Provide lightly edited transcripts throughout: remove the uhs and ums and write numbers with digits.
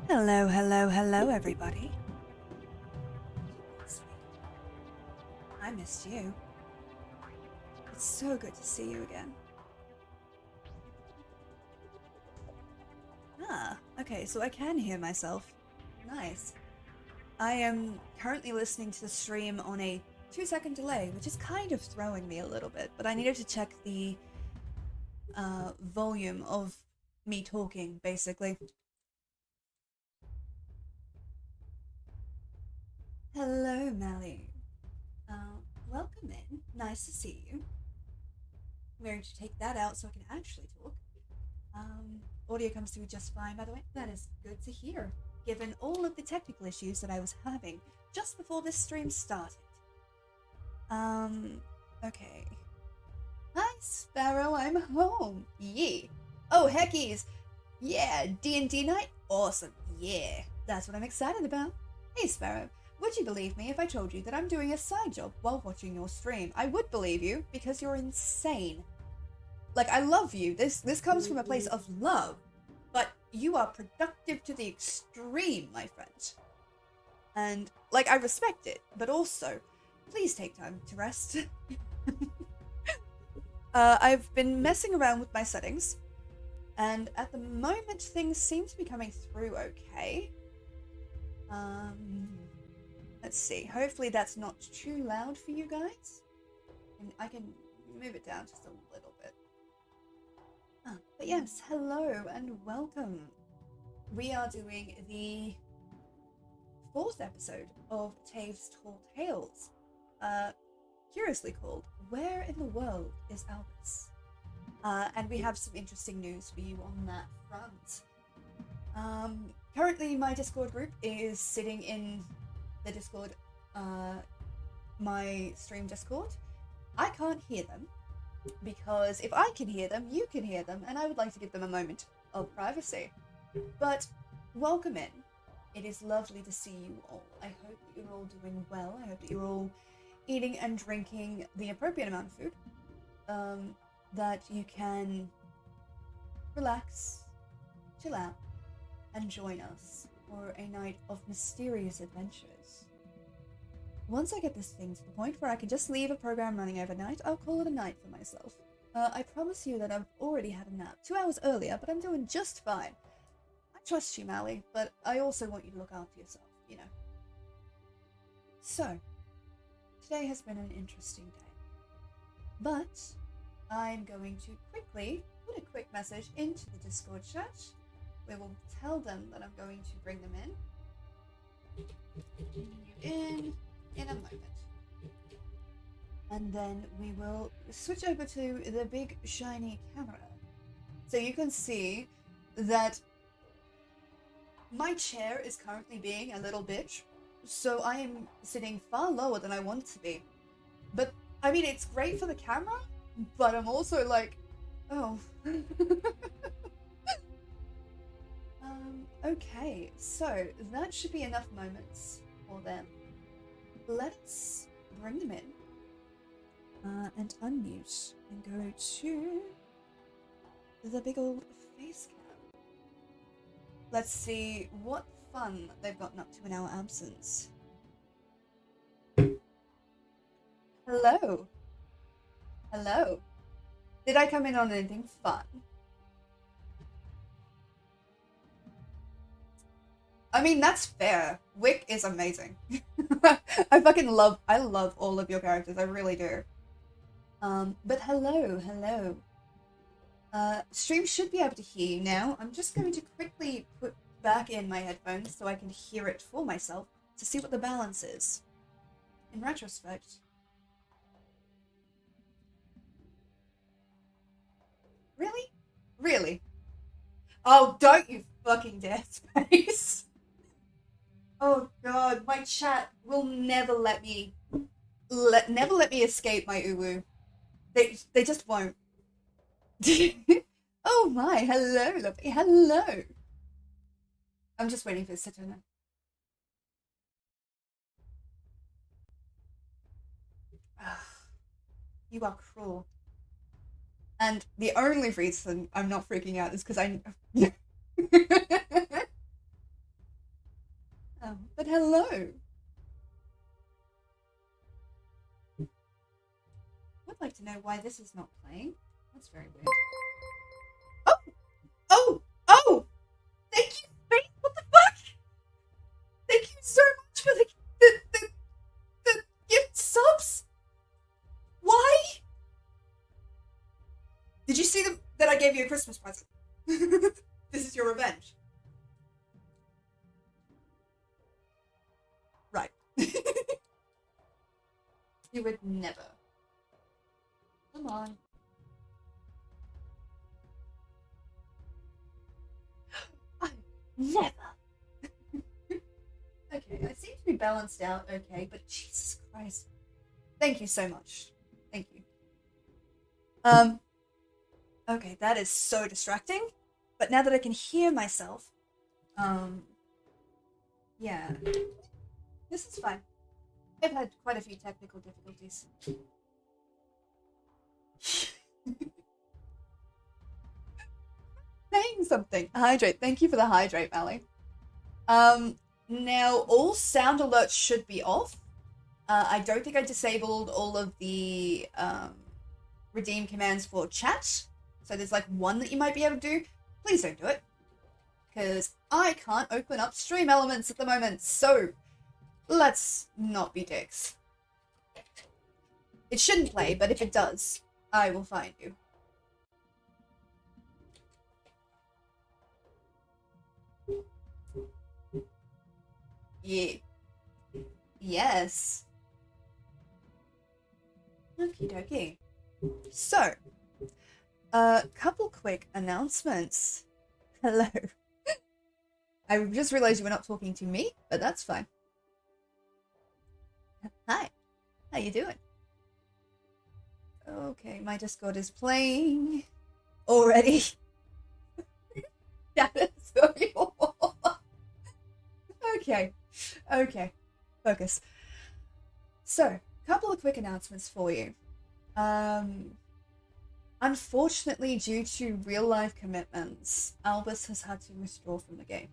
Hello, hello, hello, everybody. I missed you. It's so good to see you again. Okay, so I can hear myself. Nice. I am currently listening to the stream on a 2-second delay, which is kind of throwing me a little bit, but I needed to check the volume of me talking, basically. Hello, Mally. Welcome in. Nice to see you. I'm going to take that out so I can actually talk. Audio comes through just fine, by the way. That is good to hear, given all of the technical issues that I was having just before this stream started. Okay. Hi, Sparrow, I'm home. Yeah. Oh, heckies. Yeah, D&D night? Awesome. Yeah, that's what I'm excited about. Hey, Sparrow, would you believe me if I told you that I'm doing a side job while watching your stream? I would believe you, because you're insane. Like, I love you. This comes from a place of love, but you are productive to the extreme, my friend. And, like, I respect it, but also, please take time to rest. I've been messing around with my settings, and at the moment things seem to be coming through okay. Let's see. Hopefully that's not too loud for you guys. And I can move it down just a little bit. But yes, hello and welcome. We are doing the 4th episode of Taeve's Tall Tales. Curiously called, Where in the World is Albus? And we have some interesting news for you on that front. Currently my Discord group is sitting in the Discord, my stream Discord. I can't hear them, because if I can hear them, you can hear them, and I would like to give them a moment of privacy. But welcome in. It is lovely to see you all. I hope that you're all doing well. I hope that you're all eating and drinking the appropriate amount of food, that you can relax, chill out, and join us for a night of mysterious adventures. Once I get this thing to the point where I can just leave a program running overnight, I'll call it a night for myself. I promise you that I've already had a nap 2 hours earlier, but I'm doing just fine. I trust you, Mally, but I also want you to look after yourself, you know. So, today has been an interesting day, but I'm going to quickly put a quick message into the Discord chat. We will tell them that I'm going to bring them in a moment. And then we will switch over to the big shiny camera. So you can see that my chair is currently being a little bitch. So I am sitting far lower than I want to be. But, I mean, it's great for the camera, but I'm also like, oh. Okay, so that should be enough moments for them. Let's bring them in and unmute and go to the big old face cam. Let's see what fun they've gotten up to in our absence. Hello. Hello. Did I come in on anything fun? I mean, that's fair. Wick is amazing. I love all of your characters, I really do. But hello. Stream should be able to hear you now. I'm just going to quickly put back in my headphones so I can hear it for myself to see what the balance is. In retrospect. Really? Really? Oh, don't you fucking dare, Space. Oh god, my chat will never let me escape my uwu. They just won't. Oh my, hello, lovely, hello. I'm just waiting for this to turn on. You are cruel. And the only reason I'm not freaking out is because I But hello. I'd like to know why this is not playing. That's very weird. Oh! Oh! Oh! Thank you, Faith! What the fuck? Thank you so much for the gift subs! Why? Did you see that I gave you a Christmas present? This is your revenge. Right. You would never. Come on. I never. Okay, I seem to be balanced out okay, but Jesus Christ. Thank you so much. Thank you. Okay, that is so distracting. But now that I can hear myself, yeah. This is fine. I've had quite a few technical difficulties. Saying something. Hydrate. Thank you for the hydrate, Mally. Now all sound alerts should be off. I don't think I disabled all of the redeem commands for chat. So there's like one that you might be able to do. Please don't do it. Because I can't open up stream elements at the moment. So let's not be dicks. It shouldn't play, but if it does, I will find you. Yeah. Yes. Okie dokie. So, a couple quick announcements. Hello. I just realized you were not talking to me, but that's fine. Hi. How you doing? Okay, my Discord is playing already. That is so Okay. Okay. Focus. So, couple of quick announcements for you. Unfortunately, due to real-life commitments, Albus has had to withdraw from the game.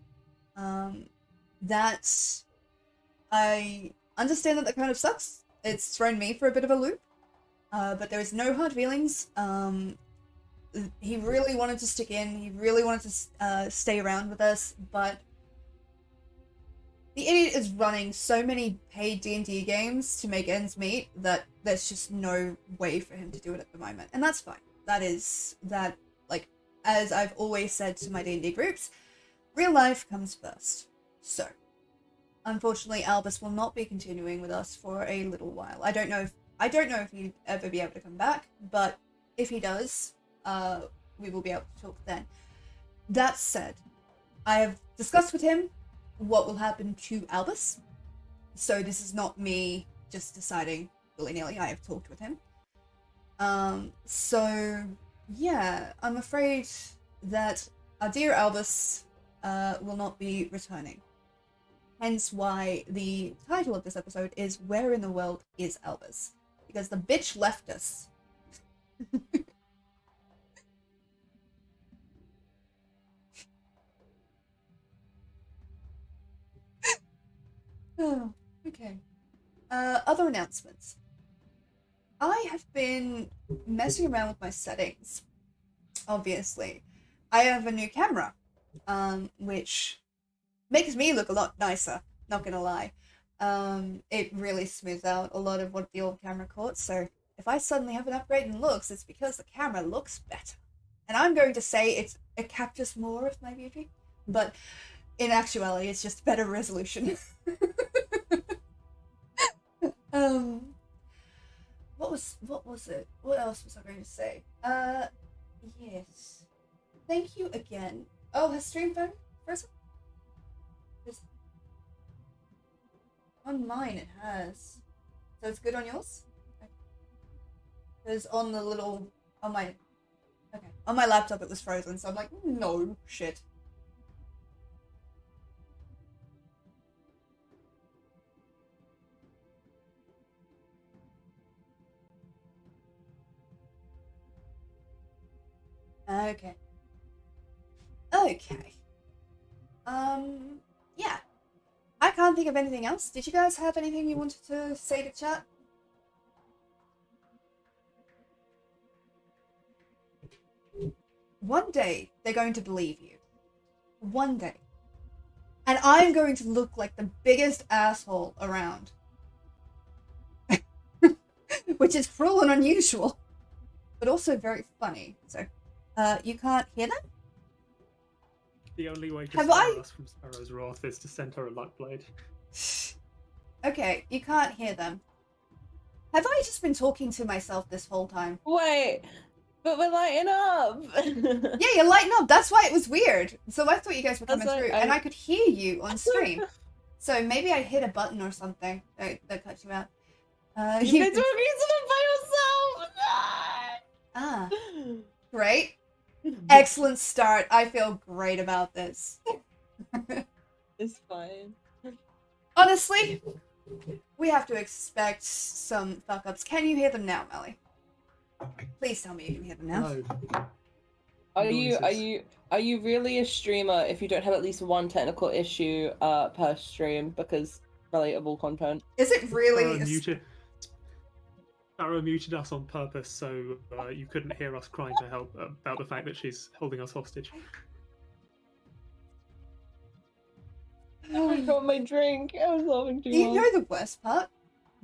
I understand that kind of sucks. It's thrown me for a bit of a loop. But there is no hard feelings. He really wanted to stick in. He really wanted to stay around with us, but the idiot is running so many paid D&D games to make ends meet that there's just no way for him to do it at the moment. And that's fine. Like, as I've always said to my D&D groups, real life comes first. So, unfortunately, Albus will not be continuing with us for a little while. I don't know if he'd ever be able to come back, but if he does, we will be able to talk then. That said, I have discussed with him what will happen to Albus. So this is not me just deciding willy-nilly. I have talked with him. So yeah, I'm afraid that our dear Albus will not be returning. Hence why the title of this episode is Where in the World is Albus? Because the bitch left us. Oh, okay. Other announcements. I have been messing around with my settings, obviously. I have a new camera, which makes me look a lot nicer, not gonna lie. It really smooths out a lot of what the old camera caught, so if I suddenly have an upgrade in looks, it's because the camera looks better. And I'm going to say it captures more of my beauty, but in actuality, it's just better resolution. What was it? What else was I going to say? Yes. Thank you again. Oh, has stream phone frozen? On mine it has. So it's good on yours? Because on the little, on my laptop it was frozen, so I'm like, no, shit. Okay. Okay. Yeah. I can't can't think of anything else. Did you guys have anything you wanted to say to chat? One day, they're going to believe you. One day. And I'm going to look like the biggest asshole around. Which is cruel and unusual. But also very funny. So, you can't hear them? The only way to Have spare us from Sparrow's wrath is to send her a luck blade. Okay, you can't hear them. Have I just been talking to myself this whole time? Wait, but we're lighting up. Yeah, you're lighting up. That's why it was weird. So I thought you guys were coming That's through, like, and I could hear you on stream. So maybe I hit a button or something that cut you out. You've been talking to them by yourself. Ah, great. Excellent start. I feel great about this. It's fine. Honestly, we have to expect some fuck-ups. Can you hear them now, Melly? Please tell me you can hear them now. No. Are you really a streamer if you don't have at least one technical issue per stream because relatable content? Is it really? Sparrow muted us on purpose so you couldn't hear us crying to help about the fact that she's holding us hostage. I got my drink. I was laughing too Do you hard. know the worst part?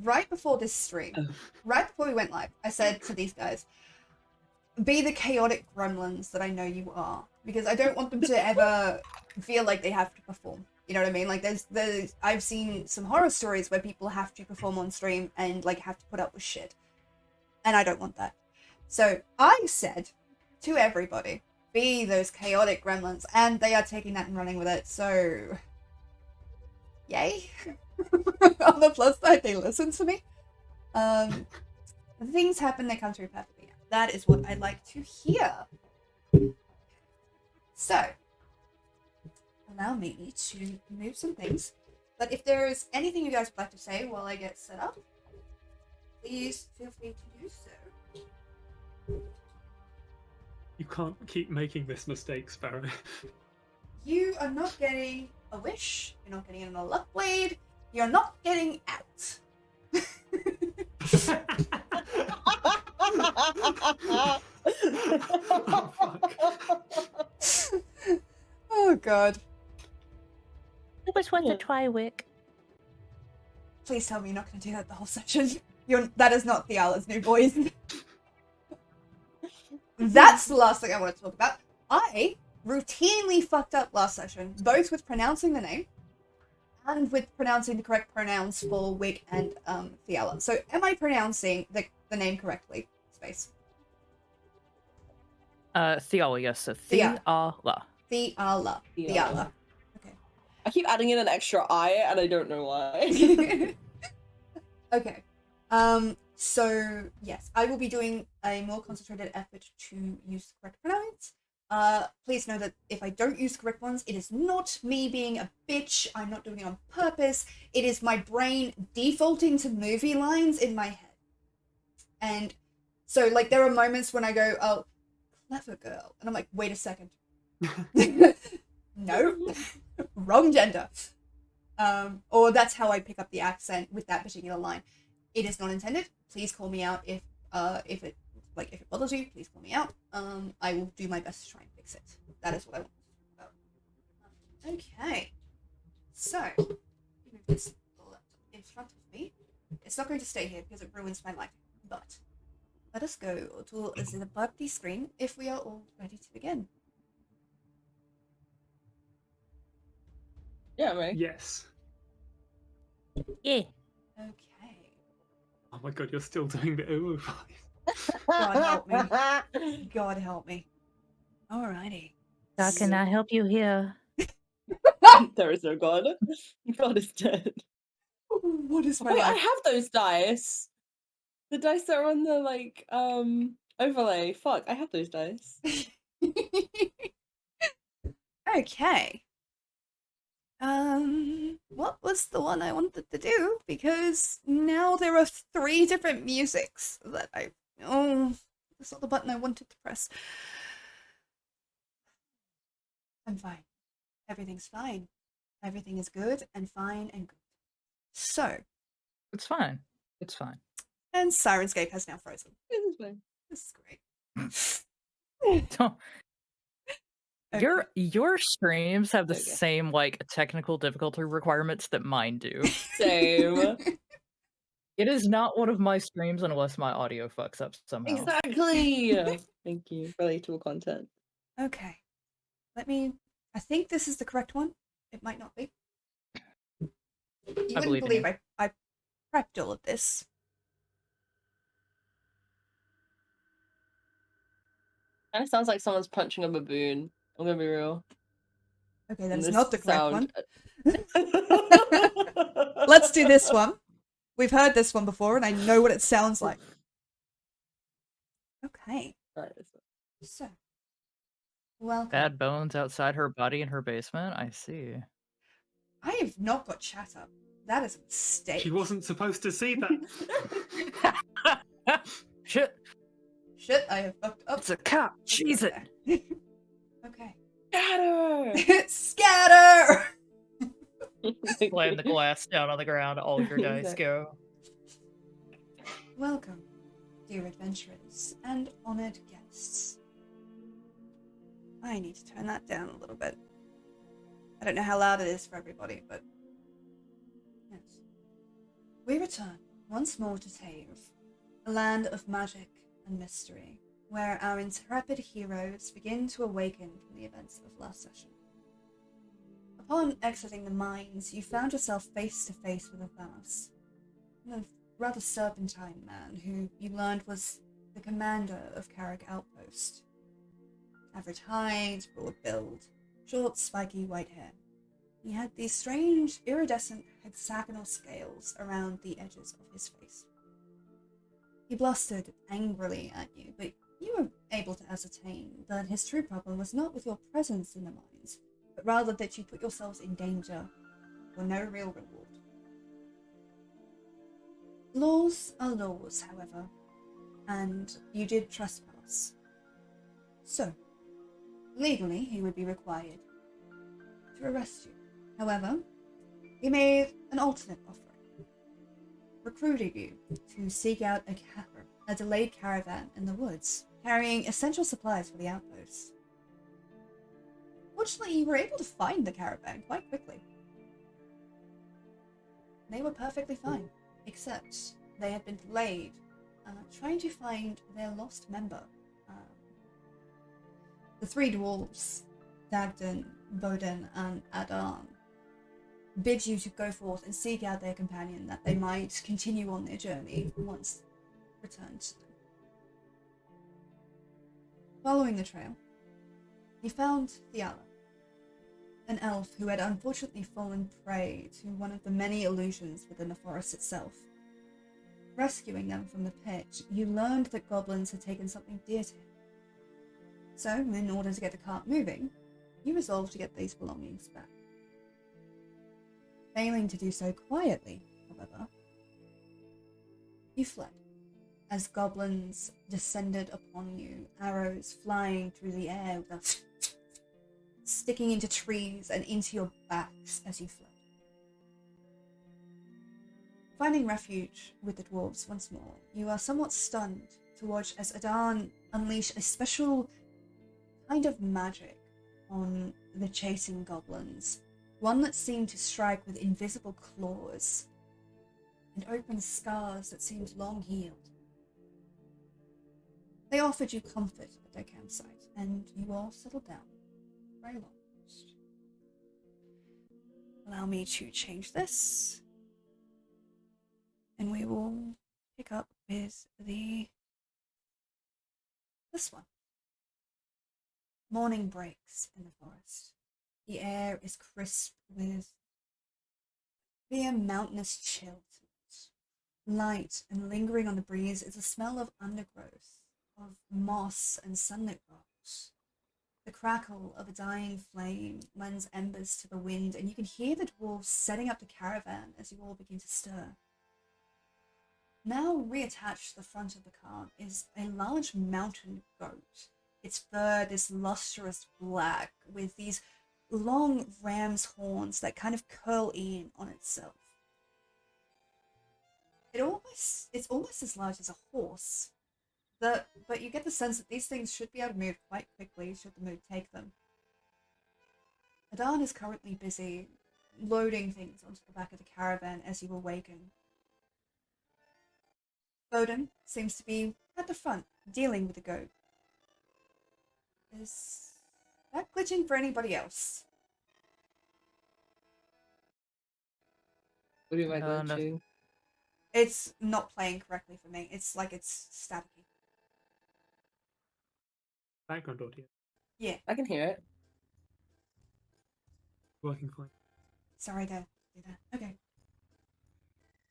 Right before this stream, right before we went live, I said to these guys, be the chaotic gremlins that I know you are. Because I don't want them to ever feel like they have to perform. You know what I mean? Like, I've seen some horror stories where people have to perform on stream and, like, have to put up with shit. And I don't want that. So, I said to everybody, be those chaotic gremlins. And they are taking that and running with it, so... Yay. On the plus side, they listen to me. Things happen, they come through perfectly. That is what I like to hear. So, allow me to move some things. But if there is anything you guys would like to say while I get set up, please feel free to do so. You can't keep making this mistake, Sparrow. You are not getting a wish, you're not getting a luck blade, you're not getting out. Oh, fuck. Oh god. It was worth a try, Wick. Please tell me you're not going to do that the whole session. That is not Theala's new voice. That's the last thing I want to talk about. I routinely fucked up last session, both with pronouncing the name and with pronouncing the correct pronouns for Wig and Theala. So am I pronouncing the name correctly? Space. Theala, yes. So Theala. Theala. Theala. Okay. I keep adding in an extra I, and I don't know why. Okay. So yes, I will be doing a more concentrated effort to use the correct pronouns. Please know that if I don't use the correct ones, it is not me being a bitch. I'm not doing it on purpose. It is my brain defaulting to movie lines in my head. And so, like, there are moments when I go, oh, clever girl. And I'm like, wait a second. No. Wrong gender. Or that's how I pick up the accent with that particular line. It is not intended. Please call me out if it bothers you. Please call me out. I will do my best to try and fix it. That is what I want to talk about. Okay. So, move this in front of me. It's not going to stay here because it ruins my lighting. But let us go to the party screen if we are all ready to begin. Yeah, right. Yes. Yeah. Okay. Oh my god, you're still doing the Uwu voice. God help me. God help me. Alrighty. How can I help you here? There is no God. God is dead. What is my Wait, I life? have those dice. The dice that are on the, like, overlay. Fuck, I have those dice. Okay. What was the one I wanted to do? Because now there are 3 different musics that that's not the button I wanted to press. I'm fine. Everything's fine. Everything is good and fine and good. So, It's fine. It's fine. and Syrinscape has now frozen. This is fine. This is great. Don't- Okay. Your streams have the Okay. same like technical difficulty requirements that mine do. Same. It is not one of my streams unless my audio fucks up somehow. Exactly. Thank you. Relatable content. Okay. I think this is the correct one. It might not be. You wouldn't believe in believe you. I prepped all of this. Kind of sounds like someone's punching a baboon. I'm gonna be real. Okay, that And is this not the correct sound- one. Let's do this one. We've heard this one before, and I know what it sounds like. Okay, Right, so welcome. Bad bones outside her body in her basement. I see. I have not got chat up. That is a mistake. She wasn't supposed to see that. Shit! Shit, I have fucked up. It's a cat. Cheese it. Okay. Scatter! Scatter! Laying the glass down on the ground. All your dice Exactly. go. Welcome, dear adventurers and honored guests. I need to turn that down a little bit. I don't know how loud it is for everybody, but yes. We return once more to Taeve, a land of magic and mystery, where our intrepid heroes begin to awaken from the events of last session. Upon exiting the mines, you found yourself face to face with Athanas, a rather serpentine man who you learned was the commander of Carrok Outpost. Average height, broad build, short, spiky white hair. He had these strange, iridescent hexagonal scales around the edges of his face. He blustered angrily at you, but you were able to ascertain that his true problem was not with your presence in the mines, but rather that you put yourselves in danger for no real reward. Laws are laws, however, and you did trespass. So, legally, he would be required to arrest you. However, he made an alternate offering, recruiting you to seek out a delayed caravan in the woods, carrying essential supplies for the outpost. Fortunately, you were able to find the caravan quite quickly. They were perfectly fine, except they had been delayed trying to find their lost member. The three dwarves, Dagden, Bodin, and Adan, bid you to go forth and seek out their companion, that they might continue on their journey once returned to them. Following the trail, you found Fiala, an elf who had unfortunately fallen prey to one of the many illusions within the forest itself. Rescuing them from the pit, you learned that goblins had taken something dear to him. So, in order to get the cart moving, you resolved to get these belongings back. Failing to do so quietly, however, you fled, as goblins descended upon you, arrows flying through the air, sticking into trees and into your backs as you fled. Finding refuge with the dwarves once more, you are somewhat stunned to watch as Adan unleash a special kind of magic on the chasing goblins, one that seemed to strike with invisible claws and open scars that seemed long healed. They offered you comfort at their campsite, and you all settled down for a long rest. Allow me to change this, and we will pick up with this one. Morning breaks in the forest. The air is crisp with clear mountainous chill to it. Light and lingering on the breeze is a smell of undergrowth, of moss and sunlit rocks. The crackle of a dying flame lends embers to the wind, and you can hear the dwarves setting up the caravan as you all begin to stir. Now reattached to the front of the cart is a large mountain goat. Its fur is lustrous black, with these long ram's horns that kind of curl in on itself. It's almost as large as a horse. But you get the sense that these things should be able to move quite quickly should the mood take them. Adan is currently busy loading things onto the back of the caravan as you awaken. Bowden seems to be at the front, dealing with the goat. Is that glitching for anybody else? What do you mean by No. glitching? It's not playing correctly for me. It's like it's staticky. Background audio. Yeah. I can hear it. Working fine. Sorry to do that. Okay.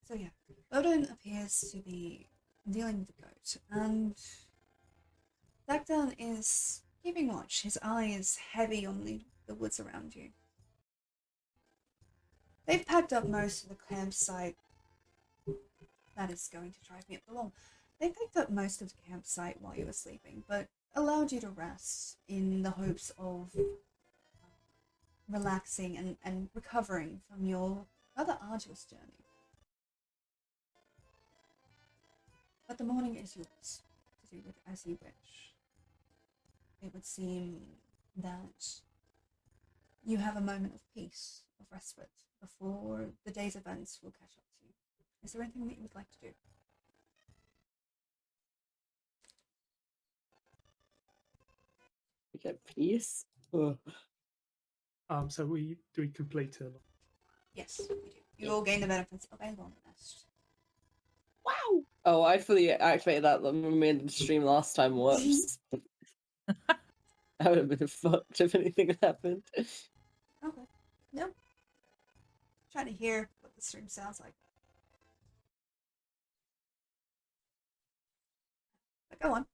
So yeah, Bowden appears to be dealing with the goat, and Dagdan is keeping watch, his eyes heavy on the woods around you. They've packed up most of the campsite. That is going to drive me up the wall. They picked up most of the campsite while you were sleeping, but allowed you to rest in the hopes of relaxing and recovering from your rather arduous journey. But the morning is yours to do with as you wish. It would seem that you have a moment of peace, of respite, before the day's events will catch up to you. Is there anything that you would like to do? We get peace. Ugh. So we complete a lot. Yes, we do. You all gain the benefits of a long rest. Wow. Oh, I fully activated that when we made the stream last time. Whoops. I would have been fucked if anything had happened. Okay. Nope. Trying to hear what the stream sounds like. But go on.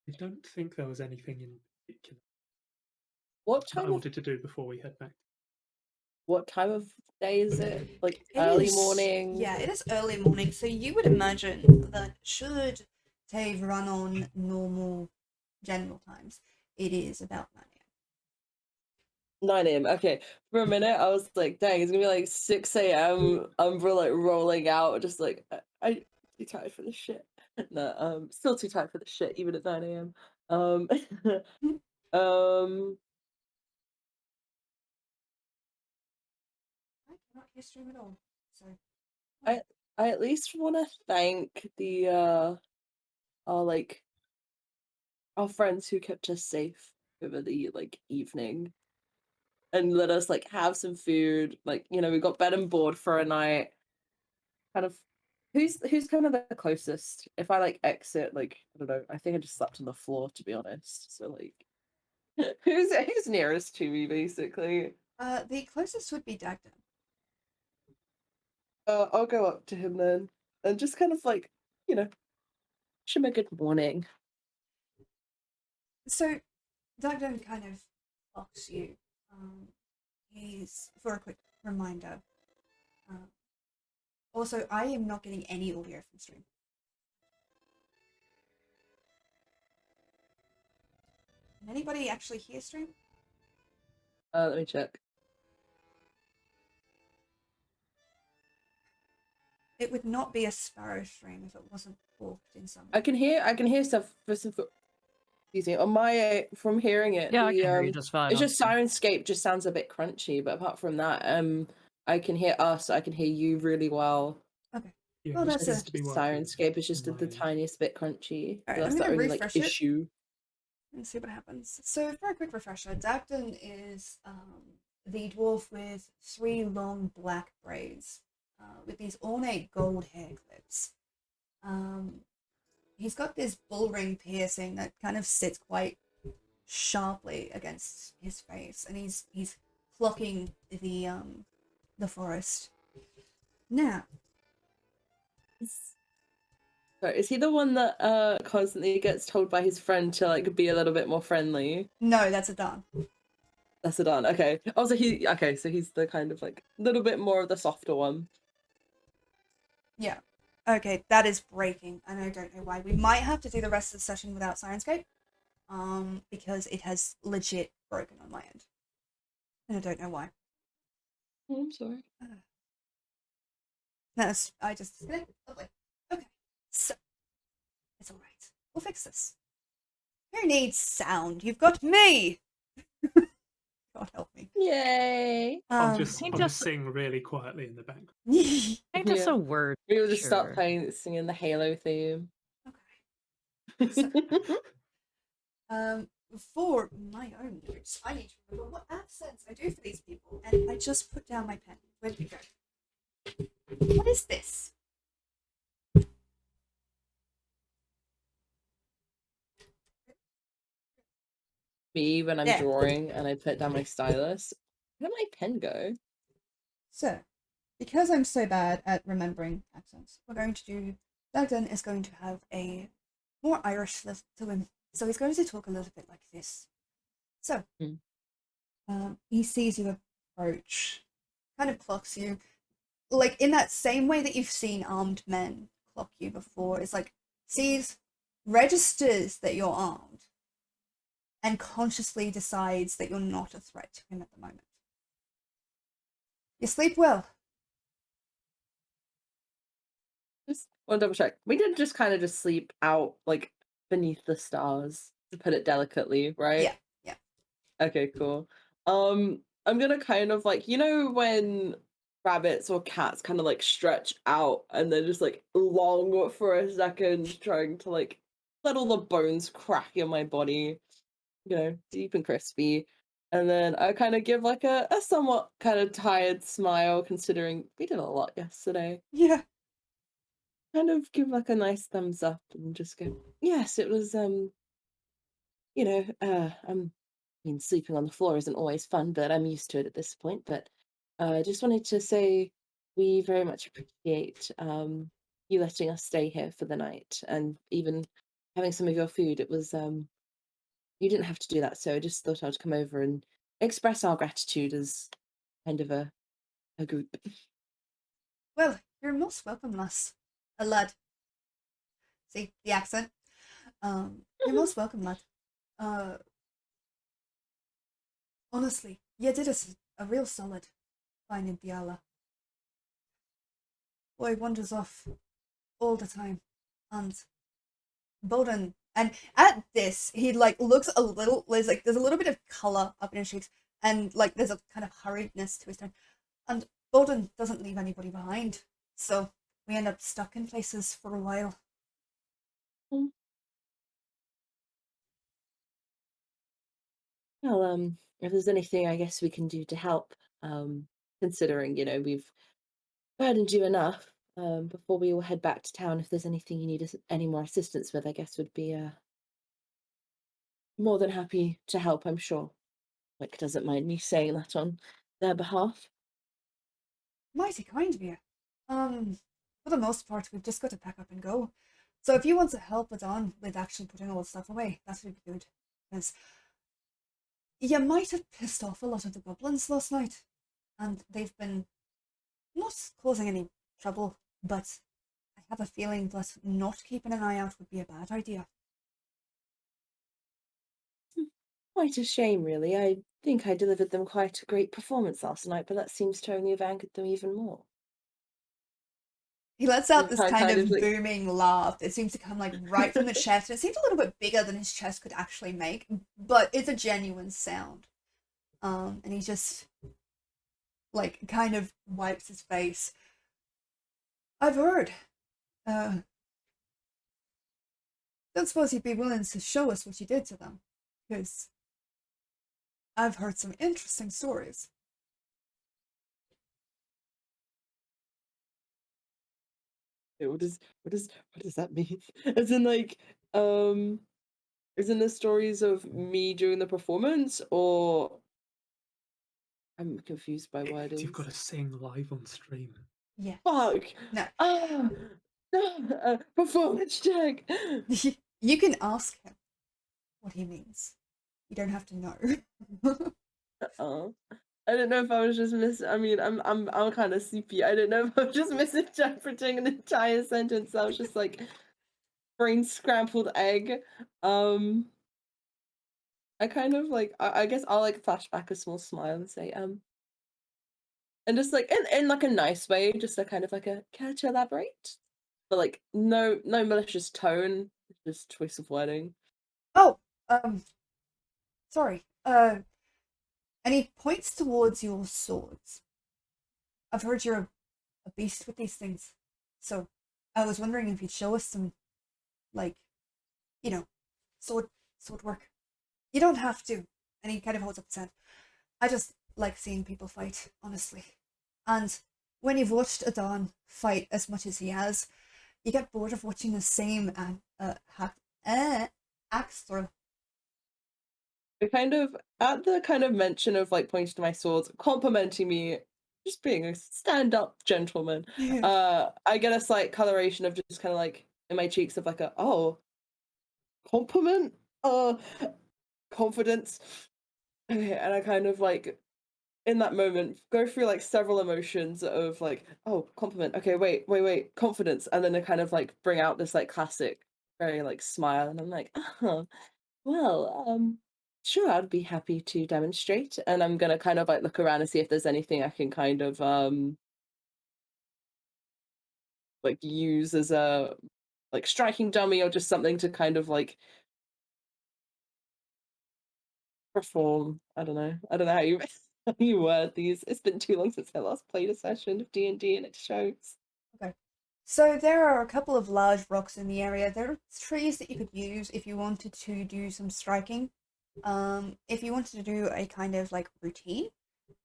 I don't think there was anything in particular What that I time of wanted to do before we head back. what time of day is it? Like It early is- morning? Yeah, it is early morning, so you would imagine that should Taeve run on normal general times, it is about 9 a.m. 9 a.m. Okay. For a minute, I was like, dang, it's gonna be like 6 a.m. We're like rolling out, just like I'm too tired for this shit. No, still too tired for this shit, even at 9 a.m. I cannot hear stream at all. So I at least want to thank the our friends who kept us safe over the evening and let us have some food. We got bed and board for a night. Kind of who's kind of the closest? If I exit, I don't know, I think I just slept on the floor, to be honest. So who's nearest to me, basically? the closest would be Dagdan. I'll go up to him then and just kind of wish him a good morning. So Dagdan kind of blocks you. He's for a quick reminder. Also, I am not getting any audio from stream. Can anybody actually hear stream? Let me check. It would not be a Sparrow stream if it wasn't blocked in some way. I can hear stuff. Excuse me. On my from hearing it, Yeah, I can hear you just fine. it's just Syrinscape just sounds a bit crunchy, but apart from that, I can hear us. I can hear you really well. Okay. Yeah, Well, it's that's supposed to be working Syrinscape is just on the my end. tiniest bit crunchy. Alright, That's I'm the gonna only refresh it. issue. Let's see what happens. So, for a quick refresher, Dagdan is the dwarf with 3 long black braids with these ornate gold hair clips. He's got this bull ring piercing that kind of sits quite sharply against his face, and he's plucking the forest. Now, So is he the one that constantly gets told by his friend to be a little bit more friendly? no, that's Adan. That's Adan. Okay. Also, so he's the kind of little bit more of the softer one. Yeah. Okay, that is breaking, and I don't know why. We might have to do the rest of the session without Syrinscape. because it has legit broken on my end. And I don't know why. Oh, I'm sorry. I just disconnected. Lovely. Okay, so it's alright. We'll fix this. Who needs sound? You've got me! God help me. Yay! I'll just He I'll just- just sing really quietly in the back. Ain't just Yeah. a word. We will just start Sure. playing, singing the Halo theme. Okay. So, for my own notes, I need to remember what accents I do for these people, and I just put down my pen. Where did it go? What is this? Me when I'm Yeah. drawing and I put down my stylus. Where did my pen go? So, because I'm so bad at remembering accents, we're going to do. Dagden is going to have a more Irish lift to him, so he's going to talk a little bit like this. So, he sees you approach, kind of clocks you, like in that same way that you've seen armed men clock you before. It's like sees, registers that you're armed, and consciously decides that you're not a threat to him at the moment. You sleep well. Just want to double check. We did just kind of just sleep out like beneath the stars, to put it delicately, right? Yeah, yeah. Okay, cool. I'm gonna kind of like, you know when rabbits or cats kind of like stretch out and they're just like long for a second, trying to like let all the bones crack in my body, you know, deep and crispy. And then I kind of give like a somewhat kind of tired smile, considering we did a lot yesterday. Yeah. Kind of give like a nice thumbs up and just go, yes, it was you know, I mean, sleeping on the floor isn't always fun, but I'm used to it at this point. But I just wanted to say we very much appreciate you letting us stay here for the night and even having some of your food. It was you didn't have to do that, so I just thought I'd come over and express our gratitude as kind of a group. Well, you're most welcome, lass. A lad. See the accent. You're most welcome, lad. Honestly, you did us a real solid finding Diala. Boy wanders off all the time, and Bowden. And at this, he like looks a little. There's a little bit of color up in his cheeks, and like there's a kind of hurriedness to his tone. And Bowden doesn't leave anybody behind, so we end up stuck in places for a while. Well, if there's anything I guess we can do to help, considering, you know, we've burdened you enough, before we all head back to town, if there's anything you need any more assistance with, I guess would be more than happy to help, I'm sure. Like, doesn't mind me saying that on their behalf. Mighty kind of you. For the most part, we've just got to pack up and go. So if you want to help us on with actually putting all the stuff away, that would be good. Because you might have pissed off a lot of the goblins last night, and they've been not causing any trouble, but I have a feeling that not keeping an eye out would be a bad idea. Quite a shame, really. I think I delivered them quite a great performance last night, but that seems to only have angered them even more. He lets out And this kind kind of of like- booming laugh that seems to come like right from the chest. It seems a little bit bigger than his chest could actually make, but it's a genuine sound. And he just like kind of wipes his face. I've heard. Don't suppose you'd be willing to show us what you did to them, because I've heard some interesting stories. What does that mean? As in like, is in the stories of me during the performance, or I'm confused by wording. You've got to sing live on stream. Yeah. Fuck. No. Ah, performance check. You can ask him what he means. You don't have to know. Oh, I don't know if I was just I mean, I'm kind of sleepy. I don't know if I was just misinterpreting an entire sentence. I was just like brain scrambled egg. I kind of like I guess I'll like flash back a small smile and say, and just like in like a nice way, just a kind of like a care to elaborate? But like no malicious tone, just choice of wording. Oh, sorry. And he points towards your swords. I've heard you're a beast with these things, so I was wondering if you'd show us some, like, you know, sword work. You don't have to. And he kind of holds up his hand. I just like seeing people fight, honestly. And when you've watched Adon fight as much as he has, you get bored of watching the same axe throw. I kind of at the kind of mention of like pointing to my swords, complimenting me, just being a stand-up gentleman. I get a slight coloration of just kind of like in my cheeks of like a compliment, confidence. Okay, and I kind of like in that moment go through like several emotions of like, oh, compliment, okay, wait, confidence, and then I kind of like bring out this like classic very like smile, and I'm like, well, sure, I'd be happy to demonstrate. And I'm gonna kind of like look around and see if there's anything I can kind of like use as a like striking dummy or just something to kind of like perform. I don't know how you how you word these. It's been too long since I last played a session of D&D, and it shows. Okay. So there are a couple of large rocks in the area. There are trees that you could use if you wanted to do some striking. If you wanted to do a kind of like routine,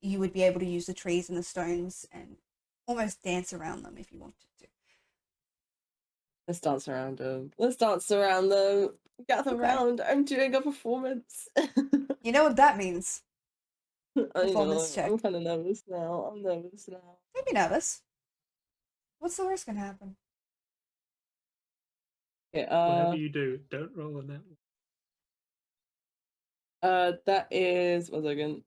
you would be able to use the trees and the stones and almost dance around them if you wanted to. Let's dance around them. Let's dance around them. Gather Okay. round. I'm doing a performance. You know what that means? I know. Performance check. I'm kind of nervous now. I'm nervous now. Don't be nervous. What's the worst gonna happen? Okay, Whatever you do, don't roll on that one. that is 1 second.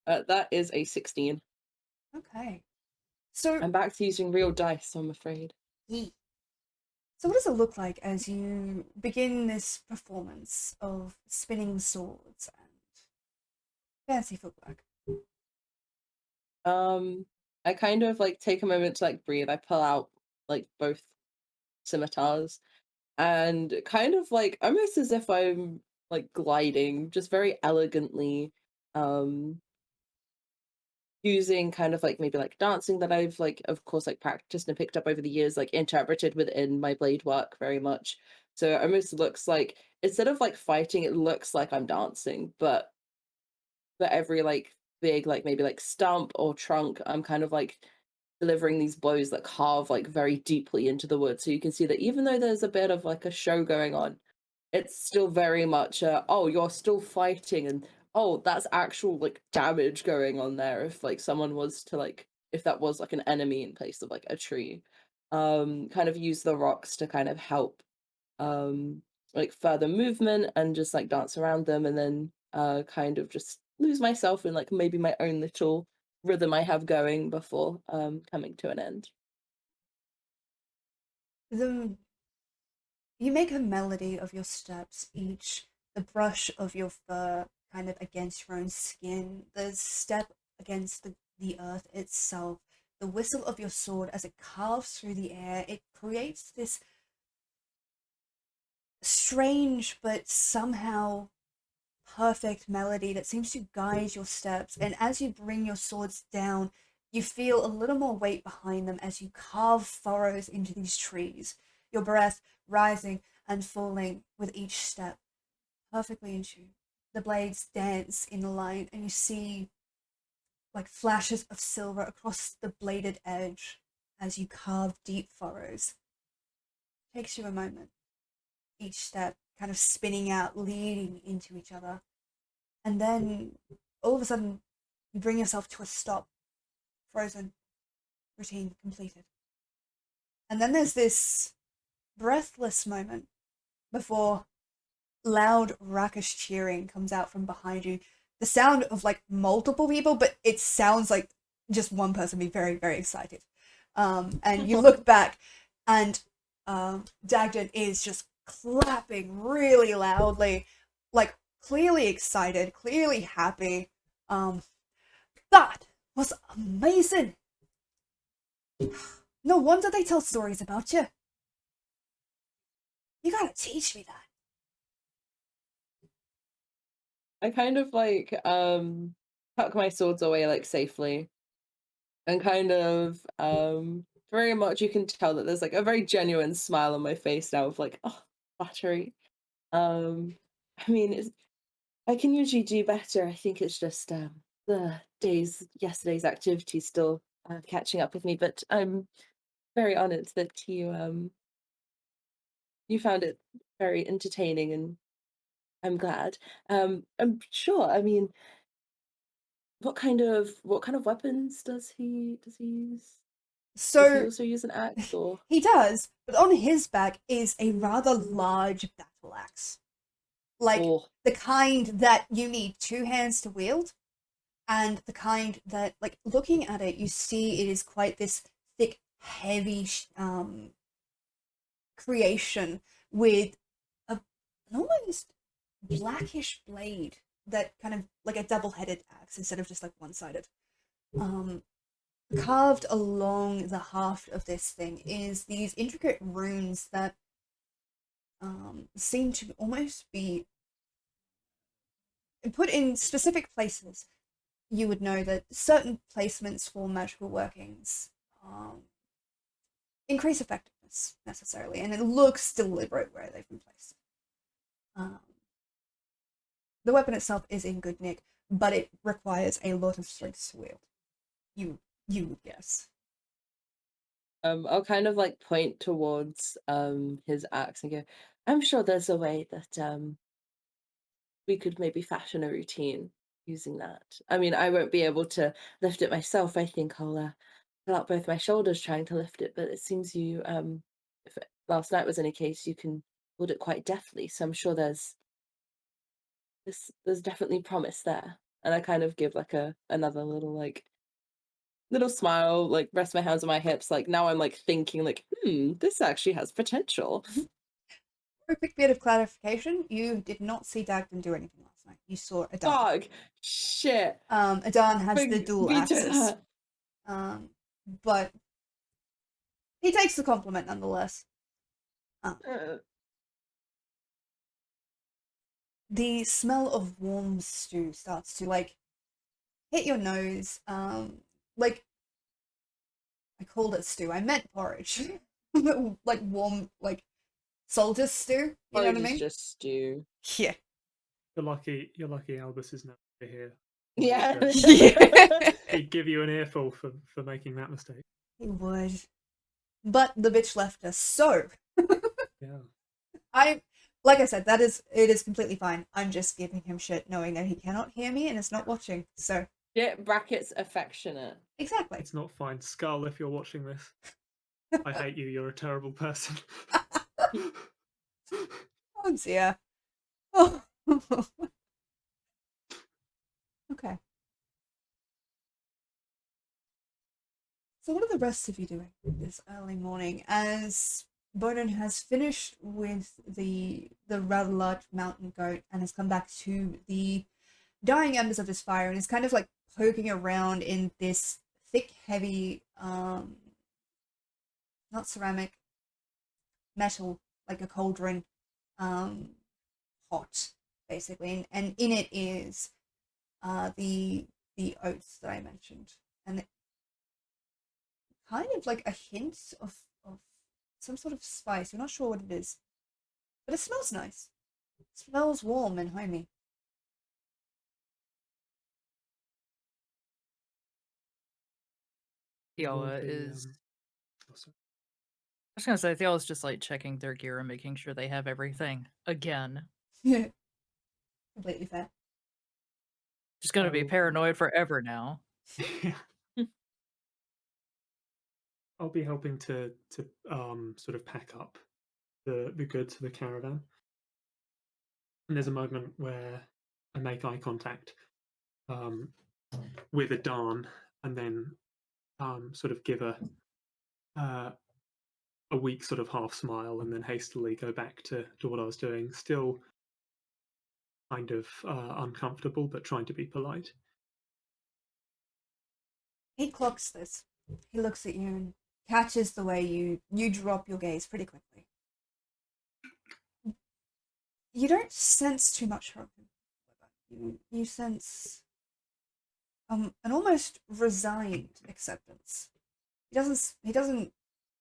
That is a 16. Okay. So I'm back to using real dice, I'm afraid. So what does it look like as you begin this performance of spinning swords and fancy footwork? I kind of like take a moment to like breathe. I pull out like both scimitars and kind of like almost as if I'm like gliding, just very elegantly, using kind of like maybe like dancing that I've like of course like practiced and picked up over the years, like interpreted within my blade work very much. So it almost looks like instead of like fighting, it looks like I'm dancing, but for every like big like maybe like stump or trunk, I'm kind of like delivering these blows that carve like very deeply into the wood. So you can see that even though there's a bit of like a show going on, it's still very much oh, you're still fighting, and oh, that's actual like damage going on there if like someone was to like if that was like an enemy in place of like a tree. Kind of use the rocks to kind of help like further movement and just like dance around them, and then kind of just lose myself in like maybe my own little rhythm I have going before coming to an end. You make a melody of your steps, each the brush of your fur kind of against your own skin, the step against the earth itself, the whistle of your sword as it carves through the air. It creates this strange but somehow perfect melody that seems to guide your steps. And as you bring your swords down, you feel a little more weight behind them as you carve furrows into these trees, your breath rising and falling with each step, perfectly in tune. The blades dance in a line, and you see like flashes of silver across the bladed edge as you carve deep furrows. It takes you a moment, each step kind of spinning out, leading into each other. And then all of a sudden, you bring yourself to a stop, frozen, routine completed. And then there's this breathless moment before loud, raucous cheering comes out from behind you. The sound of like multiple people, but it sounds like just one person being very, very excited. And you look back, and Dagden is just clapping really loudly, like clearly excited, clearly happy. That was amazing. No wonder they tell stories about you. You gotta teach me that. I kind of like tuck my swords away like safely, and kind of very much you can tell that there's like a very genuine smile on my face now of like, oh, flattery. I mean, I can usually do better. I think it's just yesterday's activities still catching up with me, but I'm very honored that you found it very entertaining, and I'm glad. I'm sure. I mean, what kind of weapons does he use? Does he So also use an axe or? he does, but on his back is a rather large battle axe. Like Oh, the kind that you need two hands to wield, and the kind that, like, looking at it, you see it is quite this thick, heavy creation with an almost blackish blade that kind of like a double-headed axe instead of just like one-sided. Carved along the haft of this thing is these intricate runes that seem to almost be put in specific places. You would know that certain placements for magical workings increase effectiveness necessarily, and it looks deliberate where they've been placed. The weapon itself is in good nick, but it requires a lot of strength to wield. You would guess. I'll kind of like point towards his axe and go, I'm sure there's a way that we could maybe fashion a routine using that. I mean, I won't be able to lift it myself. I think I'll pull out both my shoulders trying to lift it, but it seems you if last night was any case, you can hold it quite deftly. So I'm sure there's definitely promise there. And I kind of give like another little smile, like rest my hands on my hips, like now I'm like thinking like, this actually has potential. For a quick bit of clarification, you did not see Dagden do anything last night. You saw Adan. Dog. Shit. Adan has the dual Veto axes. that. But he takes the compliment nonetheless. The smell of warm stew starts to like hit your nose. Like, I called it stew. I meant porridge. Like warm, like soldier stew. You know what I mean? Just stew. Yeah. You're lucky Albus is never here. Yeah. He'd give you an earful for making that mistake. He would. But the bitch left us, so Yeah. like I said, it is completely fine. I'm just giving him shit knowing that he cannot hear me and is not watching. So Yeah, brackets affectionate. exactly. It's not fine. Skull, if you're watching this. I hate you, you're a terrible person. Oh dear. Oh. Okay. So what are the rest of you doing this early morning as Bonin has finished with the rather large mountain goat and has come back to the dying embers of his fire and is kind of like poking around in this thick, heavy, not ceramic, metal, like a cauldron, pot, basically, and in it is the oats that I mentioned, and kind of like a hint of some sort of spice. You're not sure what it is, but it smells nice. It smells warm and homey. Theola is. I was gonna say Theola's just like checking their gear and making sure they have everything again. Yeah, completely fair. Just gonna be Oh. paranoid forever now. I'll be helping to sort of pack up the goods for the caravan. And there's a moment where I make eye contact with Adan and then sort of give a a weak sort of half smile and then hastily go back to what I was doing, still kind of uncomfortable, but trying to be polite. He clocks this. He looks at you and catches the way you drop your gaze pretty quickly. You don't sense too much from him. You sense an almost resigned acceptance. He doesn't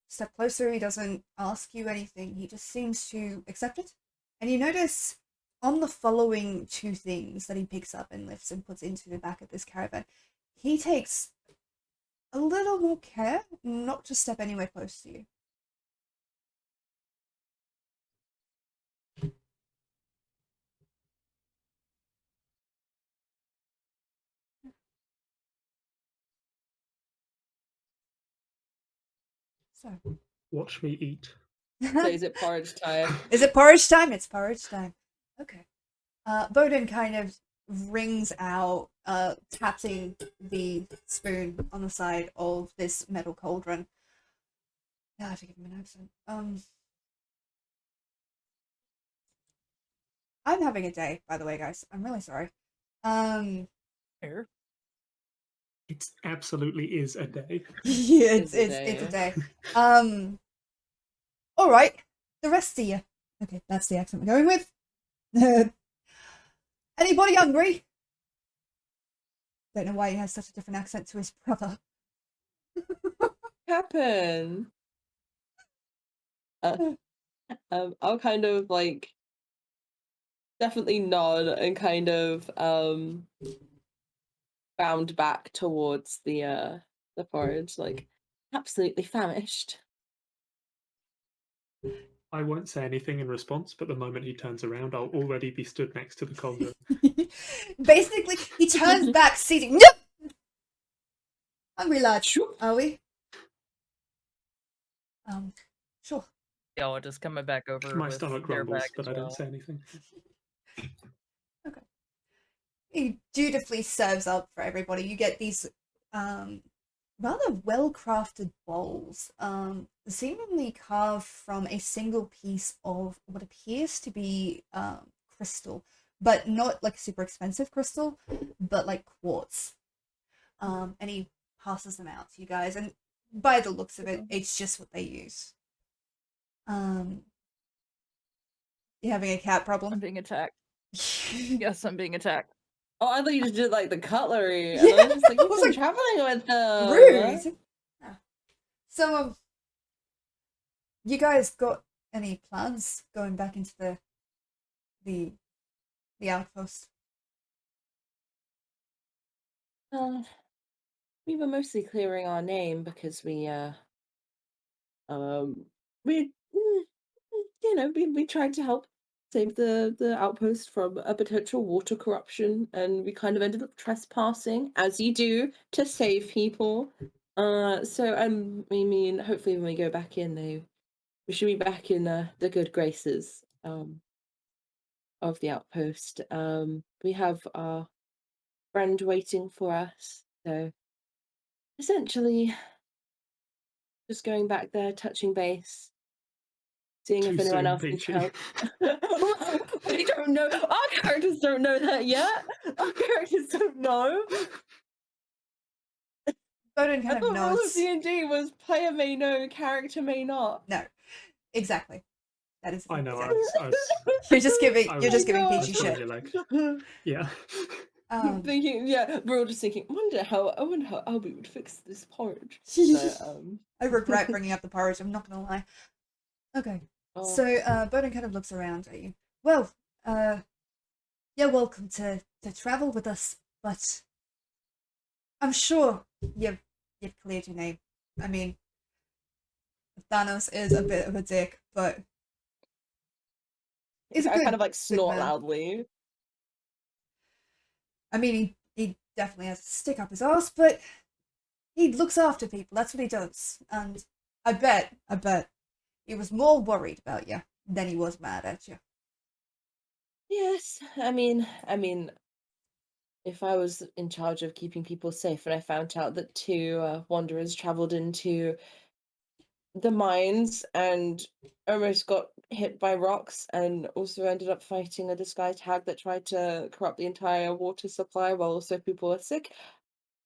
step closer, he doesn't ask you anything, he just seems to accept it. And you notice on the following two things that he picks up and lifts and puts into the back of this caravan, he takes a little more care not to step anywhere close to you. So, Watch me eat. So is it porridge time? is it porridge time? It's porridge time. Okay. Bowden kind of rings out, tapping the spoon on the side of this metal cauldron. I have to give him an accent. I'm having a day, by the way, guys. I'm really sorry. Fair. It absolutely is a day. Yeah, It's a it's a day. day. All right, the rest of you. Okay, that's the accent we're going with. Anybody hungry? Don't know why he has such a different accent to his brother. Happen. I'll kind of like definitely nod and kind of bound back towards the porridge, like absolutely famished. I won't say anything in response, but the moment he turns around, I'll already be stood next to the cauldron. Basically, he turns back, seating. Nope! Hungry lad, Sure. are we? Sure. Y'all just coming back over My with stomach their grumbles, bag but as I don't well. say anything. Okay. He dutifully serves up for everybody. You get these rather well-crafted bowls, seemingly carved from a single piece of what appears to be crystal, but not like super expensive crystal, but like quartz. And he passes them out to you guys, and by the looks of it, it's just what they use. You having a cat I'm problem? being attacked. Yes, I'm being attacked. Oh, I thought you just did like the cutlery. And I was just like, I you've was been like, traveling with them. rude. Yeah. So, you guys got any plans going back into the outpost? We were mostly clearing our name because we we tried to help save the outpost from a potential water corruption, and we kind of ended up trespassing, as you do to save people. So I mean, hopefully when we go back in, we should be back in the good graces of the outpost. We have our friend waiting for us, so essentially just going back there, touching base, seeing Too if anyone soon, else needs Peachy. help. We don't know. Our characters don't know that yet. Our characters don't know. Bowden I kind of thought rule of nods. D&D was player may know, character may not. No, exactly. That is I know. exactly. I You're just giving. I You're just was- giving I Peachy was shit. really like, yeah. I'm thinking, yeah, we're all just thinking, I wonder how Albie would fix this porridge. So, I regret bringing up the porridge. I'm not gonna lie. Okay. oh, So, Bowden kind of looks around at you. Well, you're welcome to travel with us, but I'm sure you've cleared your name. I mean, Thanos is a bit of a dick, but he's a I good, kind of like good snort man. loudly. I mean, he definitely has a stick up his ass, but he looks after people. That's what he does. And I bet he was more worried about you than he was mad at you. Yes, I mean, if I was in charge of keeping people safe and I found out that two wanderers traveled into the mines and almost got hit by rocks, and also ended up fighting a disguised hag that tried to corrupt the entire water supply while also people were sick.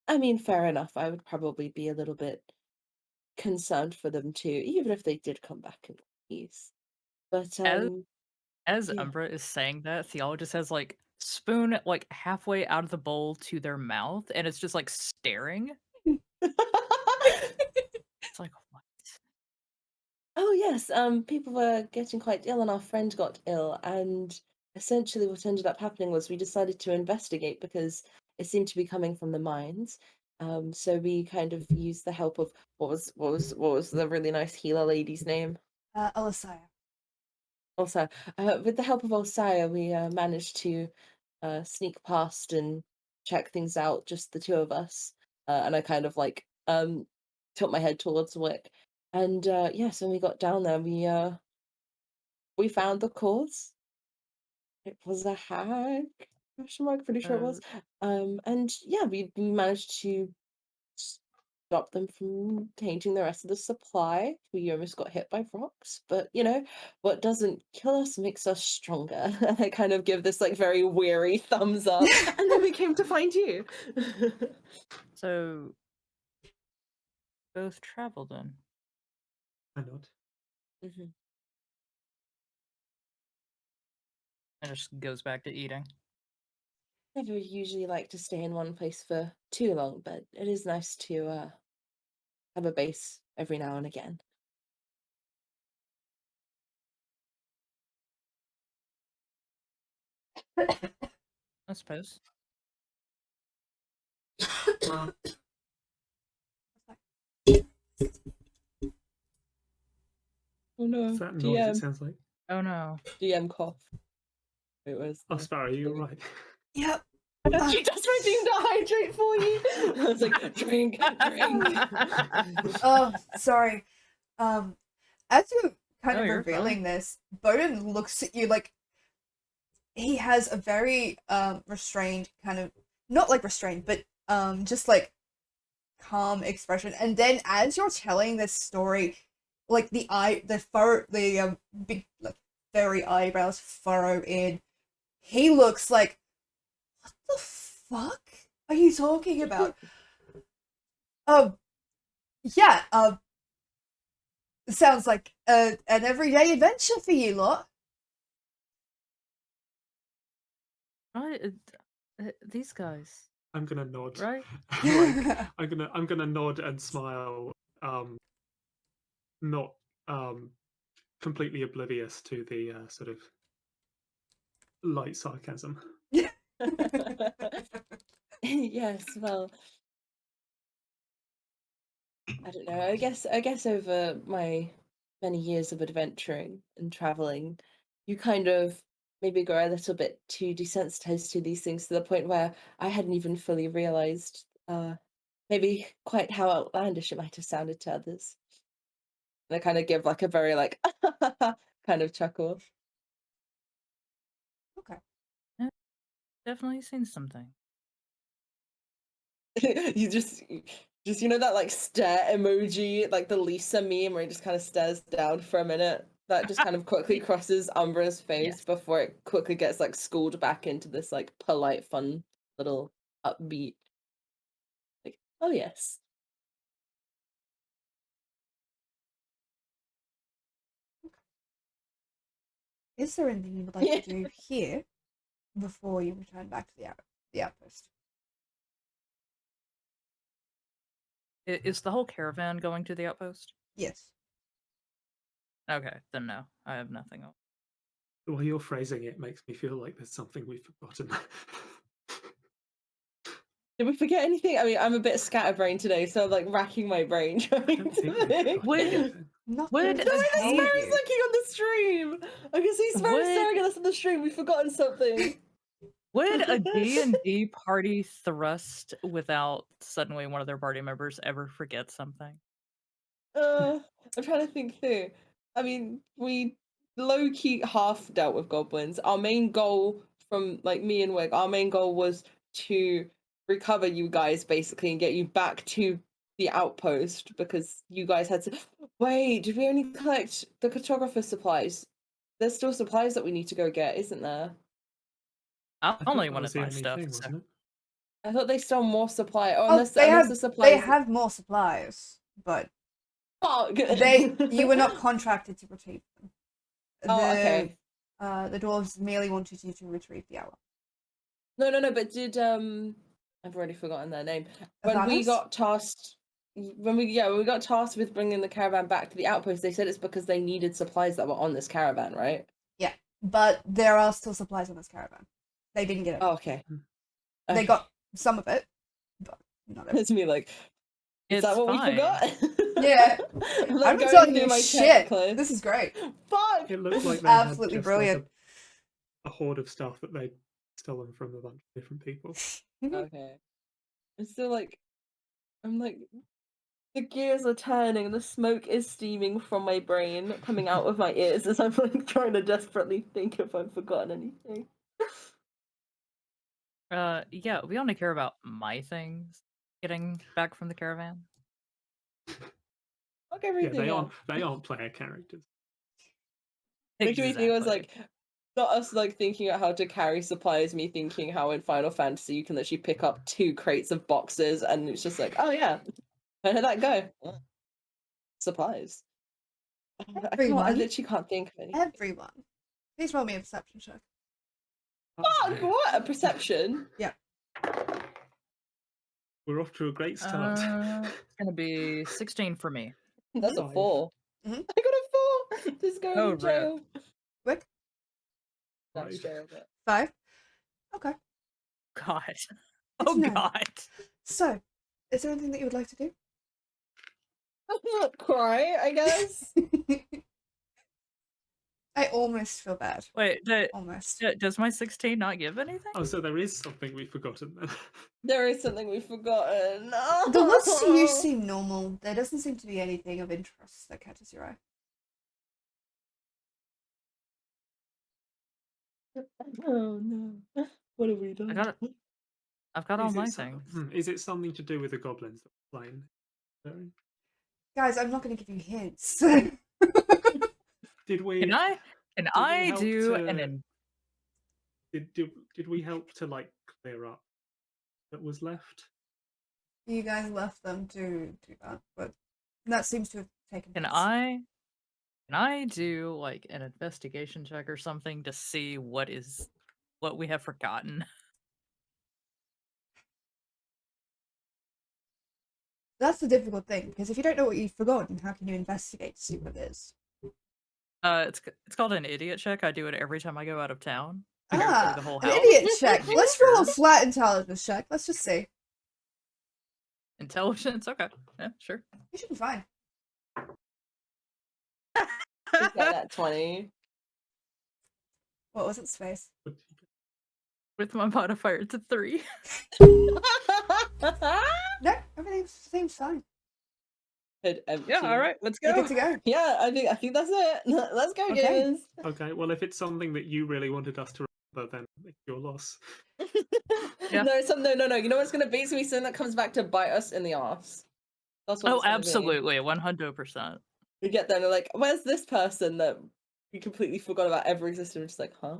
I mean, fair enough. I would probably be a little bit concerned for them too, even if they did come back in peace. But As yeah. Umbra is saying that, Theologist has like spoon like halfway out of the bowl to their mouth, and it's just like staring. It's like what? Oh yes, people were getting quite ill, and our friend got ill, and essentially what ended up happening was we decided to investigate because it seemed to be coming from the mines. So we kind of used the help of what was the really nice healer lady's name? Alisaya. Also, with the help of Osaya, we managed to sneak past and check things out, just the two of us. And I kind of like tilt my head towards Wick. And yes, when we got down there, we found the cause. It was a hag. Question mark, pretty sure it was. And yeah, we managed to stop them from tainting the rest of the supply. We almost got hit by rocks, but you know, what doesn't kill us makes us stronger. I kind of give this like very weary thumbs up, and then we came to find you. So both travel then. I nod. Mhm. And just goes back to eating. Never usually like to stay in one place for too long, but it is nice to have a base every now and again. I suppose. Oh no, Is that noise it DM, sounds like? Oh no. DM cough. It was. Oh, Sparrow, you're right. Yep. She does redeem to hydrate for you. I was like, drink, drink. Oh, sorry. As you're kind No, of you're revealing fine. this, Bowden looks at you like he has a very restrained kind of, not like restrained, but just like calm expression. And then as you're telling this story, like the big like furry eyebrows furrow in, he looks like, what the fuck are you talking about? Yeah, sounds like an everyday adventure for you lot. Right? These guys, I'm gonna nod. right? Like I'm gonna nod and smile, not completely oblivious to the sort of light sarcasm. Yes, well, I don't know. I guess over my many years of adventuring and traveling, you kind of maybe grow a little bit too desensitized to these things to the point where I hadn't even fully realized maybe quite how outlandish it might have sounded to others. And I kind of give like a very like kind of chuckle. Okay. Definitely seen something. You just you know that like stare emoji, like the Lisa meme where he just kind of stares down for a minute. That just kind of quickly crosses Umbra's face Yes. before it quickly gets like schooled back into this like polite, fun little upbeat. Like, oh yes. Is there anything you would like to do here before you return back to the outpost? Is the whole caravan going to the outpost? Yes. Okay, then no. I have nothing else. The way you're phrasing it makes me feel like there's something we've forgotten. Did we forget anything? I mean, I'm a bit scatterbrained today, so I'm like racking my brain I trying don't to think we've think. forgotten Would- anything. Nothing Would to a No, wait, tell Sparrow's you. looking on the stream. I can see Sparrow Would- staring at us on the stream. We've forgotten something. Would a D&D party thrust without suddenly one of their party members ever forget something? I'm trying to think through. I mean, we low key half dealt with goblins. Our main goal from like me and Wig, our main goal was to recover you guys basically and get you back to the outpost because you guys had to. Wait, did we only collect the cartographer supplies? There's still supplies that we need to go get, isn't there? I I thought only that wanted was the my only stuff. thing, So. wasn't it? I thought they stole more supply. Oh, Oh, unless they unless have the supplies. they have more supplies, but Fuck. you were not contracted to retrieve them. Oh, okay. The dwarves merely wanted you to retrieve the hour. No. But did I've already forgotten their name. When we Avanas? got tasked, when we got tasked with bringing the caravan back to the outpost, they said it's because they needed supplies that were on this caravan, right? Yeah, but there are still supplies on this caravan. They didn't get it. Oh, okay. They Okay. got some of it, but not everything. It's me like, is that It's what we fine. forgot? Yeah. I'm like I'm going telling through you my shit. checklist. This is great. Fuck. It looked like they Absolutely had just brilliant. like a hoard of stuff that they'd stolen from a bunch of different people. Okay. It's still like, I'm like, the gears are turning, the smoke is steaming from my brain, coming out of my ears as I'm like trying to desperately think if I've forgotten anything. Yeah, we only care about my things getting back from the caravan. Fuck Yeah, everything else. they aren't player characters. Making me think it was like not us like thinking about how to carry supplies, me thinking how in Final Fantasy you can literally pick up 2 crates of boxes and it's just like, oh yeah, where did that go? Supplies. I literally can't think of anything. Everyone. Please roll me a perception check. Fuck, what? A perception? Yeah. We're off to a great start. It's gonna be 16 for me. That's a 5. 4. Mhm. I got a 4! Just going Oh, to jail. Wick? That's 5. jail, but... 5? Okay. God. Good Oh to know. God. So, is there anything that you would like to do? Cry, I guess. I almost feel bad. Wait, Almost. does my 16 not give anything? Oh, so there is something we've forgotten then. There is something we've forgotten. The woods to you seem normal. There doesn't seem to be anything of interest that catches your eye. Oh no. What have we done? I've got all Is it my some- things. Is it something to do with the goblins that were playing? Guys, I'm not going to give you hints. Did we? Can I help do to- an Did we help to like clear up that was left? You guys left them to do that, but that seems to have taken Can place. I do like an investigation check or something to see what we have forgotten? That's the difficult thing, because if you don't know what you've forgotten, how can you investigate to see what it is? It's called an idiot check. I do it every time I go out of town. I go through the whole An house. idiot check. Let's roll a flat intelligence check. Let's just see. Intelligence? Okay. Yeah, sure. You should be fine. Is that 20? What was it, Space? With my modifier to 3. No, everything seems fine. Yeah, all right, let's You're go. good to go. Yeah, I think that's it. Let's go, Okay. gamers. Okay, well, if it's something that you really wanted us to remember, then it's your loss. Yeah. No, no. You know what's gonna be? It's gonna be something that comes back to bite us in the ass. That's what Oh, it's gonna be. absolutely, 100%. We get there and they're like, where's this person that we completely forgot about ever existed? We're just like, huh?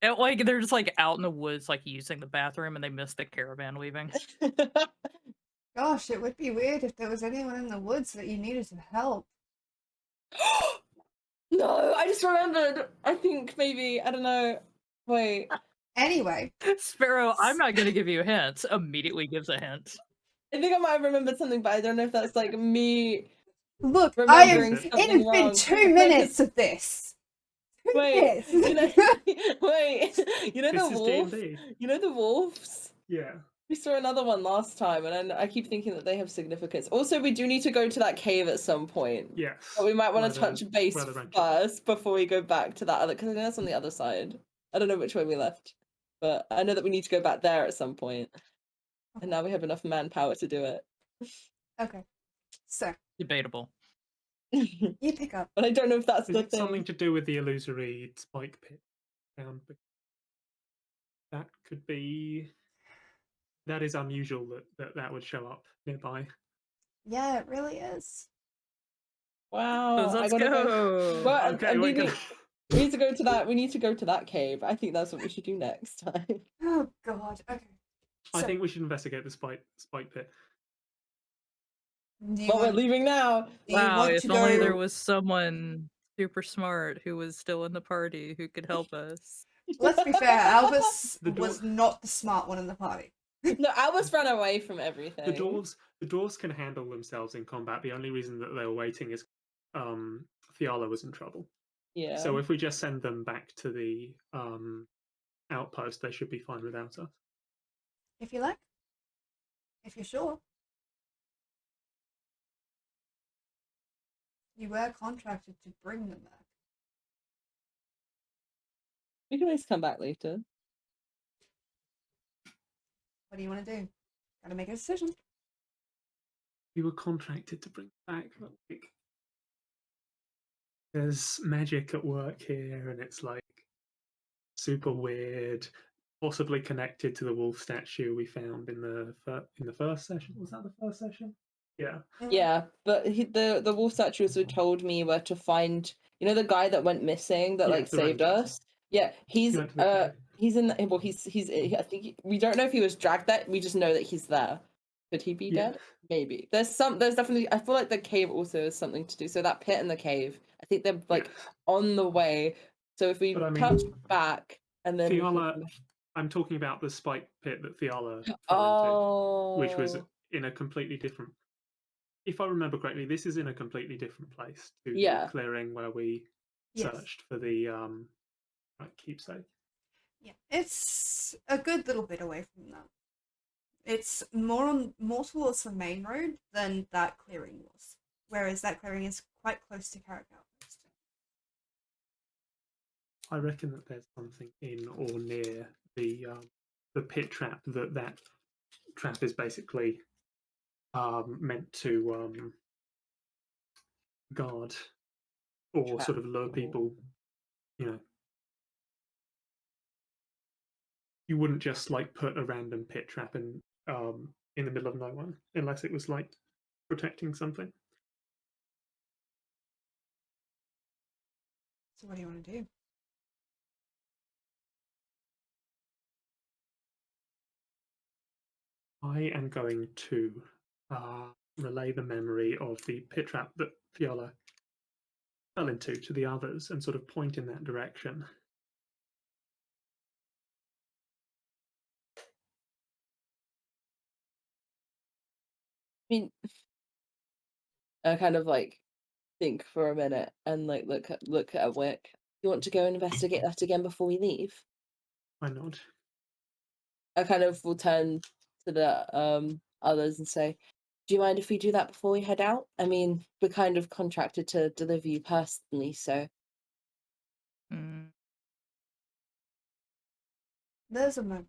Like they're just like out in the woods, like using the bathroom, and they missed the caravan leaving. Gosh, it would be weird if there was anyone in the woods that you needed to help. No, I just remembered. I think maybe, I don't know. Wait. Anyway. Sparrow, I'm not gonna give you hints. Immediately gives a hint. I think I might have remembered something, but I don't know if that's like me. Look, Remembering it something has been wrong. 2 minutes of this. 2 Wait, minutes. you know, wait, you know This the is wolf? D&D. You know the wolves? Yeah. We saw another one last time, and I keep thinking that they have significance. Also, we do need to go to that cave at some point. Yes. But we might want to Where touch the- base where the rank is. first before we go back to that other, because I think that's on the other side. I don't know which way we left, but I know that we need to go back there at some point. And now we have enough manpower to do it. Okay. So, Debatable. you pick up. But I don't know if that's Is the it thing. something to do with the illusory spike pit? That could be. That is unusual that would show up nearby. Yeah, it really is. Wow. I Let's gotta go. go. Well, Okay, we wait. need to go to that. We need to go to that cave. I think that's what we should do next time. Oh god. Okay. I So, think we should investigate the spike pit. do you But we're want? leaving now. Do you Wow, want if to only there go? was someone super smart who was still in the party who could help us. Let's be fair. Albus The door- was not the smart one in the party. No, Albus ran away from everything. The dwarves can handle themselves in combat. The only reason that they were waiting is Fiala was in trouble. Yeah. So if we just send them back to the outpost, they should be fine without us. If you like. If you're sure. You were contracted to bring them back. We can always come back later. What do you want to do? Gotta make a decision. We were contracted to bring back. Like, there's magic at work here, and it's like super weird, possibly connected to the wolf statue we found in the first session. Was that the first session? Yeah. Yeah, but the wolf statues who told me where to find. You know the guy that went missing that Yeah, like the saved Rangers. us. Yeah, he's He went to the cave. he's in. Well, he's. I think we don't know if he was dragged there. We just know that he's there. Could he be Yeah. dead? Maybe. There's definitely. I feel like the cave also has something to do. So that pit and the cave. I think they're like on the way. So if we But I mean, touch back and then we can Fiala, come back- I'm talking about the spike pit that Fiala fell Oh, into, which was in a completely different. If I remember correctly, this is in a completely different place to Yeah. the clearing where we Yes. searched for the keepsake. Yeah. It's a good little bit away from that. It's more towards the main road than that clearing was. Whereas that clearing is quite close to Carrok Outpost. I reckon that there's something in or near the pit trap that trap is basically meant to guard or Trap. sort of lure people. You know, you wouldn't just like put a random pit trap in the middle of nowhere unless it was like protecting something. So what do you want to do? I am going to relay the memory of the pit trap that Fiala fell into to the others and sort of point in that direction. I mean, I kind of like think for a minute and like look at Wick. You want to go investigate that again before we leave? I nod. I kind of will turn to the others and say, "Do you mind if we do that before we head out? I mean, we're kind of contracted to deliver you personally, so." Mm. There's a moment.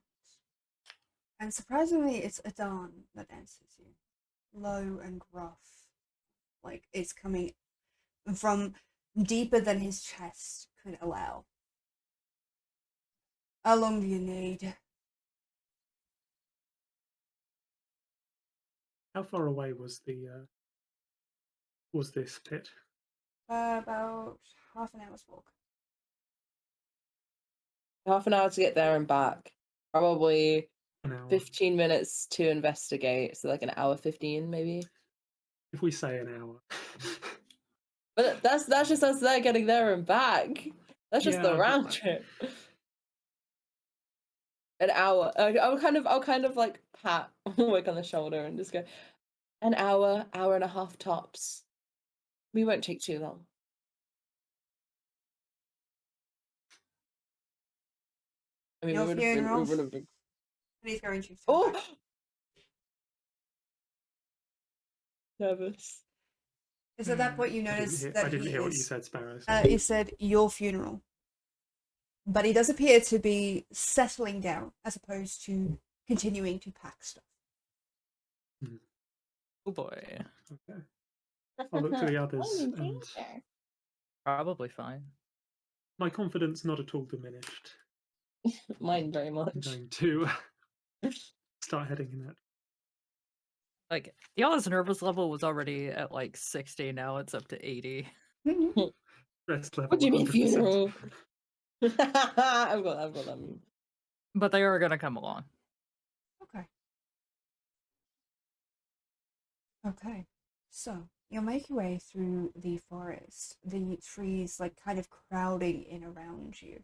And surprisingly, it's Adan that answers you. Low and gruff. Like it's coming from deeper than his chest could allow. How long do you need? How far away was this pit? About half an hour's walk. Half an hour to get there and back. Probably An hour. 15 minutes to investigate, so like an hour 15 maybe. If we say an hour. But that's just us there getting there and back. That's just Yeah, the but round like- trip. An hour. I'll kind of like pat Wick on the shoulder and just go, an hour and a half tops. We won't take too long. I mean, Your we would have funeral? been. And he's going to. Oh, nervous. Is at that point you I notice didn't that hear he what you is. said, Sparrow. He said your funeral. But he does appear to be settling down as opposed to continuing to pack stuff. Oh boy. Okay. I'll look to the others I'm in and danger. Probably fine. my confidence not at all diminished. Mine very I'm much. going to start heading in that. Like, y'all's nervous level was already at like 60, now it's up to 80. Stress level What do you mean 100%. funeral? I've got that meme. But they are gonna come along. Okay. Okay. So you'll make your way through the forest, the trees like kind of crowding in around you.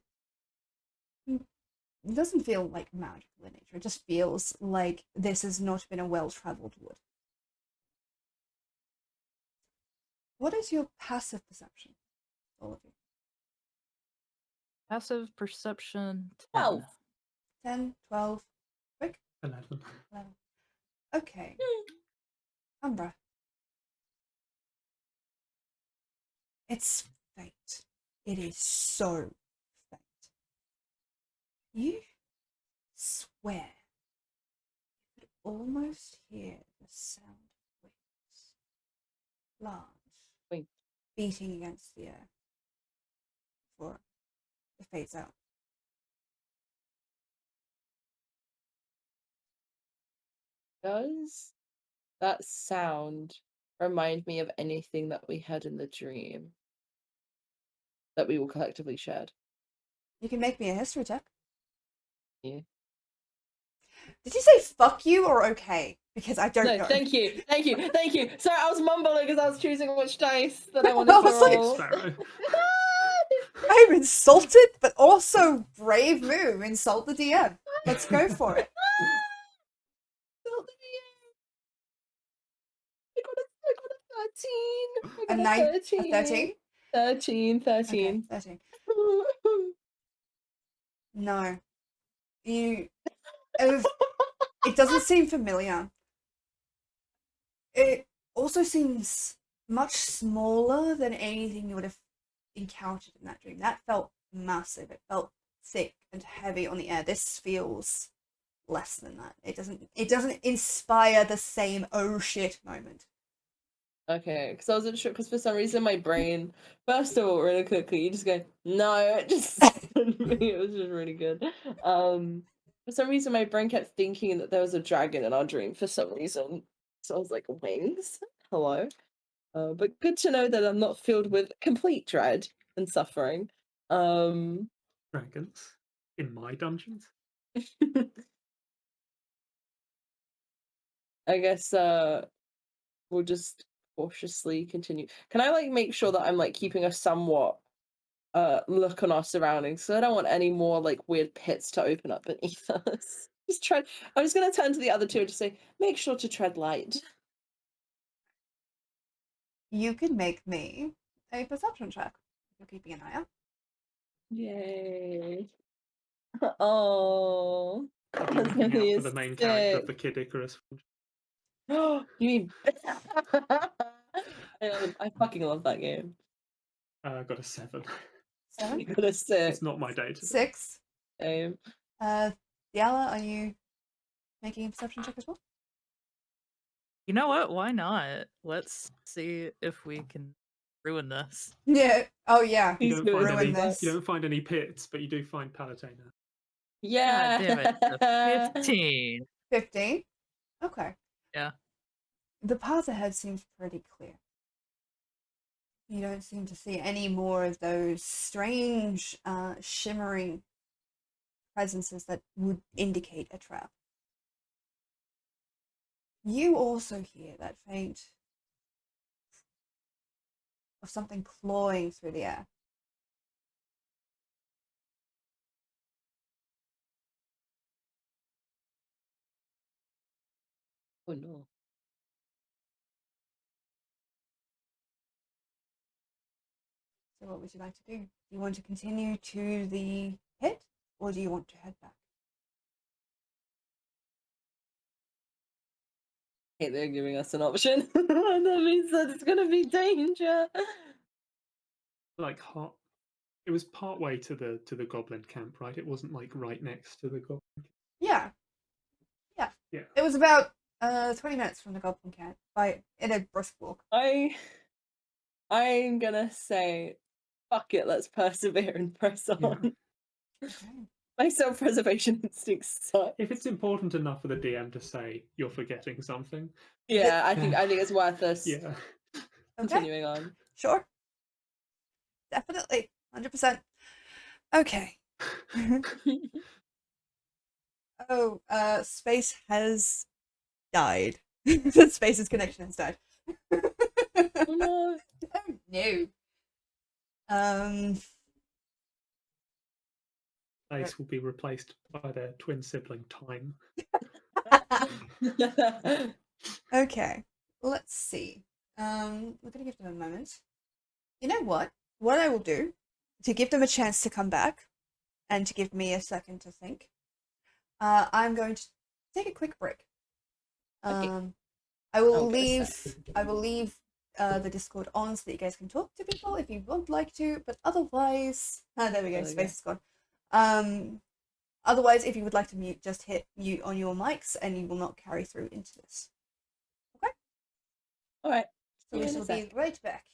It doesn't feel like magical in nature. It just feels like this has not been a well-traveled wood. What is your passive perception, all of you? Passive perception 10. 12. 10, 12, quick? 11. 11. Okay. Umbra. It's fate. It is so fate. You swear you could almost hear the sound of wings. Large. Wing. Beating against the air. Before it fades out. Does that sound remind me of anything that we had in the dream that we all collectively shared? You can make me a history check. Yeah. Did you say fuck you or okay? Because I don't No, know. thank you. Sorry, I was mumbling because I was choosing which dice that I wanted I to was like, roll. Sparrow. I'm insulted, but also brave move. Insult the DM. Let's go for it. I got a 13. A 13? 13. Okay, 13. No. It doesn't seem familiar. It also seems much smaller than anything you would have encountered in that dream. That felt massive. It felt thick and heavy on the air. This feels less than that. It doesn't inspire the same oh shit moment. Okay, because I wasn't sure, because for some reason my brain, first of all, really quickly, you just go, no, it just it was just really good. For some reason my brain kept thinking that there was a dragon in our dream for some reason. So I was like, wings? Hello? But good to know that I'm not filled with complete dread and suffering. Dragons in my dungeons. I guess we'll just cautiously continue. Can I like make sure that I'm like keeping a somewhat look on our surroundings, so I don't want any more like weird pits to open up beneath us. Just tread. I'm just gonna turn to the other two and just say, make sure to tread light. You can make me a perception check. You're keeping an eye out. Yay. Oh. I'll be looking out for the main character of the Kid Icarus. You mean I fucking love that game. I got a 7. 7? You got a 6. It's not my day today. 6. Same. Diala, are you making a perception check as well? You know what? Why not? Let's see if we can ruin this. Yeah. Oh yeah. You don't, find ruin any, this. you don't find any pits, but you do find Palatena. Yeah. God damn it. The 15. 15. Okay. Yeah. The path ahead seems pretty clear. You don't seem to see any more of those strange, shimmering presences that would indicate a trap. You also hear that faint of something clawing through the air. Oh no. So what would you like to do? Do you want to continue to the pit, or do you want to head back? Hey, they're giving us an option. That means that it's gonna be danger. Like hot. It was part way to the goblin camp, right? It wasn't like right next to the goblin camp. Yeah. Yeah. It was about 20 minutes from the goblin camp in a brisk walk. I'm gonna say, fuck it, let's persevere and press on. Okay. My self-preservation instincts suck. If it's important enough for the DM to say you're forgetting something, Yeah, I think it's worth us yeah. Okay, continuing on. sure. Definitely. 100%. Okay. Oh, Space has died. Space's connection has died. Oh no. Oh no. Um, Ace will be replaced by their twin sibling Time. okay. Let's see. We're gonna give them a moment. You know what? What I will do to give them a chance to come back and to give me a second to think, I'm going to take a quick break. Okay. I will I'll go leave. set. I will leave the Discord on so that you guys can talk to people if you would like to. But otherwise, there we go. There we Space is gone. Otherwise, if you would like to mute, just hit mute on your mics, and you will not carry through into this. Okay. All right. So See we you in a shall be sec. right back.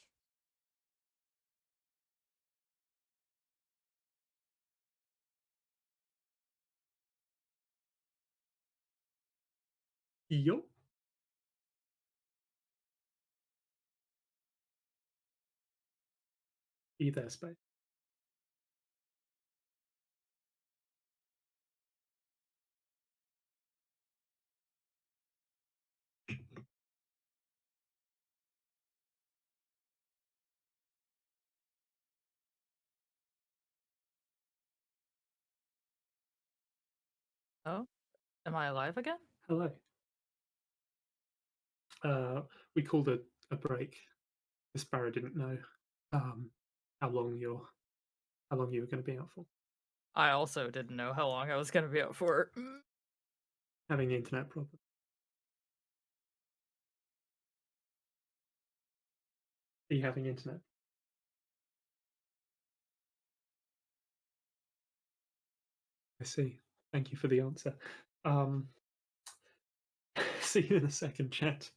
Yo. Be there, Space. Oh, am I alive again? Hello. We called a break. The Sparrow didn't know how long you were going to be out for. I also didn't know how long I was going to be out for. Having internet problems. Are you having internet? I see. Thank you for the answer. See you in a second, chat.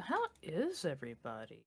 How is everybody?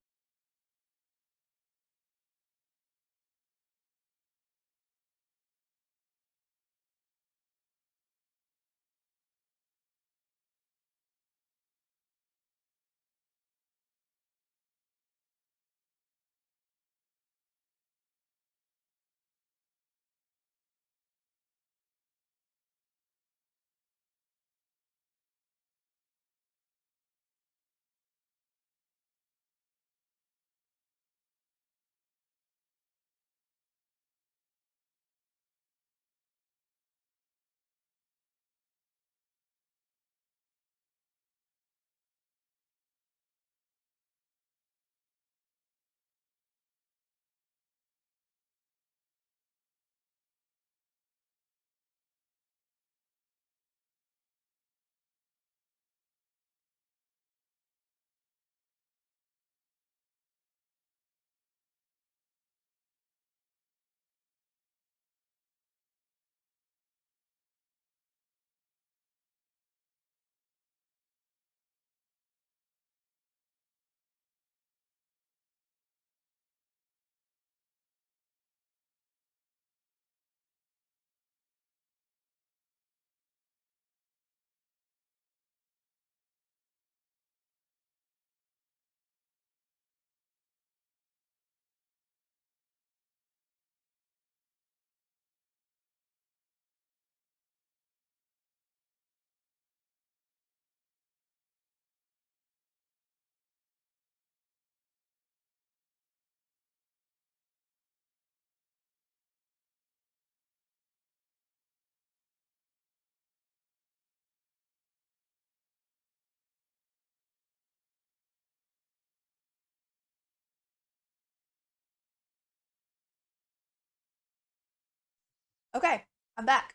Okay, I'm back.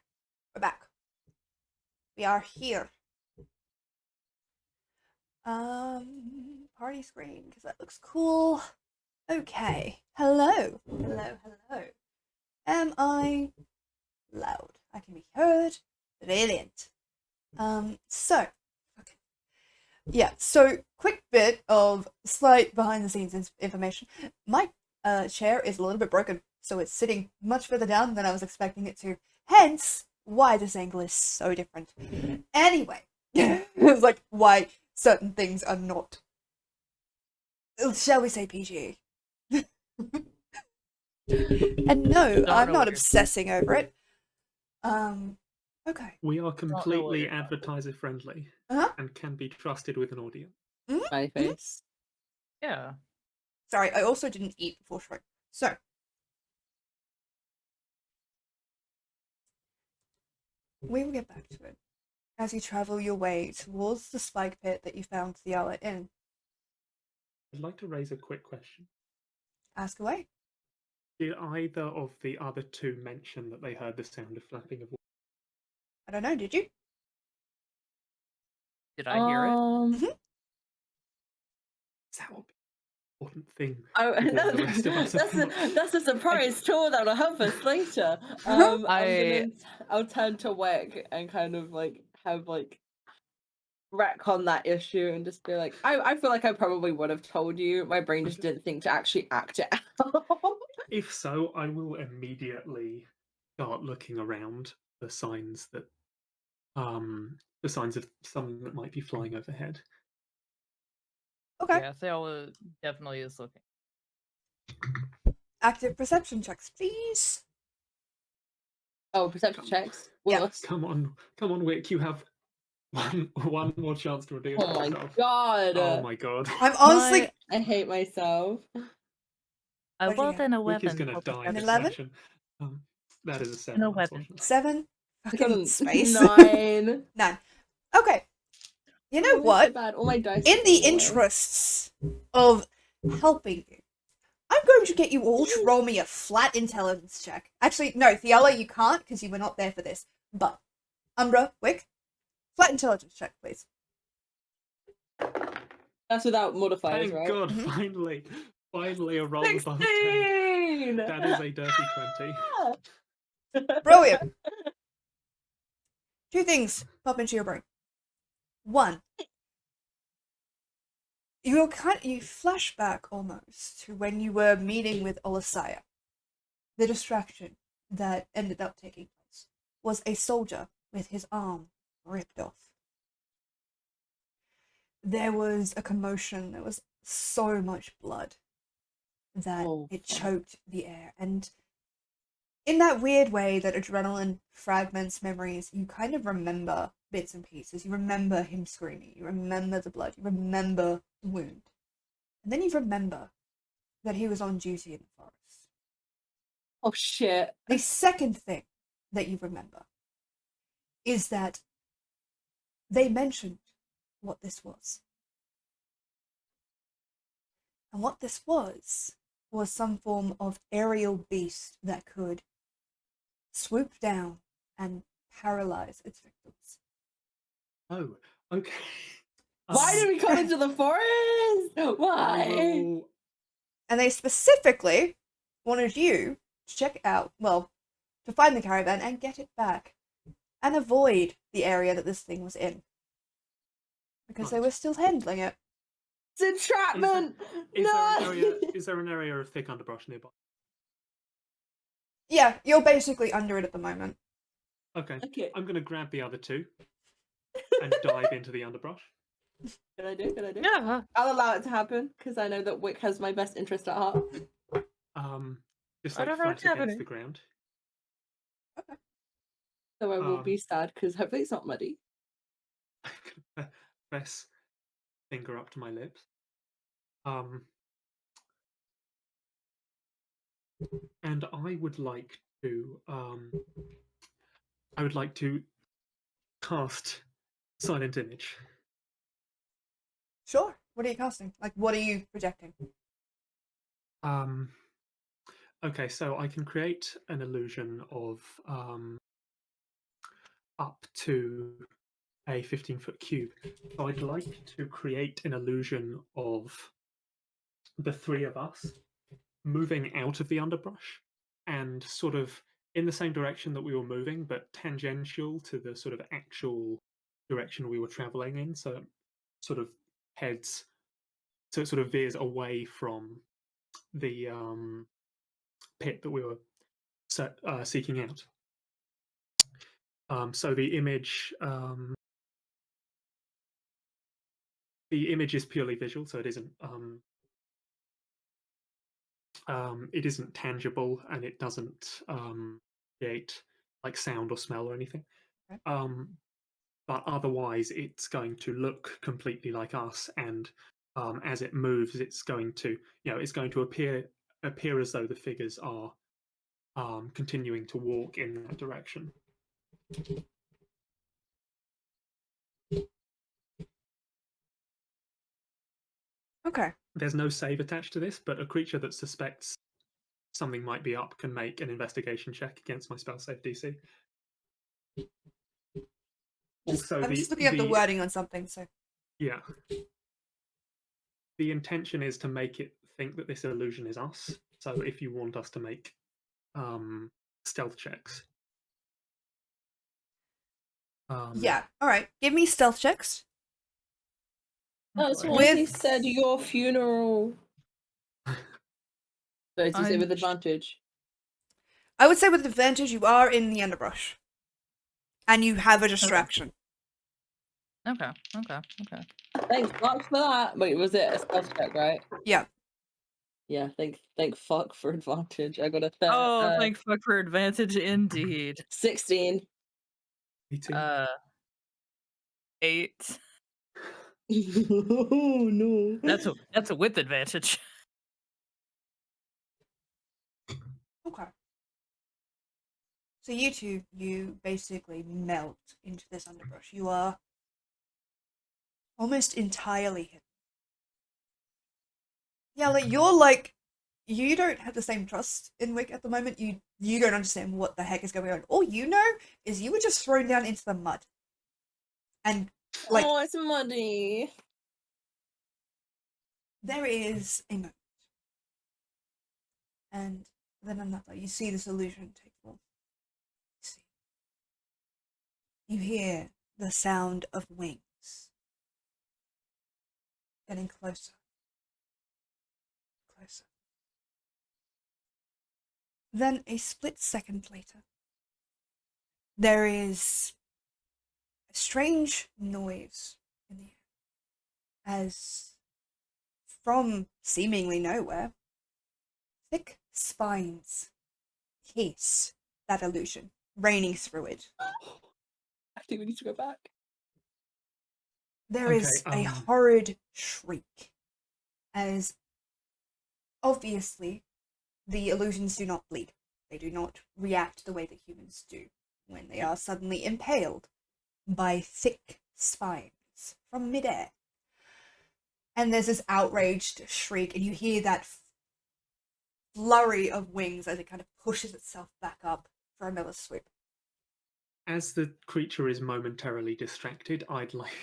We're back. We are here. Party screen, because that looks cool. Okay. Hello. Hello, hello. Am I loud? I can be heard. Brilliant. So, okay. Yeah, so quick bit of slight behind the scenes information. My chair is a little bit broken, so it's sitting much further down than I was expecting it to. Hence, why this angle is so different. Anyway, it's like why certain things are not, shall we say, PG. And no, Don't I'm know not what you're obsessing over it. Okay. We are what completely you're talking about. advertiser friendly Uh-huh. and can be trusted with an audience. My face. Yeah. Sorry, I also didn't eat before showing. So, we will get back to it as you travel your way towards the spike pit that you found the outlet in. I'd like to raise a quick question. Ask away. Did either of the other two mention that they heard the sound of flapping of wings? I don't know, did you? Did I hear it? That would be an important thing. Oh, before the rest of us have come. that's a surprise tour that'll help us later. I'll turn to Wick and kind of like have like retcon that issue and just be like, I feel like I probably would have told you. My brain just didn't think to actually act it out. If so, I will immediately start looking around for signs that the signs of something that might be flying overhead. Okay. Yeah, Theo definitely is looking. Active perception checks, please. Oh, perception checks. Yeah. Willis. Come on, Wick, you have one more chance to redeem Oh my yourself. god. Oh my god. I'm honestly. I hate myself. I What'd you rolled get? an Wick is 11. going to for die An this 11? session. That is a 7, An 11. unfortunately. 7? I Fucking got a space. 9. 9. Okay. You know Oh, what? So bad. All my dice In are the going away. interests of helping you, I'm going to get you all to roll me a flat intelligence check. Actually, no, Theala, you can't because you were not there for this. But, Umbra, Wick, flat intelligence check, please. That's without modifiers, Thank right? God, Mhm. finally a roll above 10. 16! That is a dirty 20. Brilliant. 2 things pop into your brain. 1, you flash back almost to when you were meeting with Olisaya. The distraction that ended up taking place was a soldier with his arm ripped off. There was a commotion, there was so much blood that it choked the air, and in that weird way that adrenaline fragments memories, you kind of remember bits and pieces. You remember him screaming, you remember the blood, you remember the wound. And then you remember that he was on duty in the forest. Oh shit. The second thing that you remember is that they mentioned what this was. And what this was some form of aerial beast that could swoop down and paralyze its victims. Oh, okay. Why did we come into the forest? Why? And they specifically wanted you to check out, well, to find the caravan and get it back. And avoid the area that this thing was in. Because they were still handling it. It's entrapment! Is there an area of thick underbrush nearby? Yeah, you're basically under it at the moment. Okay. Okay. I'm going to grab the other two and dive into the underbrush. Can I do? Yeah. I'll allow it to happen, because I know that Wick has my best interest at heart. Just I like don't know flat what's against happening. the ground. Okay. So I will be sad, because hopefully it's not muddy. I'm going to press finger up to my lips. And I would like to cast Silent Image. Sure. What are you casting? Like, what are you projecting? Okay, so I can create an illusion of up to a 15-foot cube. So I'd like to create an illusion of the three of us moving out of the underbrush and sort of in the same direction that we were moving, but tangential to the sort of actual direction we were traveling in. So it sort of heads, so it sort of veers away from the pit that we were seeking out. So the image is purely visual, so it isn't tangible, and it doesn't create like sound or smell or anything. Okay. But otherwise, it's going to look completely like us, and as it moves, it's going to appear as though the figures are continuing to walk in that direction. Okay. There's no save attached to this, but a creature that suspects something might be up can make an investigation check against my spell save DC. Also, I'm just looking at the wording on something, so. Yeah. The intention is to make it think that this illusion is us. So if you want us to make stealth checks. Yeah, alright. Give me stealth checks. That's Right. why he With- said your funeral. So you say I'm- with advantage. I would say with advantage, you are in the underbrush. And you have a distraction. Okay. Thanks fuck for that. Wait, was it a stealth check, right? Yeah. Yeah, thank fuck for advantage. I got a Oh, thank fuck for advantage indeed. 16. 18. 8. Oh no. That's a with advantage. Okay. So you two, you basically melt into this underbrush. You are almost entirely hidden. Yeah, like you're like, you don't have the same trust in Wick at the moment. You don't understand what the heck is going on. All you know is you were just thrown down into the mud. And like, Oh, it's muddy. there is a moment. And then another. You see this illusion take form. You hear the sound of wings. Getting closer. Closer. Then a split second later, there is a strange noise in the air as from seemingly nowhere, thick spines pierce that illusion, raining through it. I think we need to go back. There is Okay, a horrid shriek as obviously the illusions do not bleed. They do not react the way that humans do when they are suddenly impaled by thick spines from midair. And there's this outraged shriek, and you hear that flurry of wings as it kind of pushes itself back up for another swoop. As the creature is momentarily distracted, I'd like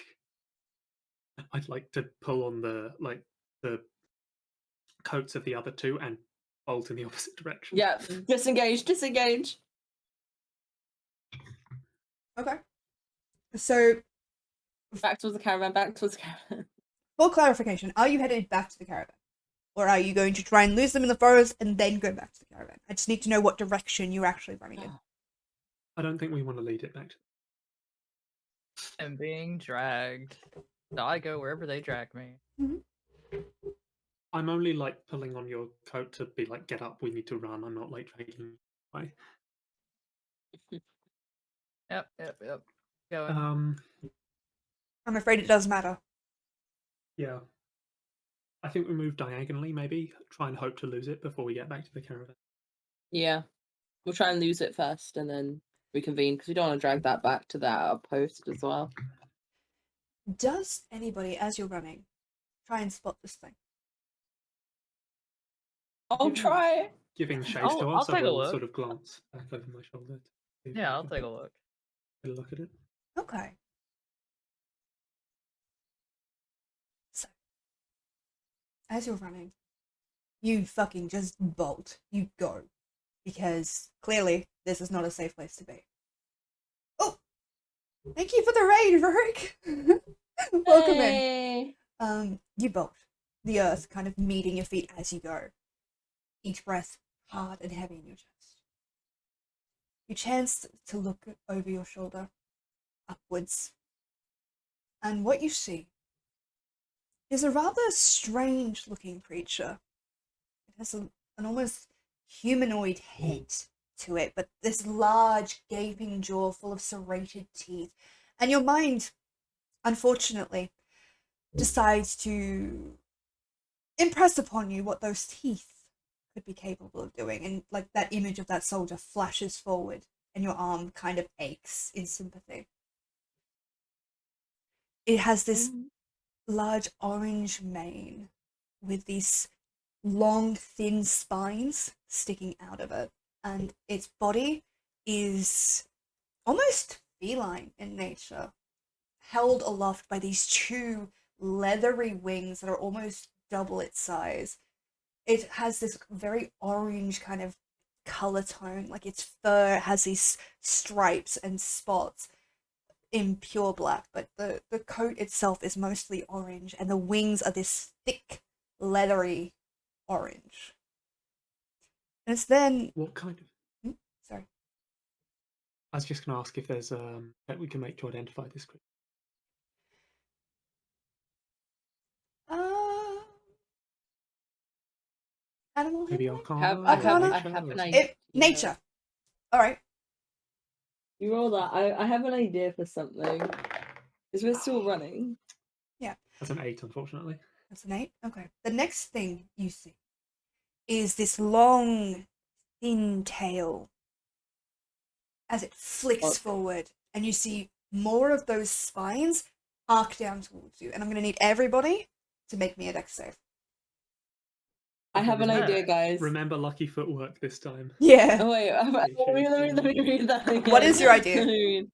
to pull on the coats of the other two and bolt in the opposite direction. Yeah, disengage. Okay. So, Back towards the caravan. for clarification, are you headed back to the caravan? Or are you going to try and lose them in the forest and then go back to the caravan? I just need to know what direction you're actually running in. I don't think we want to lead it back. I'm being dragged. So I go wherever they drag me. I'm only like pulling on your coat to be like, get up, we need to run. I'm not like dragging you away. Yep. Going. I'm afraid it does matter. Yeah. I think we move diagonally, maybe. Try and hope to lose it before we get back to the caravan. Yeah. We'll try and lose it first and then reconvene because we don't want to drag that back to that outpost as well. Does anybody, as you're running, try and spot this thing? I'll try. giving shades I'll to us, I take a will look. sort of glance back over my shoulder. To see if I Yeah, I'll can take a look. get a look at it. Okay. So, as you're running, you fucking just bolt. You go. Because clearly, this is not a safe place to be. Oh! Thank you for the raid, Rick! Welcome in. You bolt. The earth kind of meeting your feet as you go. Each breath hard and heavy in your chest. You chance to look over your shoulder, upwards. And what you see is a rather strange looking creature. It has an almost humanoid head to it, but this large gaping jaw full of serrated teeth. And your mind, unfortunately, decides to impress upon you what those teeth could be capable of doing. And like that image of that soldier flashes forward and your arm kind of aches in sympathy. It has this large orange mane with these long, thin spines sticking out of it, and its body is almost feline in nature, held aloft by these two leathery wings that are almost double its size. It has this very orange kind of color tone, like its fur has these stripes and spots in pure black, but the coat itself is mostly orange, and the wings are this thick, leathery orange. And it's then... What kind of... Sorry. I was just going to ask if there's that we can make to identify this creature. Animal Maybe handling? Arcana? I Arcana? have an idea. Nature. Alright. You roll that. I have an idea for something. Because we're still running. Yeah. That's an 8, unfortunately. That's an 8? Okay. The next thing you see is this long, thin tail as it flicks forward, and you see more of those spines arc down towards you. And I'm going to need everybody to make me a dex save. I have an idea, guys. Remember lucky footwork this time. Yeah. Oh wait, let me read that again. What is your idea?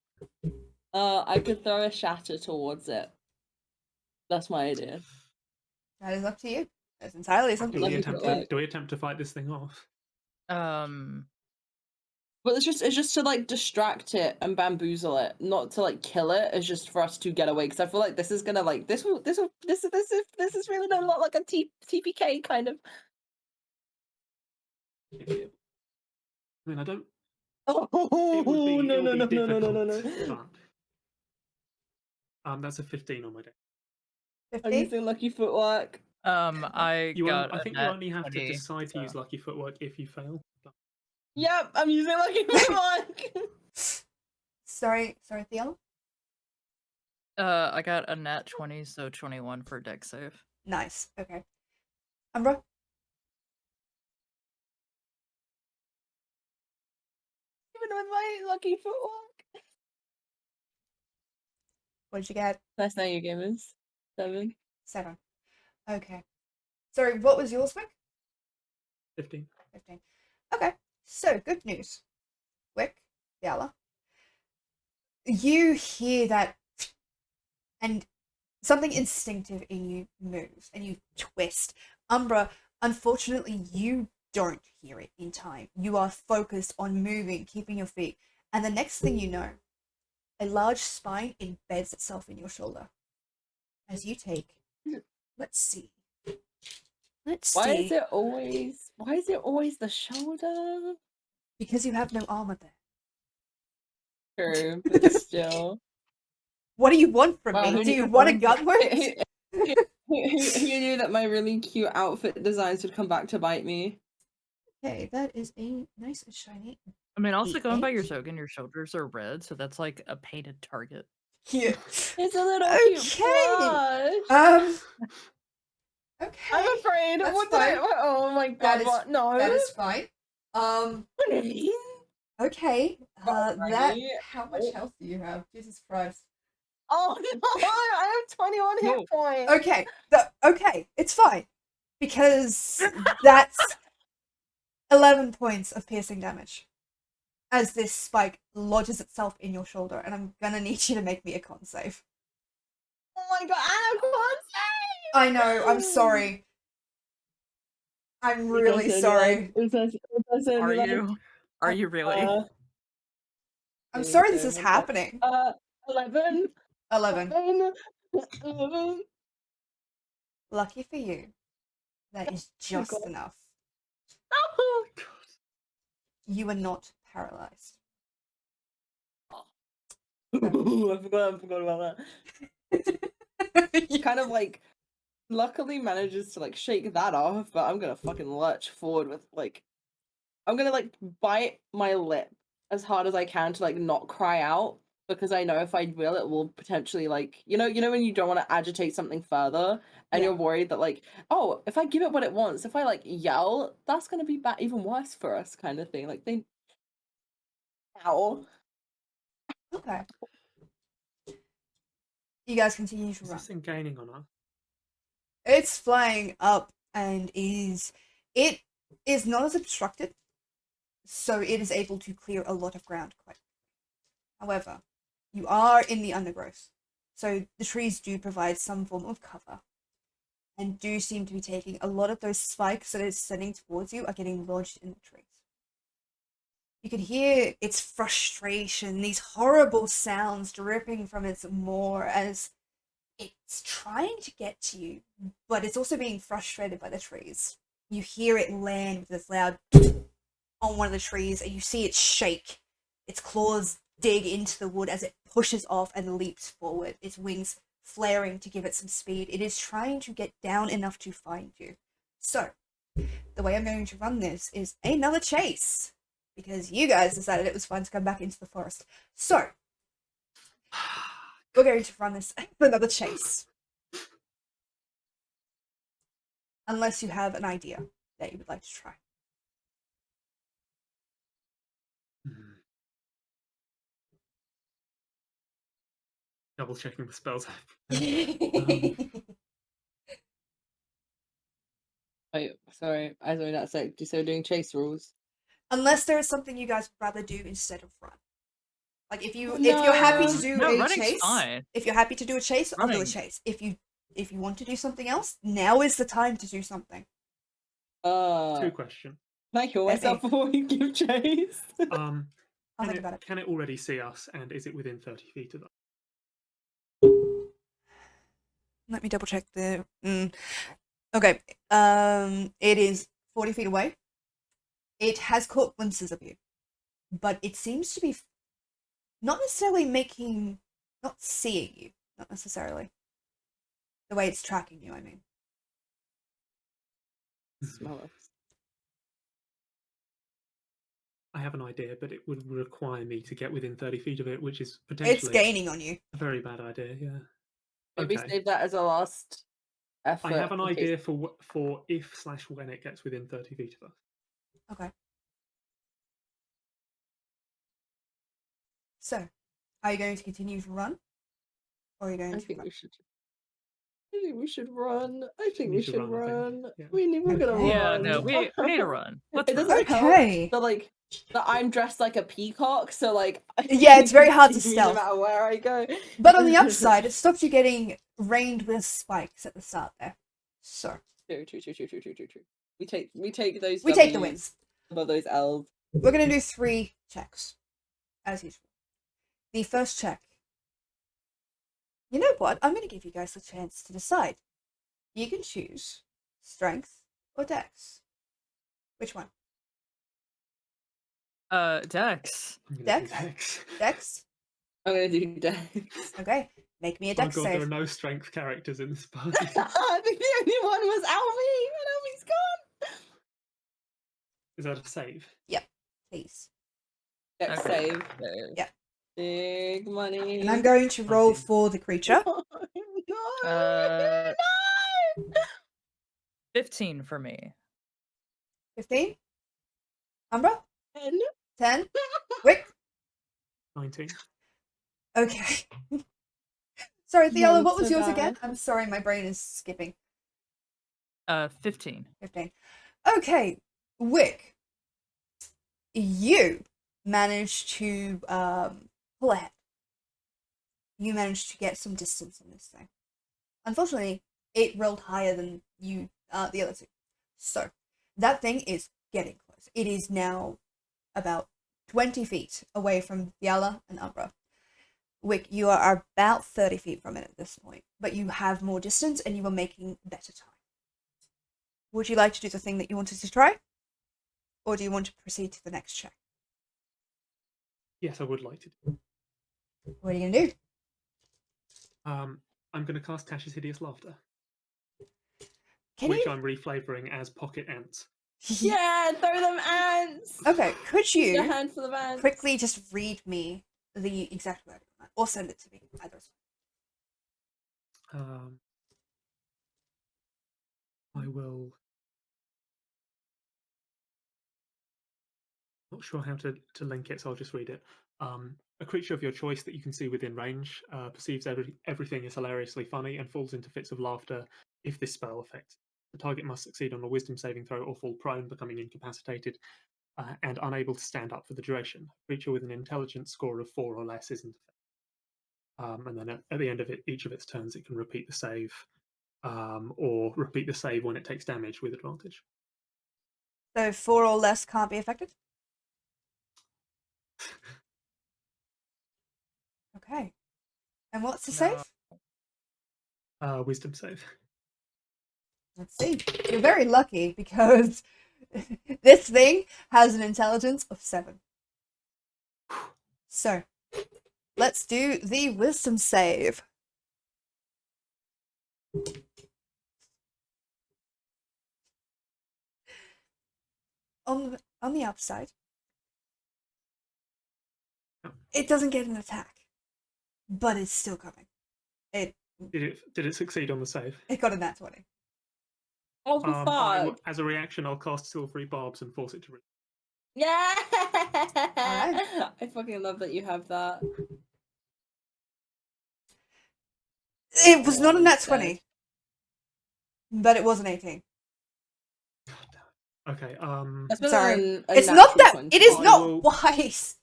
I could throw a shatter towards it. That's my idea. That is up to you. That's entirely something Do you we attempt to fight this thing off? But it's just to like distract it and bamboozle it, not to like kill it. It's just for us to get away, because I feel like this is gonna like this is really a lot like a TPK kind of. I mean, I don't. Oh no! But, that's a 15 on my deck. I'm using lucky footwork. I think you only have to decide to use lucky footwork if you fail. Yep, I'm using lucky footwork. Sorry, Theo? I got a nat 20, so 21 for dex save. Nice. Okay. Umbra? Even with my lucky footwork. What did you get? That's not your gamers. 7. 7. Okay. Sorry, what was yours, Wick? 15. 15. Okay. So, good news. Wick, Yala. You hear that, and something instinctive in you moves, and you twist. Umbra, unfortunately, you don't hear it in time. You are focused on moving, keeping your feet, and the next thing you know, a large spine embeds itself in your shoulder. As you take, let's see. Why is it always the shoulder? Because you have no armor there. True, but still. What do you want from me? Do you want a gun wound? Who knew that my really cute outfit designs would come back to bite me? Okay, that is a nice shiny. I mean, also going by your token, your shoulders are red, so that's like a painted target. Yeah. It's a little cute blush. Okay. I'm afraid. That's What fine. Oh my god! What? No. That is fine. Okay. That. How much health do you have? Jesus Christ. Oh no! I have 21 hit points. Okay. Okay. It's fine, because that's 11 points of piercing damage as this spike lodges itself in your shoulder, and I'm gonna need you to make me a con save. Oh my god, Anna, con save! I know, I'm sorry. I'm really sorry. Are you? Are you really? I'm sorry this is happening. 11. 11. 11. Lucky for you. That is just God. enough. Oh, You are not paralyzed. Ooh, I forgot about that. He kind of like luckily manages to like shake that off, but I'm gonna fucking lurch forward with like I'm gonna like bite my lip as hard as I can to like not cry out, because I know if I will, it will potentially like you know when you don't want to agitate something further and Yeah. you're worried that like, oh, if I give it what it wants, if I like yell, that's gonna be even worse for us, kind of thing. Like they ow. Okay. You guys continue to Is run. this thing gaining on us? It's flying up and it is not as obstructed, so it is able to clear a lot of ground quite quickly. However, you are in the undergrowth, so the trees do provide some form of cover, and do seem to be taking a lot of those spikes that it's sending towards you are getting lodged in the trees. You can hear its frustration, these horrible sounds dripping from its maw as it's trying to get to you, but it's also being frustrated by the trees. You hear it land with this loud on one of the trees, and you see it shake. Its claws dig into the wood as it pushes off and leaps forward, its wings flaring to give it some speed. It is trying to get down enough to find you. So, the way I'm going to run this is another chase, because you guys decided it was fun to come back into the forest. So, we're going to run this for another chase. Unless you have an idea that you would like to try. Double checking the spells. Wait, sorry, I was only that sec. So doing chase rules. Unless there is something you guys would rather do instead of run. Like if you're happy to do a running's chase, fine. if you're happy to do a chase, I'll do a Running. chase. If you want to do something else, now is the time to do something. Two question. Can I kill myself before we give chase? I'll think about it. Can it already see us, and is it within 30 feet of us? Let me double check the. Okay. It is 40 feet away. It has caught glimpses of you, but it seems to be not necessarily not seeing you, not necessarily. The way it's tracking you, I mean. Smell us. I have an idea, but it would require me to get within 30 feet of it, which is potentially It's gaining on you. a very bad idea, yeah. Maybe Okay. save that as a last effort. I have an in case- idea for if/when it gets within 30 feet of us. Okay. So, are you going to continue to run? Or are you going I to think run? we should. I think we should run. I think We we should should run, I think. run. Yeah. We're gonna Okay. Yeah, run. no, we need to run. Let's It run. doesn't Okay. help that like that I'm dressed like a peacock, so like Yeah, it's very hard to see me stealth. no matter where I go. But on the upside, it stops you getting rained with spikes at the start there. So, True. We take those. we take the Ws wins. above those L's. We're going to do 3 checks, as usual. The first check. You know what? I'm going to give you guys the chance to decide. You can choose strength or dex. Which one? Dex. I'm gonna Dex? do Dex. Dex? I'm gonna do Dex. Okay, make me a Oh dex god, save. there are no strength characters in this party. I think the only one was Alfie, and Alfie's gone. Is that a save? Please. Dex Okay. save. Yeah. Big money. And I'm going to roll 19. for the creature. No. Uh, No. 15 for me. 15? Umbra? And 10? Wick? 19. Okay. Sorry, That Theala, was what was so yours bad. again? I'm sorry, my brain is skipping. 15. 15. Okay, Wick, you manage to pull ahead. You manage to get some distance on this thing. Unfortunately, it rolled higher than you, the other two. So, that thing is getting close. It is now about 20 feet away from Yala and Umbra. Wick, you are about 30 feet from it at this point, but you have more distance and you are making better time. Would you like to do the thing that you wanted to try? Or do you want to proceed to the next check? Yes, I would like to do. What are you going to do? I'm going to cast Tash's Hideous Laughter, Can which you? I'm reflavoring as Pocket Ants. Yeah, throw them ants. Okay, could Just a you handful of ants. quickly just read me the exact word on that, or send it to me? Either. I will. Not sure how to link it, so I'll just read it. A creature of your choice that you can see within range perceives everything is hilariously funny and falls into fits of laughter if this spell affects. The target must succeed on a wisdom saving throw or fall prone, becoming incapacitated and unable to stand up for the duration. A creature with an intelligence score of 4 or less isn't affected. And then at the end of each of its turns, it can repeat the save or repeat the save when it takes damage with advantage. So 4 or less can't be affected? Okay. And what's the save? Wisdom save. Let's see. You're very lucky because this thing has an intelligence of 7. So, let's do the wisdom save. On the upside, it doesn't get an attack, but it's still coming. Did it succeed on the save? It got a nat 20. Oh, for fuck. As a reaction, I'll cast Silvery Barbs and force it to. Yeah! Alright. I fucking love that you have that. It was not a nat Instead. 20, but it was an 18. Okay. That's better Sorry. than a It's not natural that. 20. It is I not will- wise.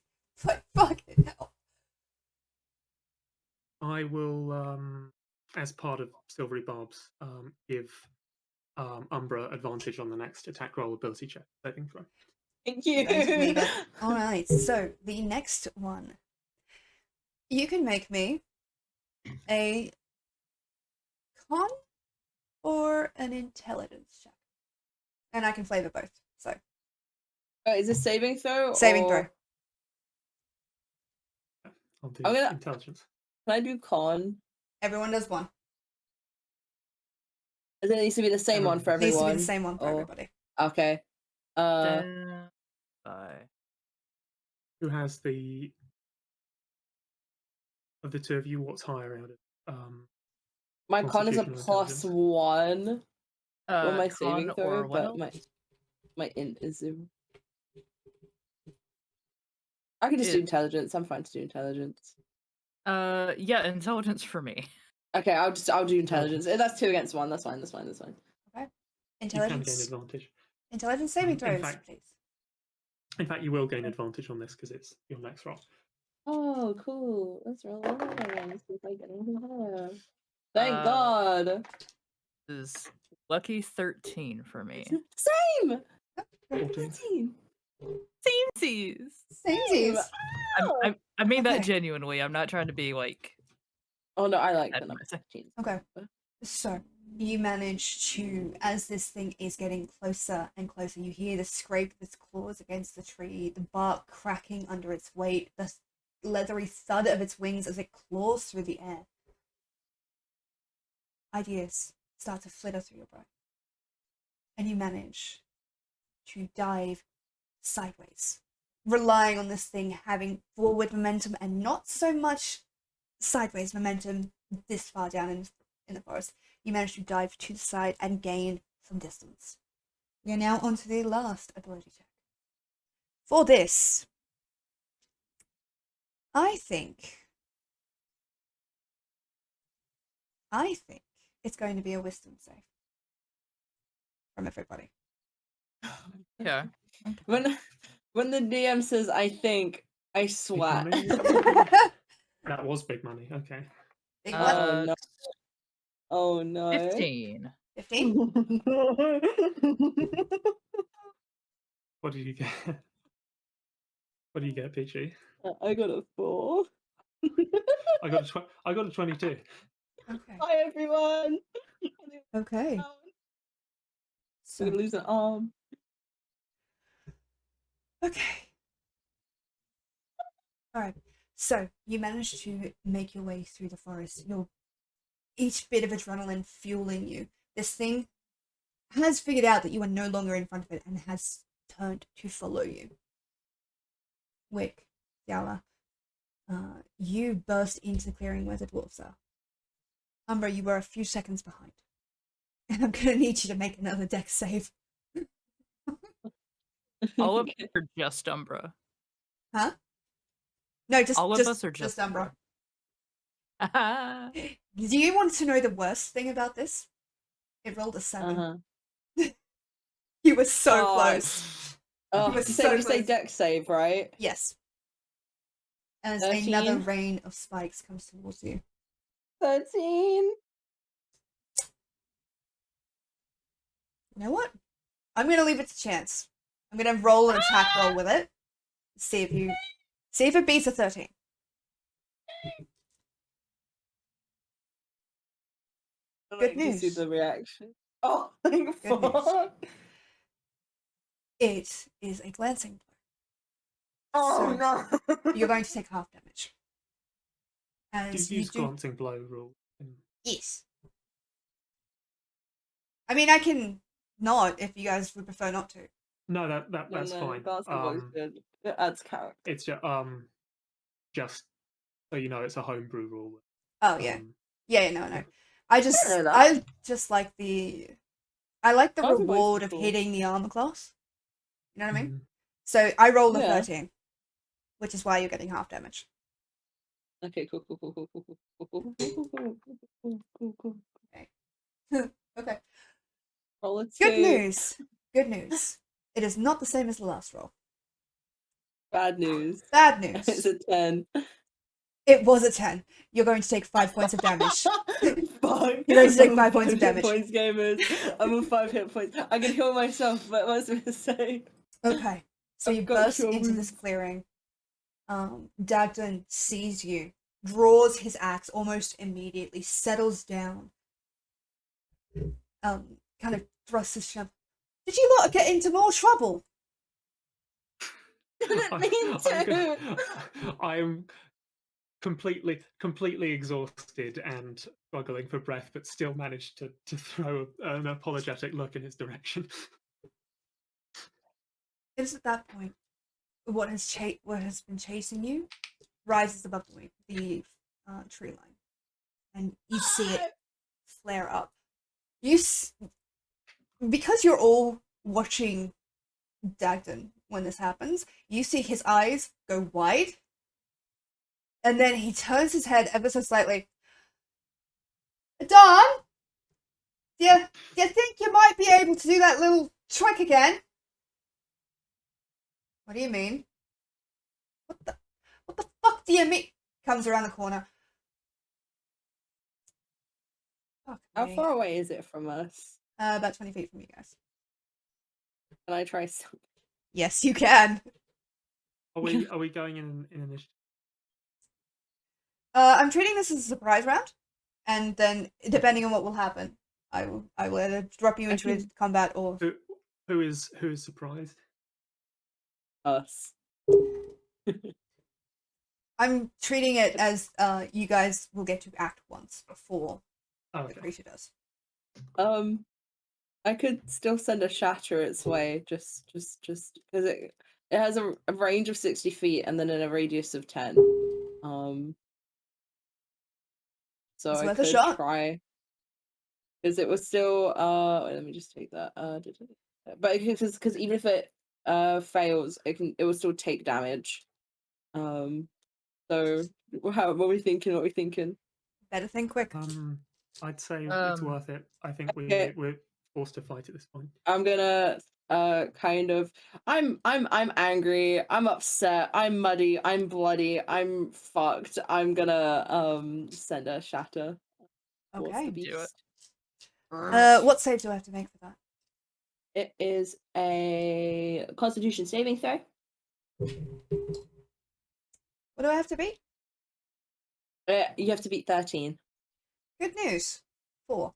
But fucking hell. I will, as part of Silvery Barbs, give Umbra advantage on the next attack roll ability check saving throw. Thank you. Going to leave it. Alright, so the next one. You can make me a con or an intelligence check. And I can flavor both. So Is this saving throw? saving or... throw. I'll do I'm gonna- intelligence. Can I do con? Everyone does one. Does it needs to be the same one for It needs to everyone? be the same one for Oh. everybody. Okay. Who has the of the two of you? What's higher out of My con is a Constitutional +1 on my saving con throw, or what but else? my int is 0. I can just do intelligence. I'm fine to do intelligence. Yeah, intelligence for me. Okay, I'll do intelligence. That's 2 against 1. That's fine. Okay. You can gain Intelligence. advantage. Intelligence saving In throws, fact- please. In fact, you will gain advantage on this because it's your next roll. Oh, cool. Let's roll on. See if I get anything higher. Thank Uh, God. This is lucky 13 for me. Same. 14. 13. Samesies. Samesies. I mean that Okay. genuinely. I'm not trying to be like. Oh no, I like That's the number nice. 15. Okay. So you manage to, as this thing is getting closer and closer, you hear the scrape of its claws against the tree, the bark cracking under its weight, the leathery thud of its wings as it claws through the air. Ideas start to flitter through your brain. And you manage to dive sideways, relying on this thing having forward momentum and not so much sideways momentum this far down in the forest. You manage to dive to the side and gain some distance. You're now onto the last ability check. For this, I think it's going to be a wisdom save from everybody. Yeah. When When the DM says I think, I sweat. money? That was big money. Okay. Big what? Oh no. Oh no. 15. 15? What did you get? What do you get, Peachy? I got a 4. I got a 22. Okay. Hi everyone. Okay. I'm So, gonna lose an arm. okay. Alright. So, you managed to make your way through the forest. Each bit of adrenaline fueling you. This thing has figured out that you are no longer in front of it and has turned to follow you. Wick, Yala, you burst into the clearing where the dwarves are. Umbra, you were a few seconds behind. And I'm gonna need you to make another dex save. All of us are just Umbra. Huh? No, just All of us are just Umbra. Umbra. Do you want to know the worst thing about this? It rolled a 7. Uh-huh. You were so Oh, close. Oh, You were you so say close. dex save, right? Yes. As 13. another rain of spikes comes towards you. 13. You know what? I'm gonna leave it to chance. I'm gonna roll an attack roll with it. See if it beats a 13. Good You see news. the reaction. Oh, thank Good news. fuck. It is a glancing blow. Oh So, no. You're going to take half damage. Do As you you use do. glancing blow rule? Yes. I mean, I can not if you guys would prefer not to. No, that's fine. Glancing blow is good. It adds character. It's just so you know, it's a homebrew rule. Oh yeah. Yeah. No. I just know that. like I like the Glancing blow is reward of cool. hitting the armor class. You know what I mean? Mhm. So I rolled a Yeah. 13, which is why you're getting half damage. Okay, cool. Okay. Roll a 2. Good news. Good news. It is not the same as the last roll. Bad news. Bad It's news. a 10. It was a 10. You're going to take 5 points of damage. Fuck. You're going to take I'm 5 points of 5 hit damage. points, gamers. I'm on 5 hit points. I can heal myself, but what's I gonna say? Okay. So I've you got burst cure into this wounds. clearing. Dagden sees you, draws his axe almost immediately, settles down. Kind of thrusts his shove. Did you lot get into more trouble? Didn't mean to. I'm completely exhausted and struggling for breath, but still managed to throw an apologetic look in his direction. It's at that point what has been chasing you rises above the tree line, and you see it flare up. Because you're all watching Dagden when this happens, you see his eyes go wide, and then he turns his head ever so slightly. Don, do you think you might be able to do that little trick again? What do you mean? What the fuck do you mean? Comes around the corner. Fuck How me. far away is it from us? About 20 feet from you guys. Can I try something? Yes, you can. Are we going in initiative? I'm treating this as a surprise round, and then depending on what will happen, I will either drop you into a combat or Who is surprised? Us. I'm treating it as you guys will get to act once before the Okay. creature does. I could still send a shatter its way, just because it has a range of 60 feet and then in a radius of 10. So It's I worth a could shot. try, because it was still wait, let me just take that. But because even if it fails, it will still take damage. So what are we thinking? What are we thinking? Better think quick. I'd say it's worth it. I think Okay. we're forced to fight at this point. I'm gonna kind of I'm angry, I'm upset, I'm muddy, I'm bloody, I'm fucked. I'm gonna send a shatter towards the Okay. beast. Do it. What save do I have to make for that? It is a Constitution saving throw. What do I have to beat? You have to beat 13. Good news. 4.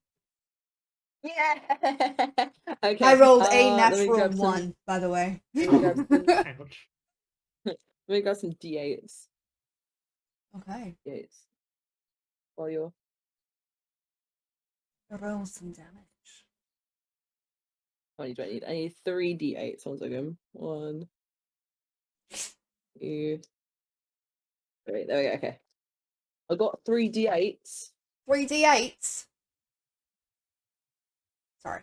Yeah. Okay. I rolled a let me natural grab some- 1, by the way. Let me grab some, Ouch. let me grab some D8s. Okay. D8s. While you're Roll some damage. How many do I need? I need 3 D8s. One second. 1, 2, 3. There we go. Okay. I got 3 D8s. 3d8s. Sorry.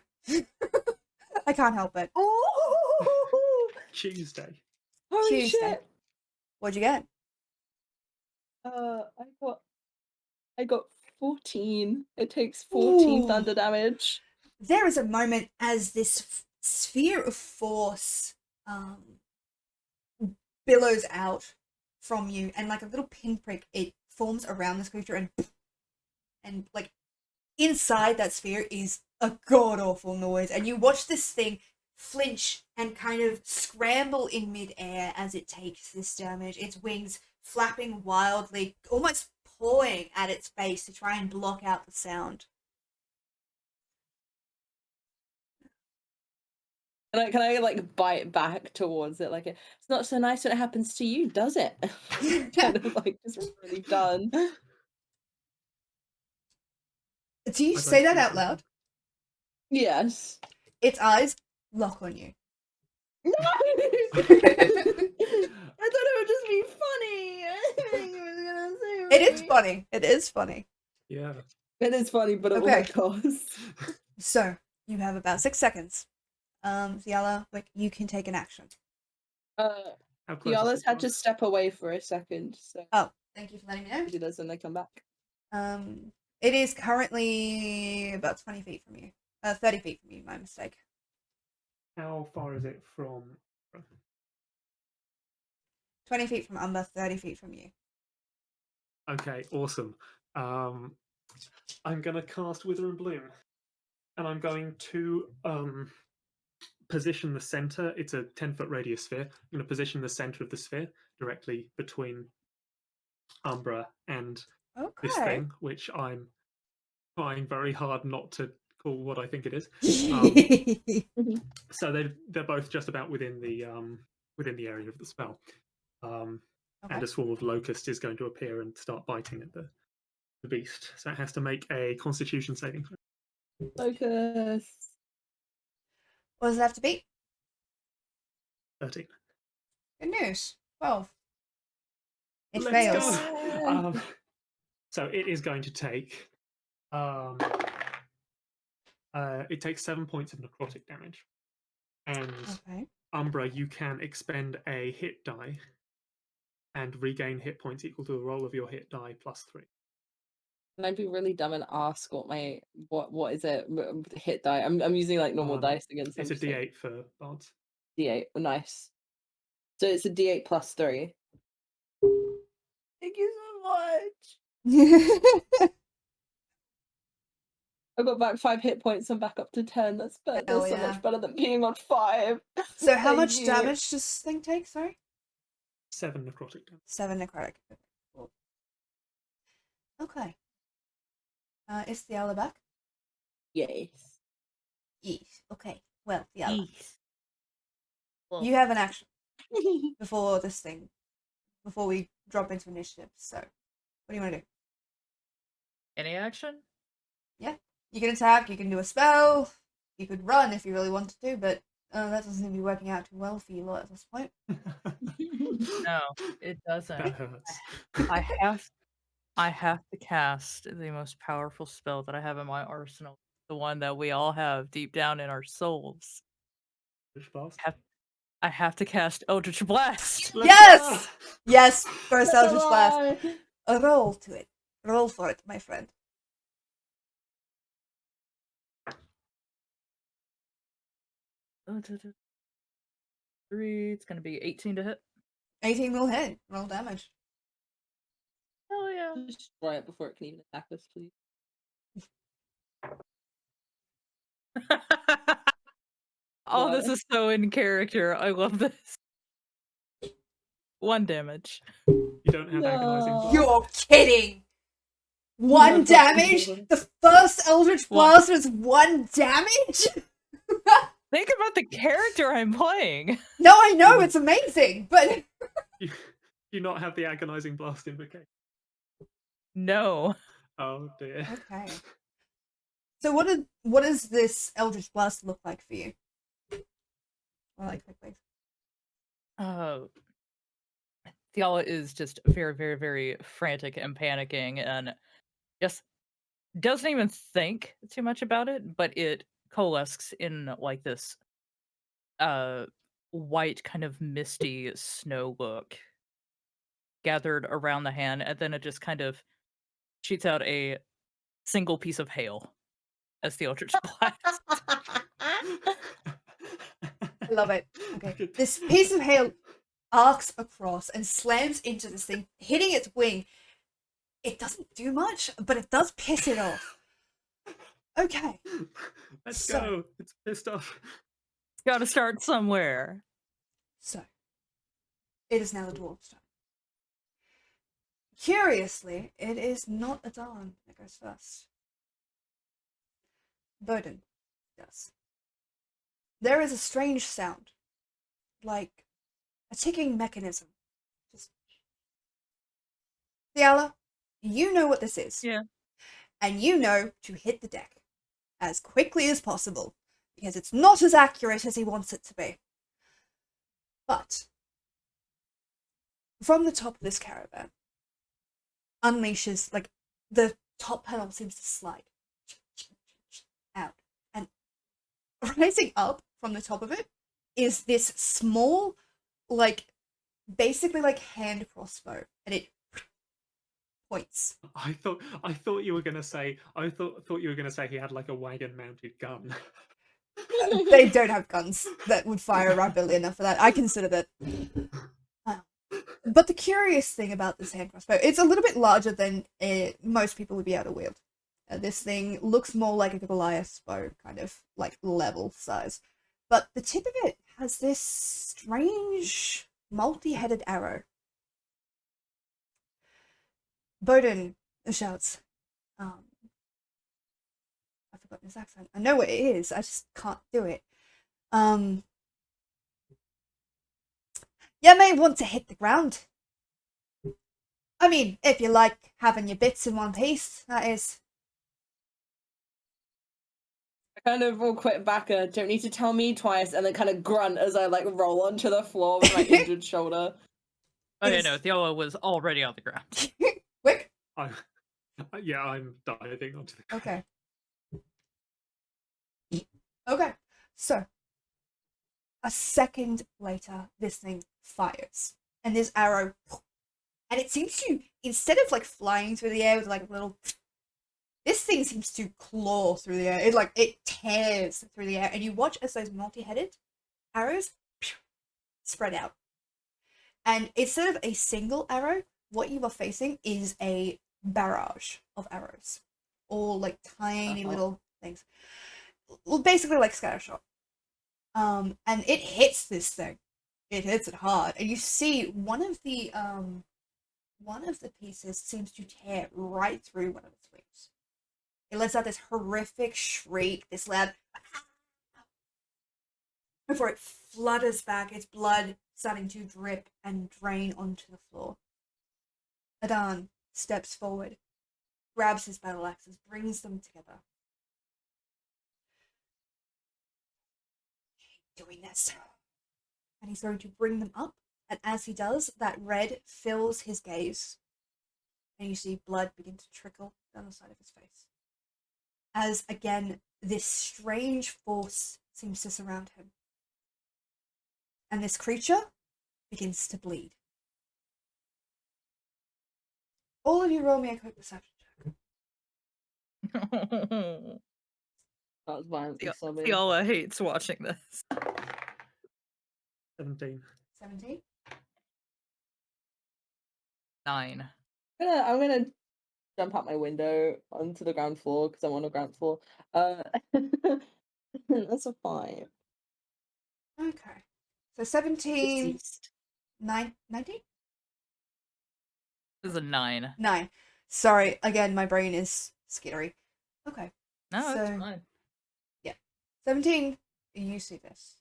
I can't help it. Oh! Tuesday. Holy Tuesday. shit! What'd you get? I got 14. It takes 14 Ooh. thunder damage. There is a moment as this sphere of force billows out from you, and like a little pinprick, it forms around this creature, and like inside that sphere is a god awful noise, and you watch this thing flinch and kind of scramble in midair as it takes this damage. Its wings flapping wildly, almost pawing at its base to try and block out the sound. Can I like bite back towards it? Like, it's not so nice when it happens to you, does it? Kind of like just really done. Do you I'd say like that to out do loud? Yes. Its eyes lock on you. No! I thought it would just be funny. I think it was gonna say It is funny. It is funny. Yeah. It is funny, but at Okay. what cost? So you have about 6 seconds. Ziala, like you can take an action. How The close is others it had to to us? step away for a second, so Oh, thank you for letting me know. do this when they come back. It is currently about 20 feet from you. 30 feet from you, my mistake. How far is it from? 20 feet from Umber, 30 feet from you. Okay, awesome. I'm gonna cast Wither and Bloom, and I'm going to position the center. It's a 10-foot radius sphere. I'm going to position the center of the sphere directly between Umbra and this Okay. thing, which I'm trying very hard not to call what I think it is. So they're both just about within the area of the spell. And a swarm of locusts is going to appear and start biting at the beast. So it has to make a Constitution saving throw. Focus. What does it have to be? 13. Good news. 12. It Let's fails. go. So it is going to take. It takes 7 points of necrotic damage, and Okay. Umbra, you can expend a hit die and regain hit points equal to the roll of your hit die plus 3. Can I be really dumb and ask what is it? Hit die. I'm using like normal dice against them. It's a D8 for bards. D8. Oh, nice. So it's a D8 plus 3. Thank you so much. I got back 5 hit points and back up to 10. That's better. Hell That's so yeah. much better than being on 5. So how Thank much you. damage does this thing take? Sorry? 7 necrotic damage. 7 necrotic. Cool. Okay. Is the owl back? Yes. Yes. Okay. Well, the owl. Eesh. Well, You have an action before we drop into initiative. So, what do you want to do? any action? You can attack, you can do a spell, you could run if you really wanted to, but that doesn't seem to be working out too well for you lot at this point. No, it doesn't. That hurts. I have to cast the most powerful spell that I have in my arsenal, the one that we all have deep down in our souls. Which blast? I have to cast Eldritch Blast. Let's Yes! go! Yes! First That's a Eldritch Blast. lie. A roll to it. Roll for it, my friend. 3. It's gonna be 18 to hit. 18 will hit. Roll damage. Oh yeah. Destroy it before it can even attack us, please. Oh, this Wow. is so in character. I love this. 1 damage. You don't have agonizing No. blast. You're kidding! 1 No. damage? The first Eldritch What? Blast was 1 damage? Think about the character I'm playing. No, I know, it's amazing, but You, you not have the agonizing blast invocation. No. Oh dear. okay. So what does this Eldritch Blast look like for you? Quickly. Thiala is just very, very, very frantic and panicking and just doesn't even think too much about it, but it coalesces in like this white kind of misty snow look gathered around the hand, and then it just kind of shoots out a single piece of hail as the Eldritch Blast. I love it. Okay. This piece of hail arcs across and slams into this thing, hitting its wing. It doesn't do much, but it does piss it off. Okay. Let's So- go. It's pissed off. Gotta start somewhere. So, it is now the dwarf's turn. Curiously, it is not Adan that goes first. Bowden does. There is a strange sound, like a ticking mechanism. Just... Thiala, you know what this is. Yeah. And you know to hit the deck as quickly as possible, because it's not as accurate as he wants it to be. But from the top of this caravan unleashes, like, the top panel seems to slide out, and rising up from the top of it is this small, like, basically like hand crossbow, and it points. I thought you were gonna say he had like a wagon mounted gun. They don't have guns that would fire rapidly enough for that. I consider that. But the curious thing about this hand crossbow, it's a little bit larger than most people would be able to wield. This thing looks more like a Goliath's bow, kind of like level size. But the tip of it has this strange multi-headed arrow. Bowden shouts, I've forgotten his accent. I know what it is, I just can't do it. You may want to hit the ground. I mean, if you like having your bits in one piece, that is. I kind of will quit back a don't need to tell me twice and then kind of grunt as I like roll onto the floor with my injured shoulder. Oh yeah, Yes. no, Thiala was already on the ground. Quick. I'm diving onto the. Okay. Okay. So, a second later, this thing fires. And this arrow, and it seems to, instead of like flying through the air with like a little, this thing seems to claw through the air. It tears through the air, and you watch as those multi-headed arrows spread out. And instead of a single arrow, what you are facing is a barrage of arrows, all like tiny little things. Well, basically like scattershot. And it hits this thing. It hits it hard, and you see one of the pieces seems to tear right through one of its wings. It lets out this horrific shriek, this loud, before it flutters back, its blood starting to drip and drain onto the floor. Adan steps forward, grabs his battle axes, brings them together. Keep doing this. And he's going to bring them up, and as he does, that red fills his gaze, and you see blood begin to trickle down the side of his face. As, again, this strange force seems to surround him. And this creature begins to bleed. All of you roll me a quick perception check. That was violently sobbing. Thiala hates watching this. 17. 17. 9. I'm gonna jump out my window onto the ground floor because I'm on the ground floor. That's a 5. Okay. So 17, Deceased. 19? This is a 9. 9. Sorry, again, my brain is skittery. Okay. No, that's So- fine. 17, you see this.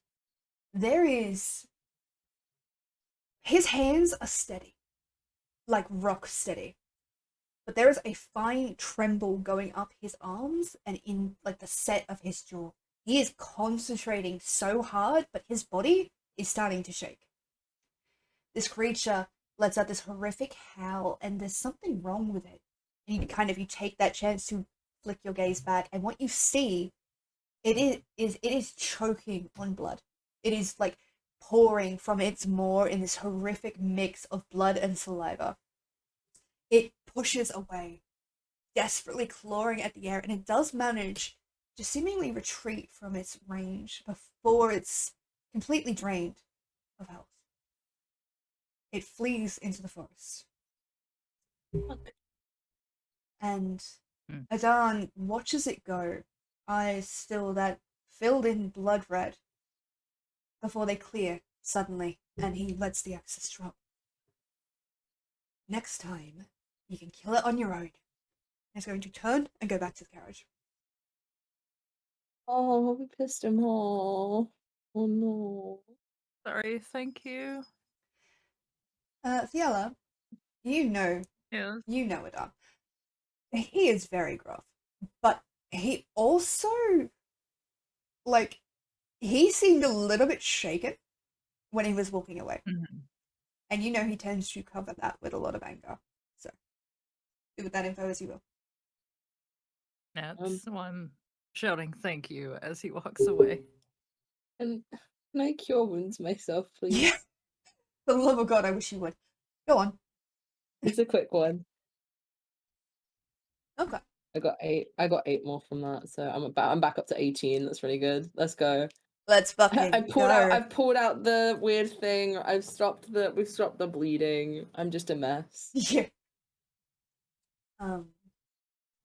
There is. His hands are steady. Like rock steady. But there is a fine tremble going up his arms and in like the set of his jaw. He is concentrating so hard, but his body is starting to shake. This creature lets out this horrific howl, and there's something wrong with it. And you take that chance to flick your gaze back, and what you see, it is choking on blood. It is like pouring from its maw in this horrific mix of blood and saliva. It pushes away, desperately clawing at the air, and it does manage to seemingly retreat from its range before it's completely drained of health. It flees into the forest. And Adan watches it go, eyes still that filled in blood red, before they clear suddenly, and he lets the axis drop. Next time, you can kill it on your own. He's going to turn and go back to the carriage. Oh, we pissed him off. Oh no. Sorry, thank you. Fiala, you know Yes. Adan. He is very gruff, but he also, like, he seemed a little bit shaken when he was walking away. Mhm. And he tends to cover that with a lot of anger. So, do with that info as you will. That's why I'm shouting thank you as he walks away. And can I cure wounds myself, please? Yeah. For the love of God, I wish you would. Go on. It's a quick one. Okay. I got 8. I got 8 more from that, so I'm back up to 18. That's really good. Let's go. Let's fucking I've pulled out the weird thing. We've stopped the bleeding. I'm just a mess. Yeah.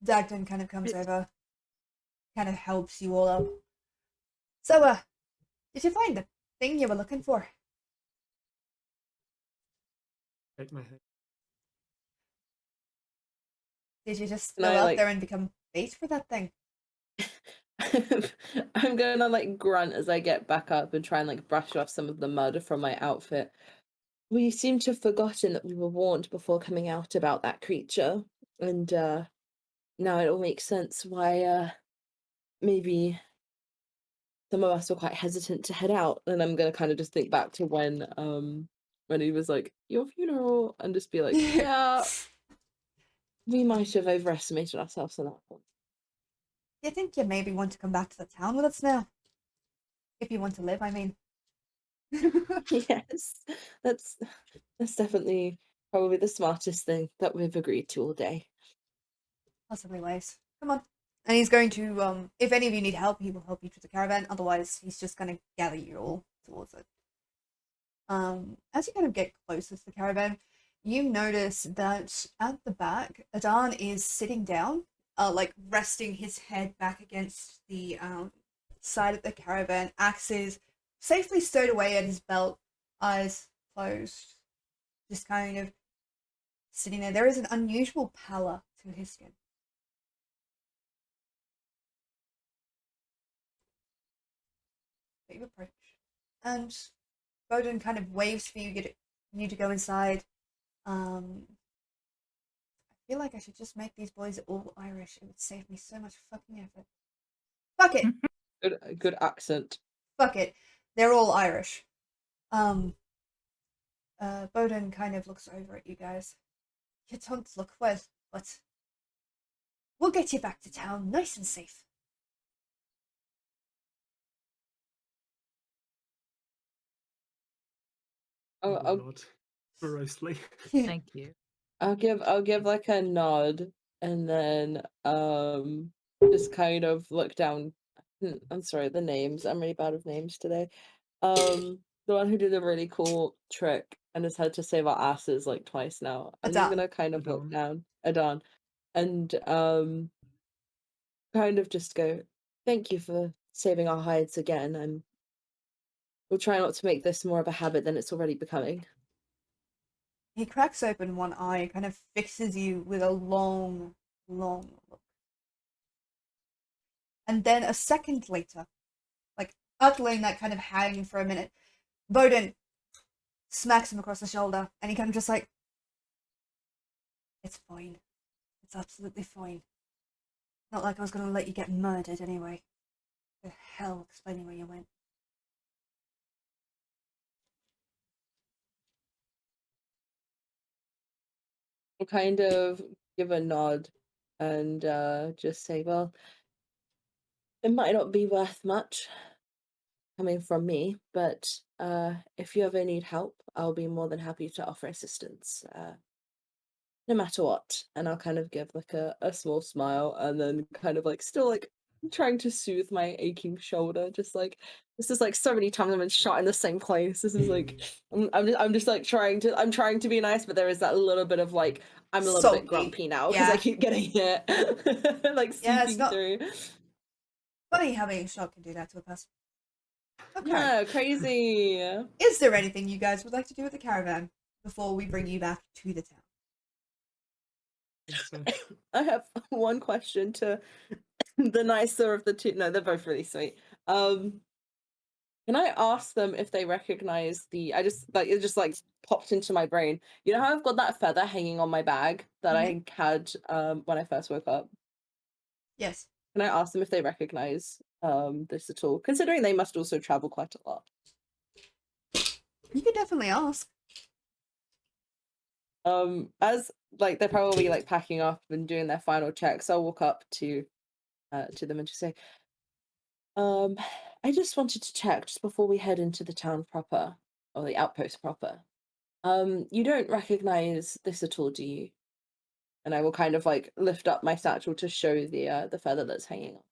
Dagden kind of comes over, kind of helps you all up. So, did you find the thing you were looking for? Shake my head. Did you just And go I, out like- there and become bait for that thing? I'm gonna like grunt as I get back up and try and like brush off some of the mud from my outfit. We seem to have forgotten that we were warned before coming out about that creature, and now it all makes sense why maybe some of us were quite hesitant to head out. And I'm gonna kind of just think back to when he was like, your funeral, and just be like, yeah, we might have overestimated ourselves on that one. Do you think you maybe want to come back to the town with us now? If you want to live, I mean. Yes, that's definitely probably the smartest thing that we've agreed to all day. Possibly ways. Come on. And he's going to, if any of you need help, he will help you to the caravan. Otherwise, he's just going to gather you all towards it. As you kind of get closer to the caravan, you notice that at the back, Adan is sitting down, like resting his head back against the side of the caravan, axes safely stowed away at his belt, eyes closed, just kind of sitting there. There is an unusual pallor to his skin. You approach, and Bowden kind of waves for you to go inside. I feel like I should just make these boys all Irish. It would save me so much fucking effort. Fuck it. Good accent. Fuck it. They're all Irish. Bowden kind of looks over at you guys. You don't look well, but we'll get you back to town nice and safe. I'll nod morosely. Thank you. I'll give like a nod, and then just kind of look down. I'm sorry, the names. I'm really bad with names today. the one who did a really cool trick and has had to save our asses like twice now. I'm just Adan. gonna kind of look Adan. down, Adan, and kind of just go, thank you for saving our hides again. We'll try not to make this more of a habit than it's already becoming. He cracks open one eye and kind of fixes you with a long, long look. And then a second later, like after letting that kind of hang for a minute, Bowden smacks him across the shoulder and he kind of just like, it's fine. It's absolutely fine. Not like I was going to let you get murdered anyway. The hell explaining where you went. I'll kind of give a nod and just say, well, it might not be worth much coming from me, but if you ever need help, I'll be more than happy to offer assistance, no matter what. And I'll kind of give like a small smile and then kind of like still like trying to soothe my aching shoulder, just like this is like so many times I've been shot in the same place. This is like I'm just like trying to be nice, but there is that little bit of like I'm a little Salty. bit grumpy now because I Yeah. keep getting hit like Yeah, it's seeping not- through. Funny how being shot can do that to a person. Okay. Yeah, crazy. Is there anything you guys would like to do with the caravan before we bring you back to the town? I have one question to the nicer of the two. No, they're both really sweet. Can I ask them if they recognize I just like it just like popped into my brain. You know how I've got that feather hanging on my bag that I had when I first woke up? Yes. Can I ask them if they recognize this at all? Considering they must also travel quite a lot. You could definitely ask. As like they're probably like packing up and doing their final checks, I'll walk up to them and just say, I just wanted to check just before we head into the town proper, or the outpost proper. You don't recognize this at all, do you? And I will kind of like lift up my satchel to show the feather that's hanging on.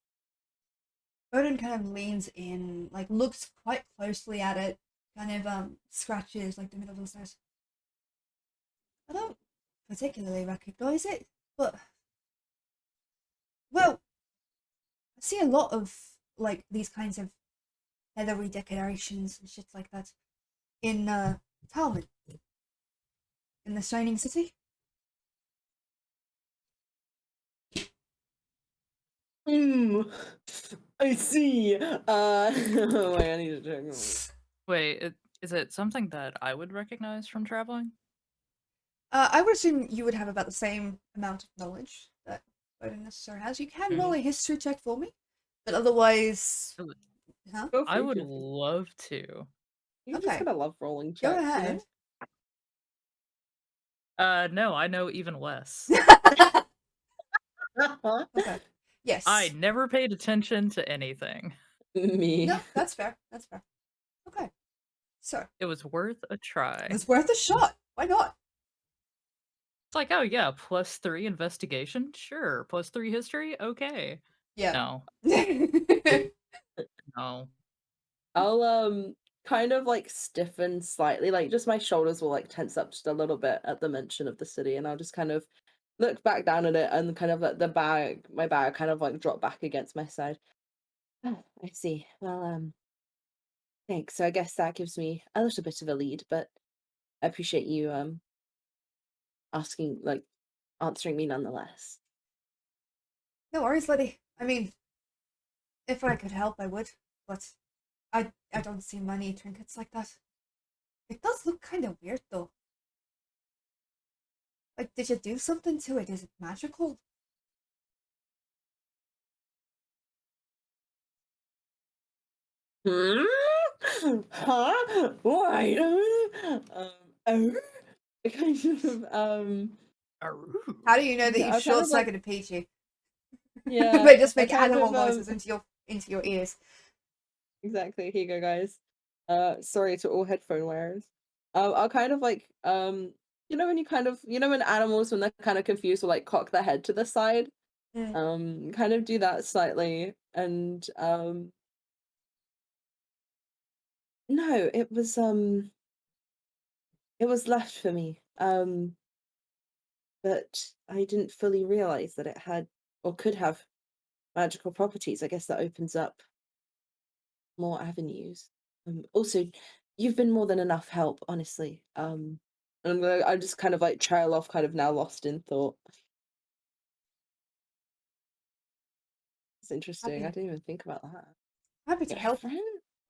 Odin kind of leans in, like looks quite closely at it, kind of scratches like the middle and says, I don't particularly recognize it, but well, I see a lot of like these kinds of feathery decorations and shit like that in Talmud, in the Shining City. I see. Wait, I need to check. Wait, is it something that I would recognize from traveling? I would assume you would have about the same amount of knowledge that Odin necessarily has. You can roll a history check for me, but otherwise, huh? Go I for would it. love to. You're Okay. just gonna love rolling checks. Go you know? ahead. No, I know even less. Okay. Yes. I never paid attention to anything. Me. No, that's fair. That's fair. Okay. So It was worth a try. it's worth a shot. Why not? It's like, oh yeah, +3 investigation? Sure. +3 history? Okay. Yeah. No. No. I'll kind of like stiffen slightly, like just my shoulders will like tense up just a little bit at the mention of the city, and I'll just kind of look back down at it and kind of let my bag kind of like drop back against my side. Oh, I see. Well, thanks. So I guess that gives me a little bit of a lead, but I appreciate you answering me nonetheless. No worries, Liddy. I mean, if I could help, I would, but I don't see many trinkets like that. It does look kind of weird, though. Like, did you do something to it? Is it magical? Huh? Why? Oh, kind of How do you know that Yeah, you've I kind of, like- short-circuited Peachy? yeah. By just I make kind animal of, noises into your ears. Exactly. Here you go, guys. Sorry to all headphone wearers. I'll kind of like you know when when animals when they're kind of confused will like cock their head to the side. Kind of do that slightly and No, it was left for me. But I didn't fully realize that it had or could have magical properties. I guess that opens up more avenues. Also, you've been more than enough help, honestly. And I just kind of like trail off, kind of now lost in thought. It's interesting. I Happy, didn't even think about that. happy to Get a help, friend?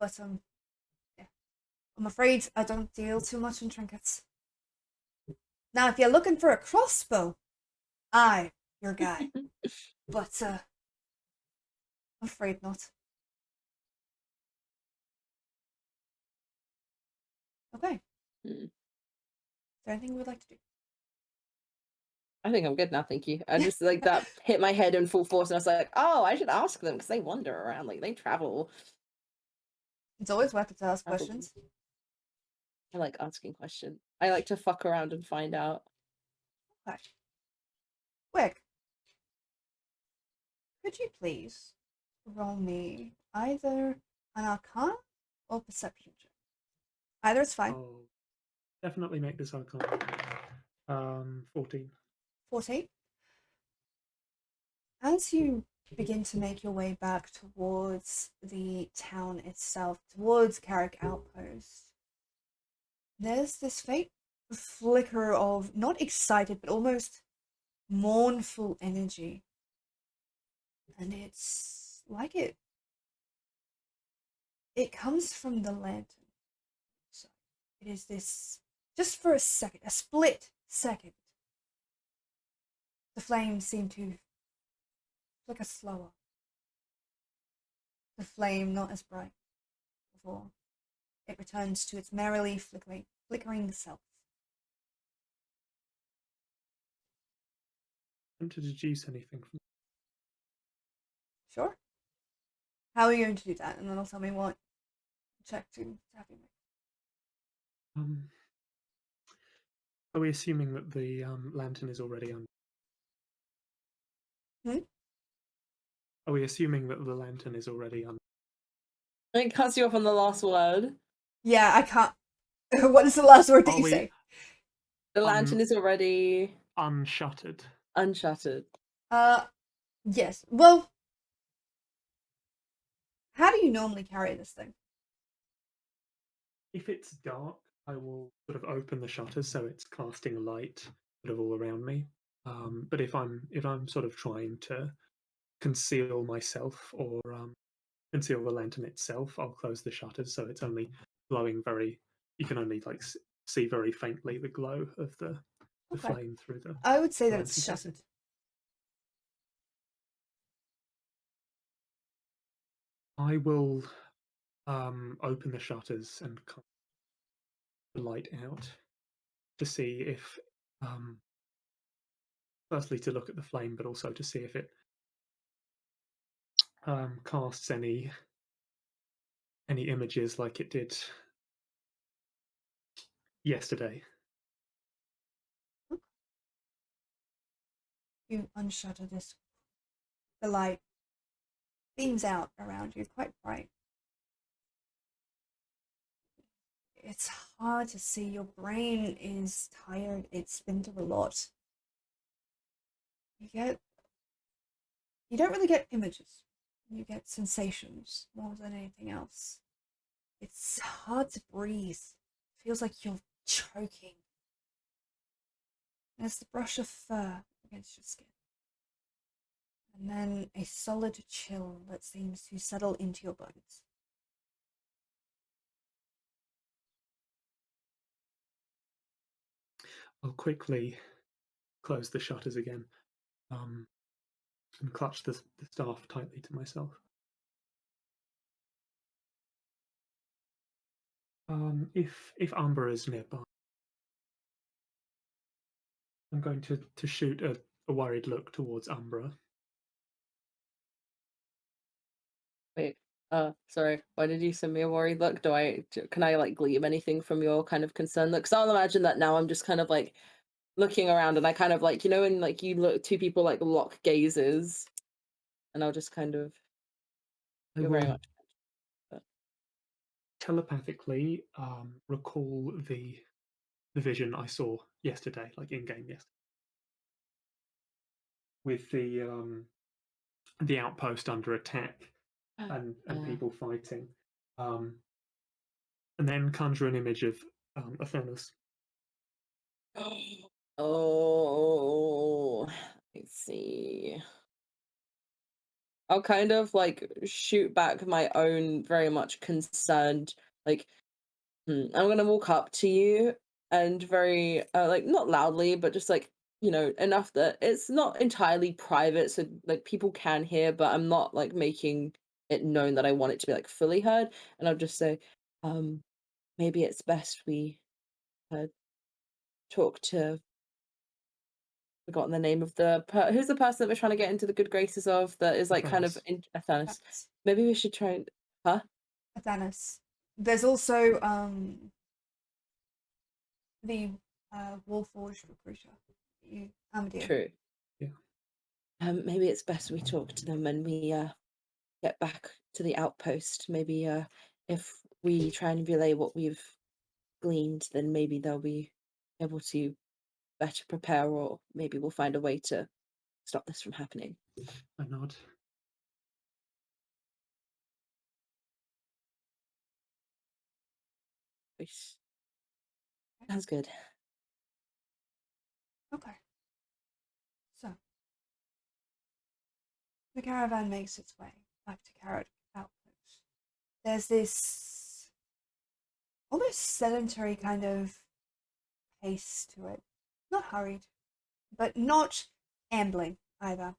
but yeah. I'm afraid I don't deal too much in trinkets. Now, if you're looking for a crossbow, I'm your guy. But I'm afraid not. Okay. Hmm. Is there anything you would like to do? I think I'm good now, thank you. I just like that hit my head in full force, and I was like, oh, I should ask them because they wander around, like they travel. It's always worth it to ask Travel. questions. I like asking questions. I like to fuck around and find out. Okay. Quick. Could you please roll me either an Arcana or Perception check? Either is fine. I'll definitely make this icon. 14. 14. As you begin to make your way back towards the town itself, towards Carrok Outpost, there's this faint flicker of not excited but almost mournful energy. And it's like it comes from the lantern. So it is this, just for a second, a split second, the flames seem to flicker slower. The flame not as bright before. It returns to its merrily flickering self. Want to deduce anything from Sure. How are you going to do that? And then I'll tell me what check to have you make. Are we assuming that the lantern is already on? Are we assuming that the lantern is already on? It cuts you off on the last word. Yeah, I can't. What is the last word that you say? The lantern is already unshuttered. Unshuttered. Yes. Well, how do you normally carry this thing? If it's dark, I will sort of open the shutters so it's casting light sort of all around me. But if I'm sort of trying to conceal myself or conceal the lantern itself, I'll close the shutters so it's only glowing very. You can only like see very faintly the glow of the Okay. flame through the. I would say that lantern it's shuttered. I will open the shutters and cast the light out to see if, firstly, to look at the flame, but also to see if it casts any images like it did yesterday. You unshutter this. The light beams out around you, quite bright. It's hard to see. Your brain is tired. It's been through a lot. You don't really get images. You get sensations more than anything else. It's hard to breathe. It feels like you're choking. There's the brush of fur against your skin. And then a solid chill that seems to settle into your bones. I'll quickly close the shutters again and clutch the staff tightly to myself. If Umbra is nearby, I'm going to shoot a worried look towards Umbra. Wait, sorry. Why did you send me a worried look? Can I like glean anything from your kind of concern look? Because I'll imagine that now I'm just kind of like looking around, and I kind of like, you know, when like you look, two people like lock gazes, and I'll just kind of I feel very will much. telepathically recall the vision I saw yesterday, like in game yesterday, with the outpost under attack and people fighting, and then conjure an image of Athena's. Oh, let's see. I'll kind of like shoot back my own very much concerned, like, I'm gonna walk up to you and very like not loudly, but just like, you know, enough that it's not entirely private, so like people can hear, but I'm not like making it known that I want it to be like fully heard. And I'll just say, maybe it's best we talk to, forgotten the name of the who's the person that we're trying to get into the good graces of, that is like kind of Athanas. in Athanas. That's Maybe we should try and Athanas. There's also the Warforged recruiter. Amadeus. True. Yeah. Maybe it's best we talk to them when we get back to the outpost. Maybe if we try and relay what we've gleaned, then maybe they'll be able to better prepare, or maybe we'll find a way to stop this from happening. I nod. Sounds good. Okay. So the caravan makes its way back to Carrok Outpost. There's this almost sedentary kind of pace to it. Not hurried, but not ambling either.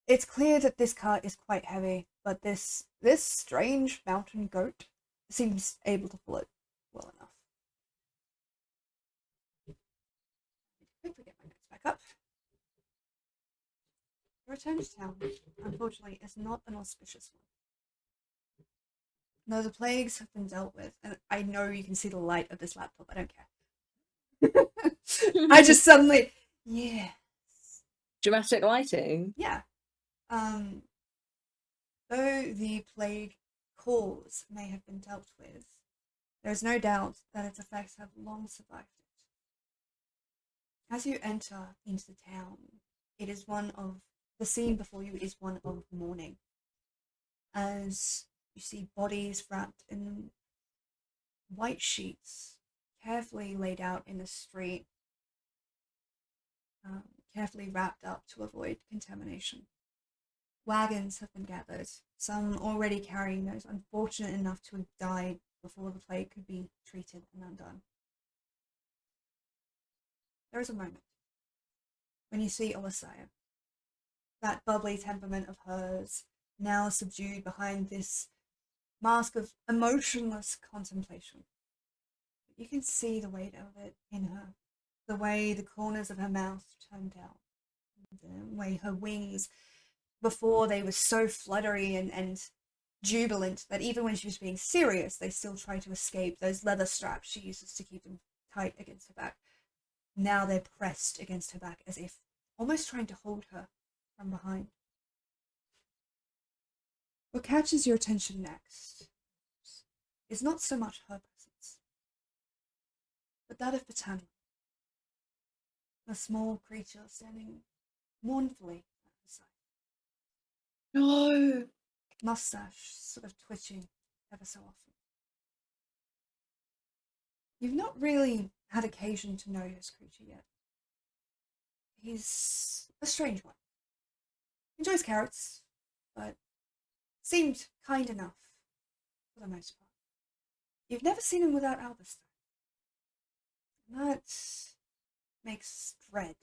It's clear that this cart is quite heavy, but this strange mountain goat seems able to pull it well enough. Quickly get my notes back up. The return to town, unfortunately, is not an auspicious one. No, the plagues have been dealt with, and I know you can see the light of this laptop, I don't care. I just suddenly, yes. Dramatic lighting. Yeah. Though the plague cause may have been dealt with, there is no doubt that its effects have long survived it. As you enter into the town, it is the scene before you is one of mourning. As you see bodies wrapped in white sheets, carefully laid out in the street, carefully wrapped up to avoid contamination. Wagons have been gathered, some already carrying those unfortunate enough to have died before the plague could be treated and undone. There is a moment when you see Olisaya, that bubbly temperament of hers, now subdued behind this mask of emotionless contemplation. But you can see the weight of it in her, the way the corners of her mouth turned down, the way her wings, before they were so fluttery and jubilant that even when she was being serious, they still tried to escape those leather straps she uses to keep them tight against her back. Now they're pressed against her back as if almost trying to hold her from behind. What catches your attention next is not so much her presence, but that of Patana, a small creature standing mournfully at her side. No. Mustache sort of twitching ever so often. You've not really had occasion to know this creature yet. He's a strange one. Enjoys carrots, but seemed kind enough for the most part. You've never seen him without albus, though. That makes dread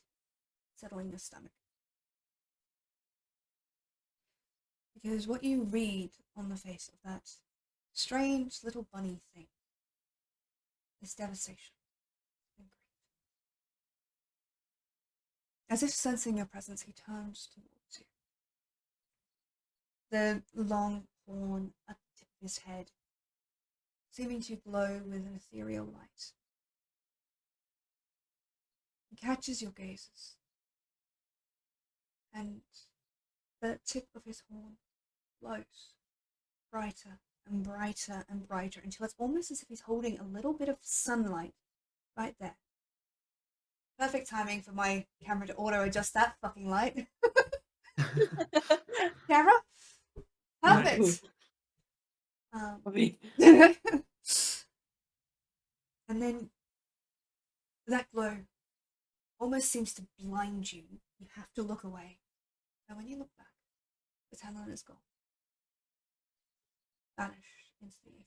settle in your stomach. Because what you read on the face of that strange little bunny thing is devastation and grief. As if sensing your presence, he turns towards you. The long horn at the tip of his head, seeming to glow with an ethereal light. He catches your gazes, and the tip of his horn glows brighter and brighter and brighter until it's almost as if he's holding a little bit of sunlight right there. Perfect timing for my camera to auto adjust that fucking light. Camera? Perfect. And then that glow almost seems to blind you. You have to look away. And when you look back, the talon is gone. Vanished into the ether.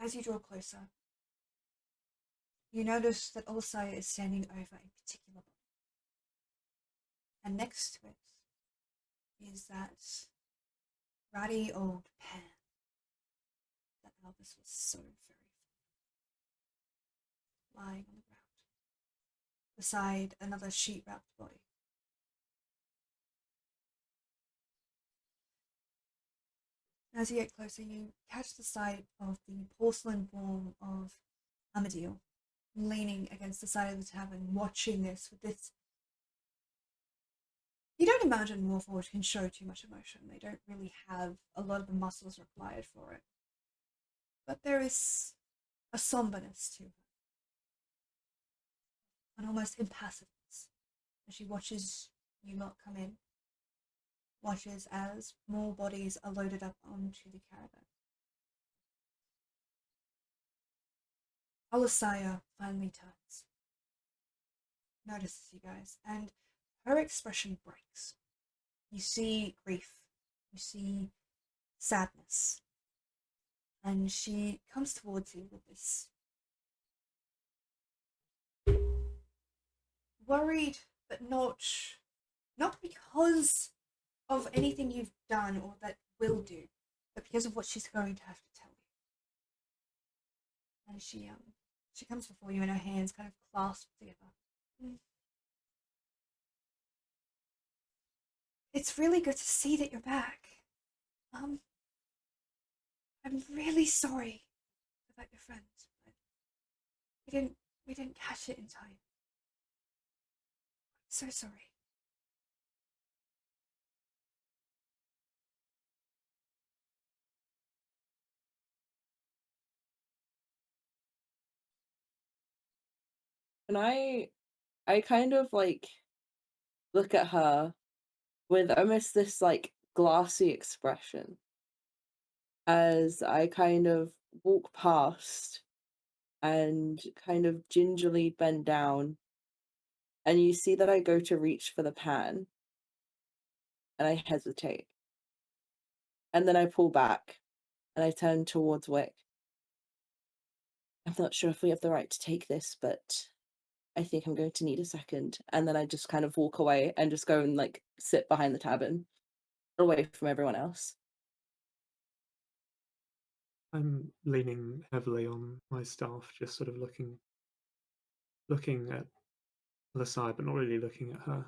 As you draw closer, you notice that Olsaya is standing over a particular body. And next to it is that ratty old pan that Albus was so very fond of, lying on the ground, beside another sheet-wrapped body. As you get closer, you catch the sight of the porcelain form of Amadil leaning against the side of the tavern, watching this with this. You don't imagine Warforged can show too much emotion. They don't really have a lot of the muscles required for it. But there is a somberness to her. An almost impassiveness as she watches you lot come in. Watches as more bodies are loaded up onto the caravan. Olsaya finally turns. Notices you guys, and her expression breaks. You see grief, you see sadness, and she comes towards you with this worried, but not because of anything you've done or that will do, but because of what she's going to have to tell you. And she comes before you and her hands kind of clasped together. It's really good to see that you're back. I'm really sorry about your friends, but we didn't catch it in time. I'm so sorry. And I kind of like look at her with almost this like glassy expression as I kind of walk past and kind of gingerly bend down, and you see that I go to reach for the pan and I hesitate, and then I pull back and I turn towards Wick. I'm not sure if we have the right to take this, but I think I'm going to need a second. And then I just kind of walk away and just go and like sit behind the tavern, away from everyone else. I'm leaning heavily on my staff, just sort of looking at the side, but not really looking at her.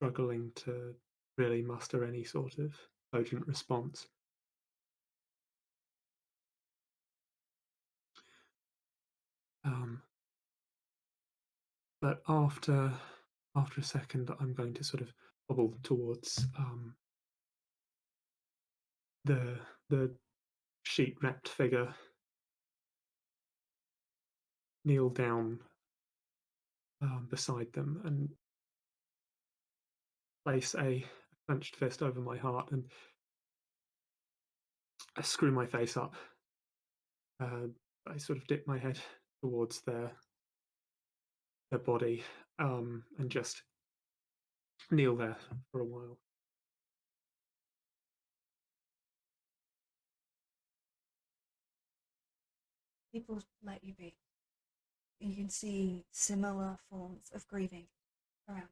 Struggling to really muster any sort of cogent response. But after a second, I'm going to sort of hobble towards the sheet wrapped figure, kneel down beside them, and place a clenched fist over my heart, and I screw my face up. I sort of dip my head towards their body, and just kneel there for a while. People let you be. You can see similar forms of grieving around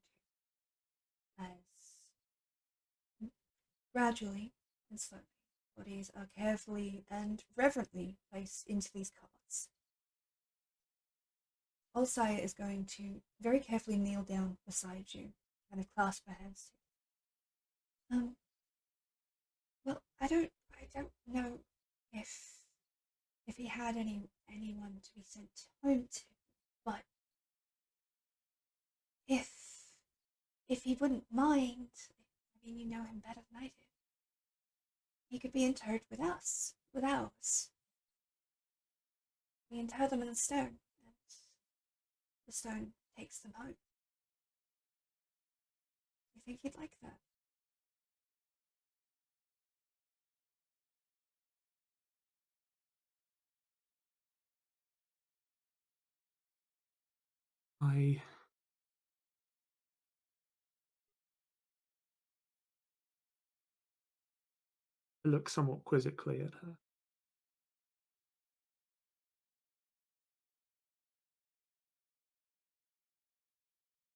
you as gradually and slowly bodies are carefully and reverently placed into these carts. Olsaya is going to very carefully kneel down beside you, kind of clasp her hands. Well, I don't know if he had anyone to be sent home to, but if he wouldn't mind, I mean, you know him better than I do, he could be interred with us, with ours. We inter them in the stone, and the stone takes them home. You think he'd like that? I look somewhat quizzically at her.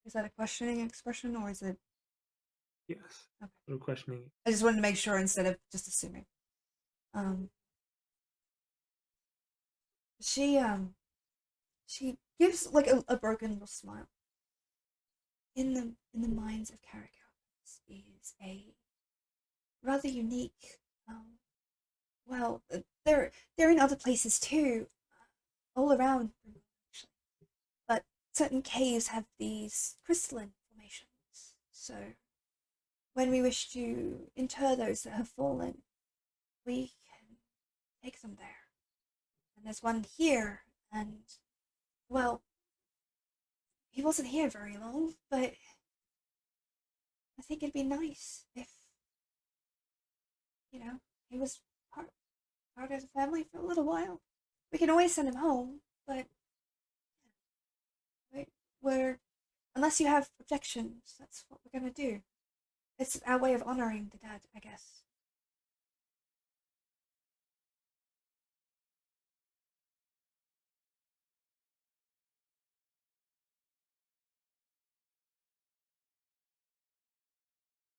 Is that a questioning expression, or is it... Yes. Okay. Sort of questioning. I just wanted to make sure instead of just assuming. She gives like a broken little smile. In the mines of Carrok Outpost is a rather unique. Well, they're in other places too, all around, actually. But certain caves have these crystalline formations. So, when we wish to inter those that have fallen, we can take them there. And there's one here, and well, he wasn't here very long, but I think it'd be nice if, you know, he was part of the family for a little while. We can always send him home, but we're unless you have objections, that's what we're gonna do. It's our way of honoring the dead, I guess.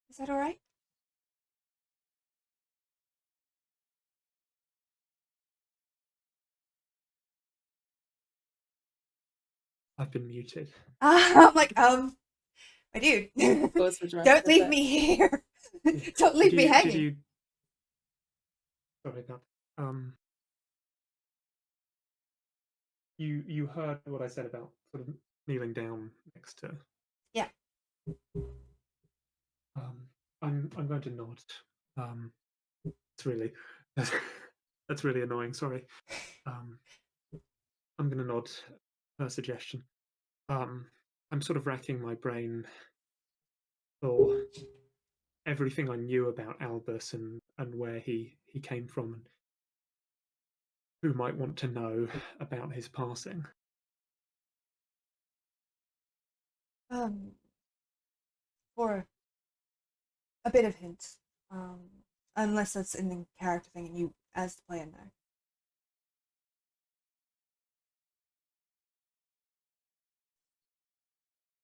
Is that alright? I've been muted. I'm like, my dude, What was don't leave me here. Don't leave me hanging. Sorry, that. You heard what I said about sort of kneeling down next to. Yeah. I'm going to nod. It's really that's really annoying. Sorry. I'm going to nod her suggestion. I'm sort of racking my brain for everything I knew about Albus and where he came from and who might want to know about his passing. For a bit of hint, unless that's in the character thing and you, as the player, know.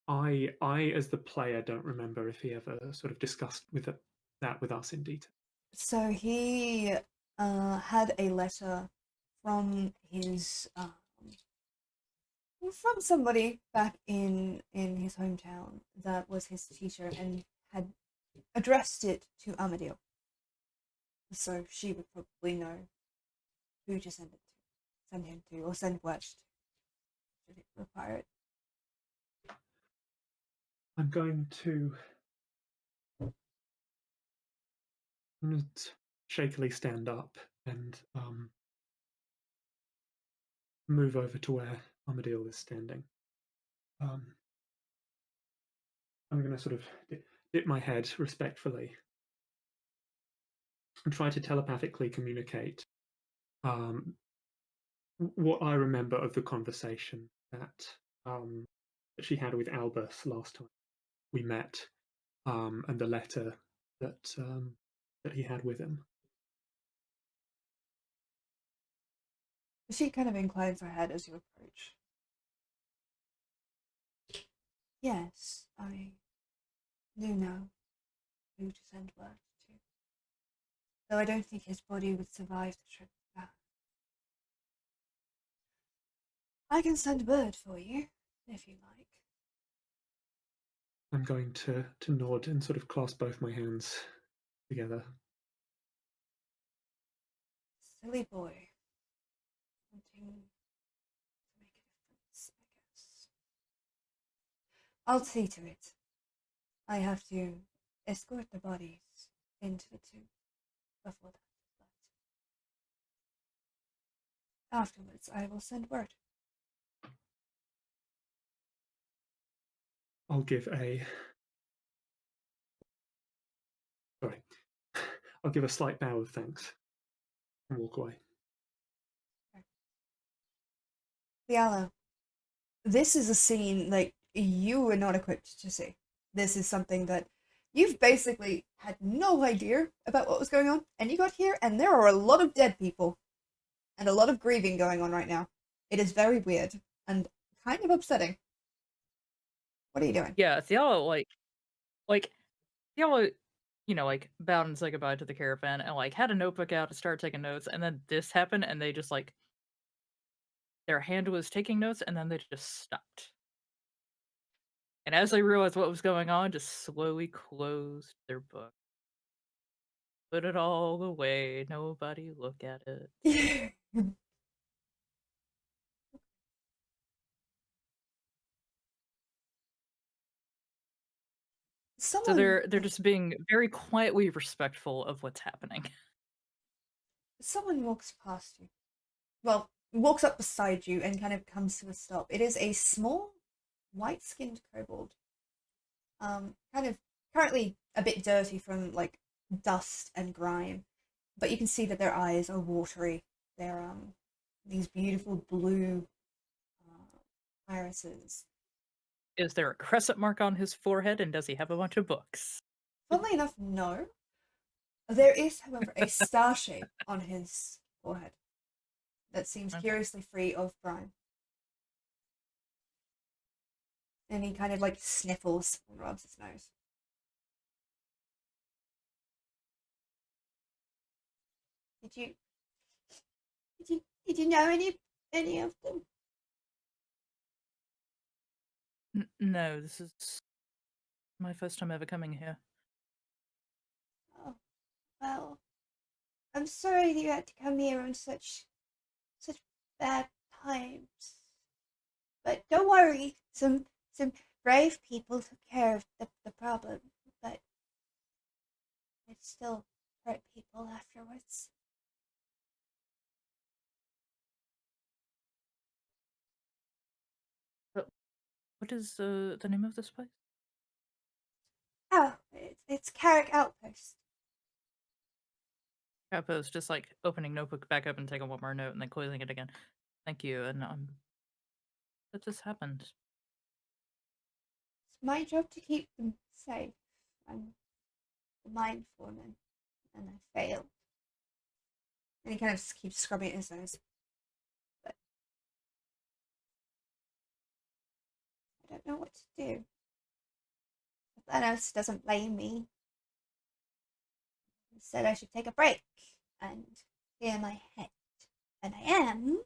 I, as the player, don't remember if he ever sort of discussed that with us in detail. So he had a letter from his from somebody back in his hometown that was his teacher and had addressed it to Amadil. So she would probably know who to send him to, or send word to, should it require it. I'm going to shakily stand up and move over to where Armadillo is standing. I'm going to sort of dip my head respectfully and try to telepathically communicate what I remember of the conversation that she had with Albus last time we met, and the letter that he had with him. She kind of inclines her head as you approach. Yes, I do know who to send word to. Though I don't think his body would survive the trip back. I can send word for you, if you like. I'm going to nod and sort of clasp both my hands together. Silly boy. Wanting to make a difference, I guess. I'll see to it. I have to escort the bodies into the tomb before that. But afterwards, I will send word. I'll give a... Sorry. I'll give a slight bow of thanks and walk away. Liala, this is a scene that you were not equipped to see. This is something that you've basically had no idea about what was going on, and you got here, and there are a lot of dead people, and a lot of grieving going on right now. It is very weird, and kind of upsetting. What are you doing? Yeah, Thiala, Thiala, bowed and said goodbye to the caravan and, had a notebook out to start taking notes, and then this happened, and they just, their hand was taking notes, and then they just stopped. And as they realized what was going on, just slowly closed their book. Put it all away, nobody look at it. So they're just being very quietly respectful of what's happening. Someone walks past you. Well, walks up beside you and kind of comes to a stop. It is a small, white-skinned kobold. Kind of currently a bit dirty from dust and grime, but you can see that their eyes are watery. They're these beautiful blue irises. Is there a crescent mark on his forehead, and does he have a bunch of books? Funnily enough, no. There is, however, a star shape on his forehead that seems curiously free of grime. And he kind of sniffles and rubs his nose. Did you know any of them? No, this is my first time ever coming here. Oh, well, I'm sorry that you had to come here on such bad times. But don't worry, some brave people took care of the problem, but it still hurt people afterwards. What is the name of this place? Oh, it's Carrok Outpost. Outpost, just opening notebook back up and taking one more note and then closing it again. Thank you, and that just happened. It's my job to keep them safe. I'm the mind foreman, and I failed. And he kind of just keeps scrubbing at his nose. But I don't know what to do. Thanos doesn't blame me. He said I should take a break and clear my head. And I am.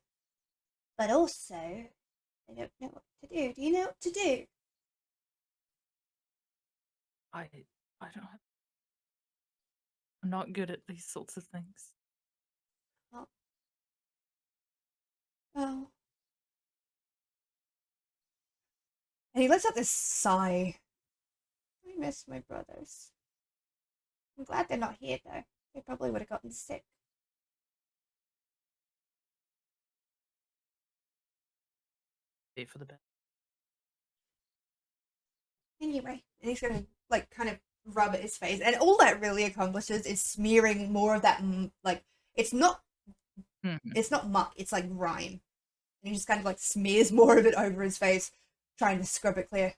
But also, I don't know what to do. Do you know what to do? I don't have... I'm not good at these sorts of things. Oh. Well. And he lets out this sigh. I miss my brothers. I'm glad they're not here, though. They probably would have gotten sick. Wait for the bed. Anyway, and he's gonna kind of rub at his face, and all that really accomplishes is smearing more of that it's not muck, it's like grime, and he just kind of smears more of it over his face, trying to scrub it clear.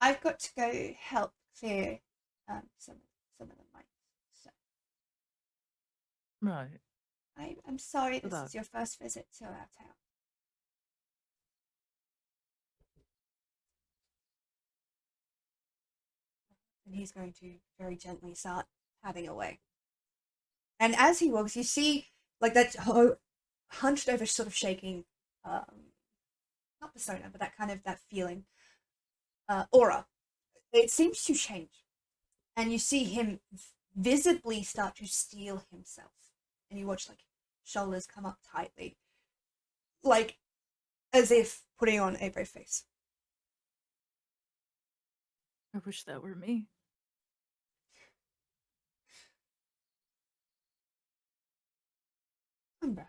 I've got to go help clear some of the mice. So Right. I'm sorry this is your first visit to our town. And he's going to very gently start padding away. And as he walks, you see that hunched over, sort of shaking, not persona, but that feeling, aura. It seems to change, and you see him visibly start to steel himself, and you watch shoulders come up tightly, as if putting on a brave face. I wish that were me. Umbra.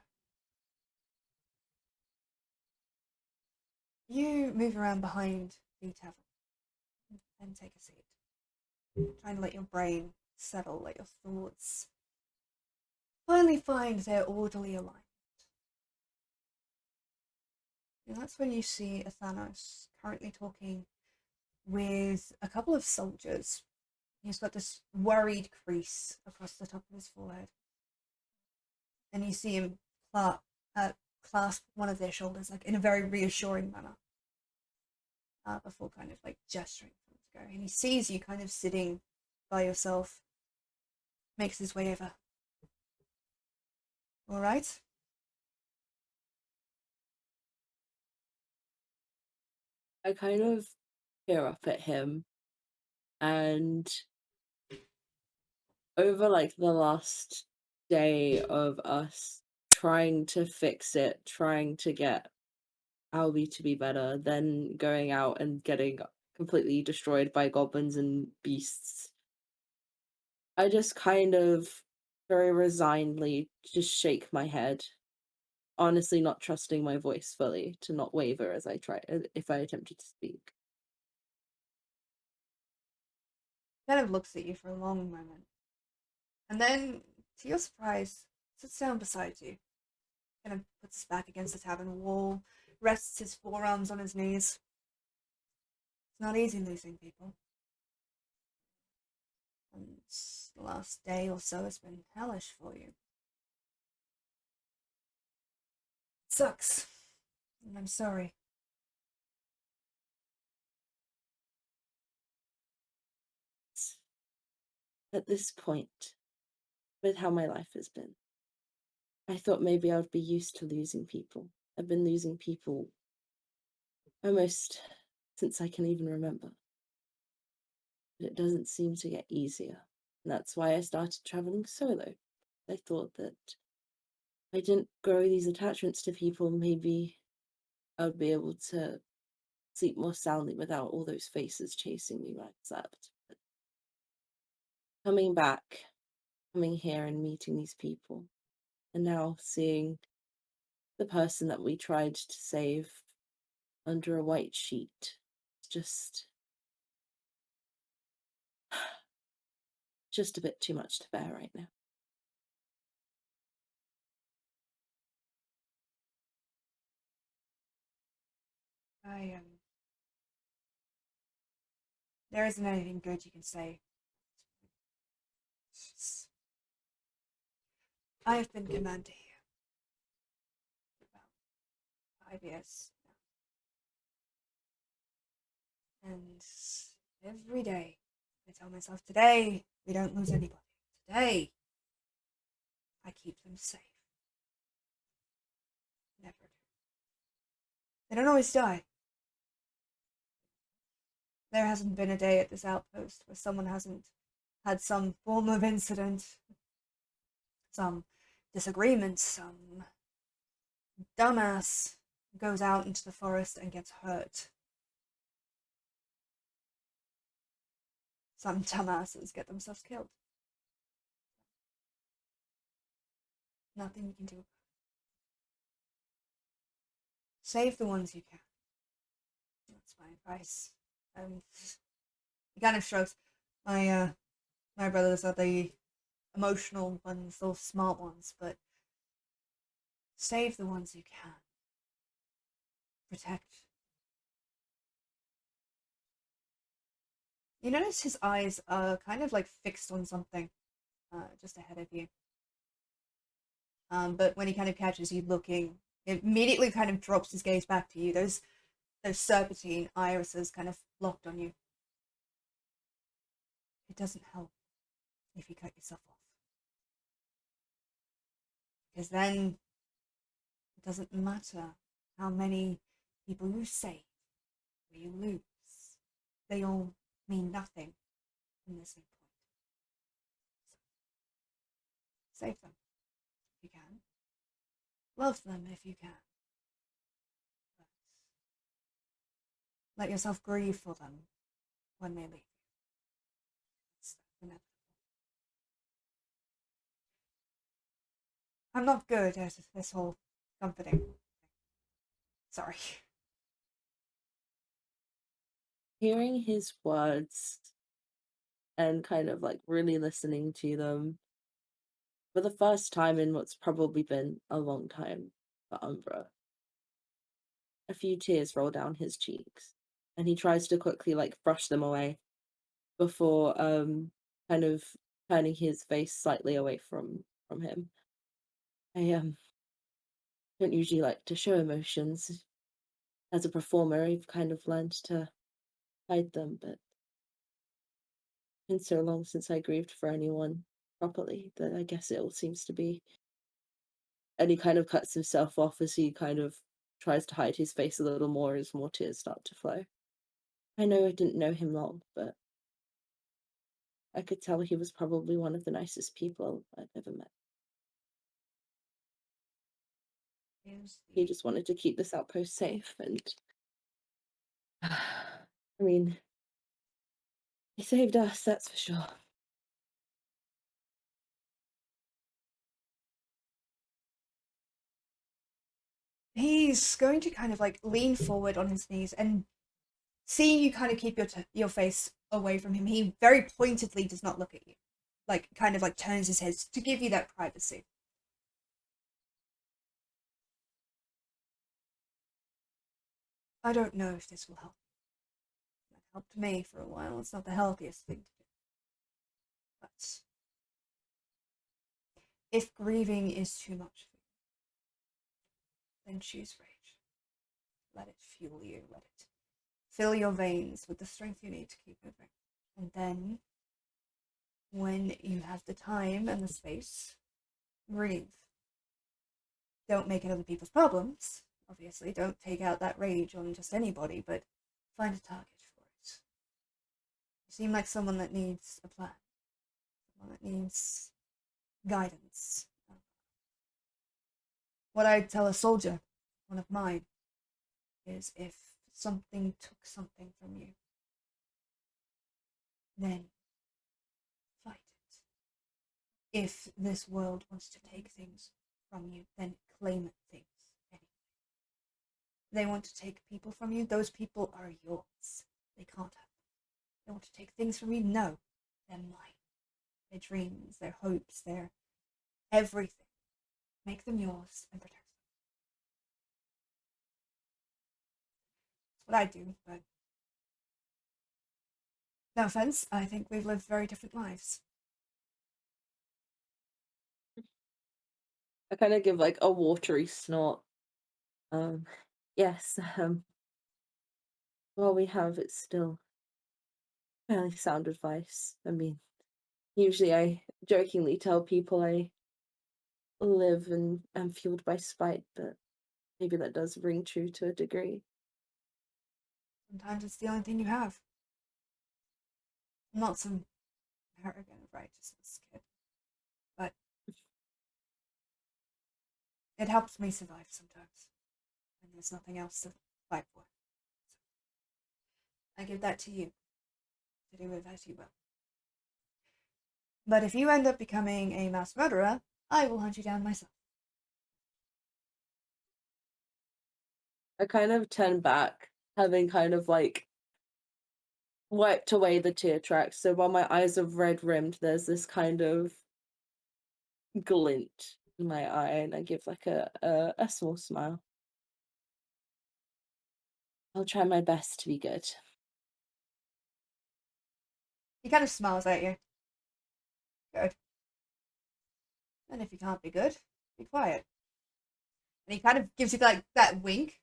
You move around behind the tavern and take a seat. Trying to let your brain settle, let your thoughts finally find their orderly alignment. And that's when you see Athanos currently talking with a couple of soldiers. He's got this worried crease across the top of his forehead. And you see him clasp one of their shoulders, like in a very reassuring manner, before kind of like gesturing for him to go. And he sees you kind of sitting by yourself, makes his way over. All right? I kind of peer up at him, and over like the last day of us trying to fix it, trying to get Albie to be better, then going out and getting completely destroyed by goblins and beasts, I just kind of very resignedly just shake my head, honestly not trusting my voice fully to not waver as I try if I attempted to speak. Kind of looks at you for a long moment. And then, to your surprise, sits down beside you. Kind of puts his back against the tavern wall, rests his forearms on his knees. It's not easy losing people. And the last day or so has been hellish for you. It sucks. And I'm sorry. At this point, with how my life has been, I thought maybe I would be used to losing people. I've been losing people almost since I can even remember. But it doesn't seem to get easier. And that's why I started traveling solo. I thought that if I didn't grow these attachments to people, maybe I would be able to sleep more soundly without all those faces chasing me when I slept. But coming back, coming here and meeting these people, and now seeing the person that we tried to save under a white sheet, it's just a bit too much to bear right now. There isn't anything good you can say. I have been commander here for about 5 years now. And every day I tell myself, today we don't lose anybody. Today I keep them safe. Never do. They don't always die. There hasn't been a day at this outpost where someone hasn't had some form of incident, some disagreement, some dumbass goes out into the forest and gets hurt. Some dumbasses get themselves killed. Nothing you can do. Save the ones you can. That's my advice. He kind of shrugs. My brothers are the emotional ones, those smart ones, but save the ones you can. Protect. You notice his eyes are kind of like fixed on something, just ahead of you. But when he kind of catches you looking, it immediately kind of drops his gaze back to you. Those serpentine irises kind of locked on you. It doesn't help if you cut yourself off. Because then it doesn't matter how many people you save or you lose. They all mean nothing from this new point. So, save them if you can. Love them if you can. But let yourself grieve for them when they leave. I'm not good at this whole comforting. Sorry. Hearing his words and kind of like really listening to them for the first time in what's probably been a long time for Umbra. A few tears roll down his cheeks, and he tries to quickly like brush them away before kind of turning his face slightly away from him. I don't usually like to show emotions. As a performer, I've kind of learned to hide them, but it's been so long since I grieved for anyone properly that I guess it all seems to be. And he kind of cuts himself off as he kind of tries to hide his face a little more as more tears start to flow. I know I didn't know him long, but I could tell he was probably one of the nicest people I've ever met. He just wanted to keep this outpost safe, and I mean, he saved us, that's for sure. He's going to kind of like lean forward on his knees and seeing you kind of keep your face away from him. He very pointedly does not look at you, like kind of like turns his head to give you that privacy. I don't know if this will help. It helped me for a while. It's not the healthiest thing to do. But if grieving is too much for you, then choose rage. Let it fuel you. Let it fill your veins with the strength you need to keep moving. And then, when you have the time and the space, breathe. Don't make it other people's problems. Obviously, don't take out that rage on just anybody, but find a target for it. You seem like someone that needs a plan. Someone that needs guidance. What I tell a soldier, one of mine, is if something took something from you, then fight it. If this world wants to take things from you, then claim things anyway. They want to take people from you, those people are yours. They can't have them. They want to take things from you, no, they're mine. Their dreams, their hopes, their everything. Make them yours and protect them. That's what I do, but no offense, I think we've lived very different lives. I kind of give like a watery snort. Yes, well, we have, it's still fairly sound advice. I mean, usually I jokingly tell people I live and am fueled by spite, but maybe that does ring true to a degree. Sometimes it's the only thing you have. I'm not some arrogant righteousness kid, but it helps me survive sometimes, and there's nothing else to fight for. So I give that to you, to do with as you will. But if you end up becoming a mass murderer, I will hunt you down myself. I kind of turn back, having kind of like wiped away the tear tracks. So while my eyes are red rimmed, there's this kind of glint in my eye, and I give like a small smile. I'll try my best to be good. He kind of smiles at you. Good. And if you can't be good, be quiet. And he kind of gives you like that wink,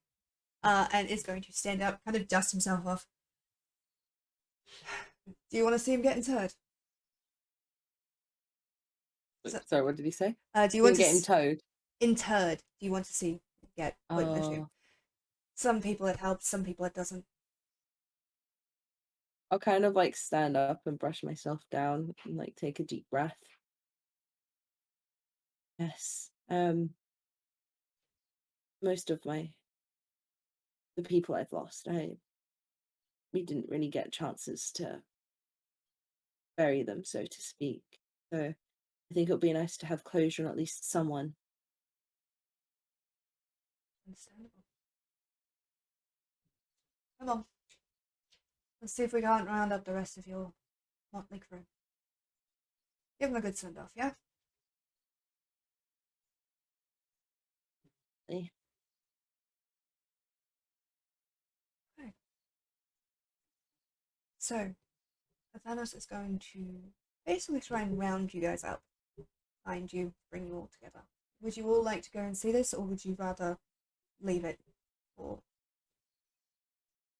and is going to stand up, kind of dust himself off. Do you want to see him get interred? Sorry, what did he say? Do you want to get towed? Interred. Do you want to see get put in the tomb? Oh. Some people it helps, some people it doesn't. I'll kind of like stand up and brush myself down and like take a deep breath. Yes. Most of the people I've lost, we didn't really get chances to bury them, so to speak. So I think it would be nice to have closure on at least someone Understandable. Come on. Let's see if we can't round up the rest of your motley crew. Give them a good send-off, yeah? Eh. Okay. So, Athanos is going to basically try and round you guys up. Find you, bring you all together. Would you all like to go and see this, or would you rather leave it? Or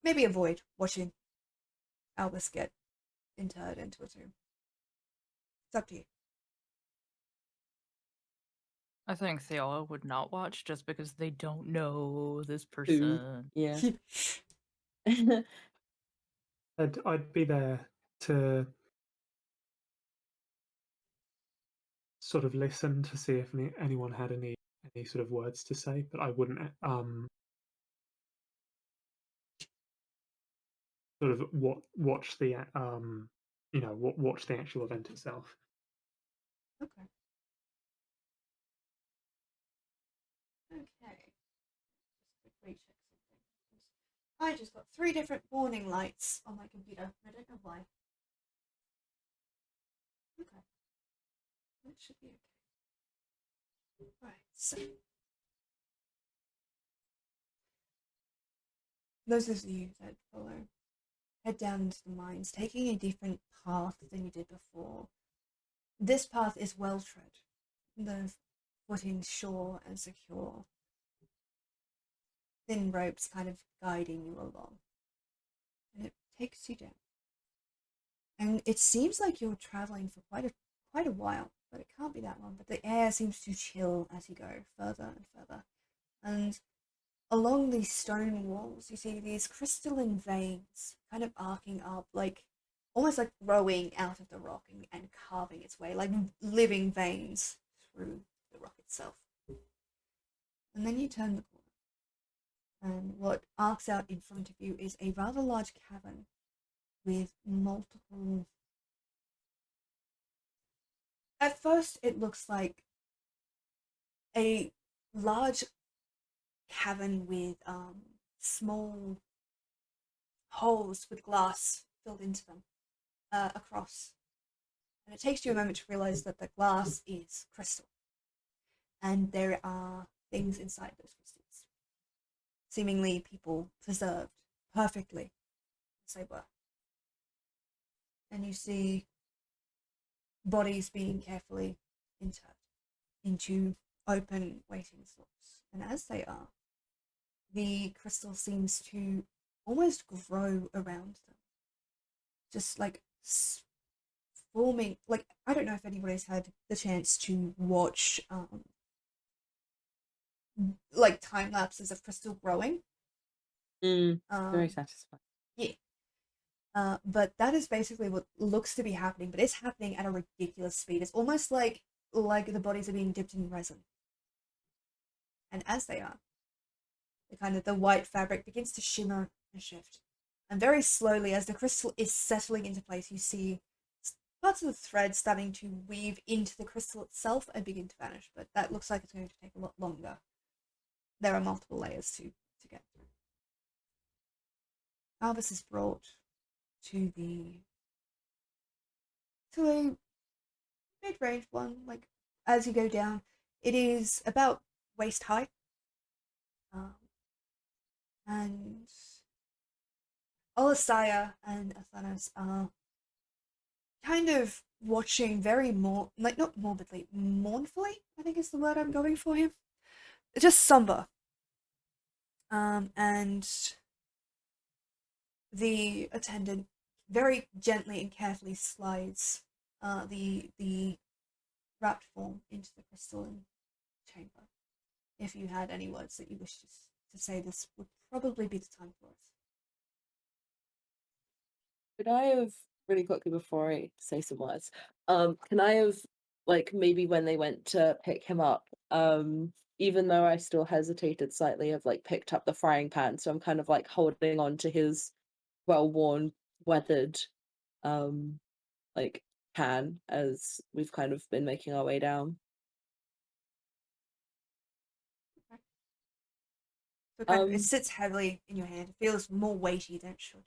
maybe avoid watching Albus get interred into a tomb? It's up to you. I think Theala would not watch just because they don't know this Who? person. Yeah. I'd be there to sort of listen to see if anyone had any sort of words to say, but I wouldn't sort of watch the watch the actual event itself. Okay. Okay. Just quickly check something. I just got 3 different warning lights on my computer. I don't know why. Okay. That should be okay. Right, so. Those of you that follow, head down into the mines, taking a different path than you did before. This path is well tread. The footing sure and secure. Thin ropes kind of guiding you along. And it takes you down. And it seems like you're traveling for quite a while, but it can't be that long. But the air seems to chill as you go further and further. And along these stone walls, you see these crystalline veins kind of arcing up, like almost like growing out of the rock and carving its way, like living veins through the rock itself. And then you turn the corner, and what arcs out in front of you is a rather large cavern with multiple. At first, it looks like a large cavern with small holes with glass filled into them across. And it takes you a moment to realize that the glass is crystal. And there are things inside those crystals. Seemingly people preserved perfectly as they were. And you see bodies being carefully interred into open waiting slots. And as they are, the crystal seems to almost grow around them. Just like forming, like, I don't know if anybody's had the chance to watch like time lapses of crystal growing. Very satisfying. Yeah. But that is basically what looks to be happening, but it's happening at a ridiculous speed. It's almost like the bodies are being dipped in resin. And as they are, the white fabric begins to shimmer and shift. And very slowly, as the crystal is settling into place, you see parts of the thread starting to weave into the crystal itself and begin to vanish. But that looks like it's going to take a lot longer. There are multiple layers to get through. Albus is brought to a mid-range one. Like, as you go down, it is about waist high. And Olisaya and Athanos are kind of watching very not morbidly, mournfully, I think is the word I'm going for here. Just somber. And the attendant very gently and carefully slides the wrapped form into the crystalline chamber. If you had any words that you wish to say, this would probably be the time for us. Could I have, really quickly before I say some words, can I have, like, maybe when they went to pick him up, even though I still hesitated slightly, have like picked up the frying pan, so I'm kind of like holding on to his well-worn, weathered, like pan as we've kind of been making our way down. So kind of, it Um, sits heavily in your hand. It feels more weighty than it should.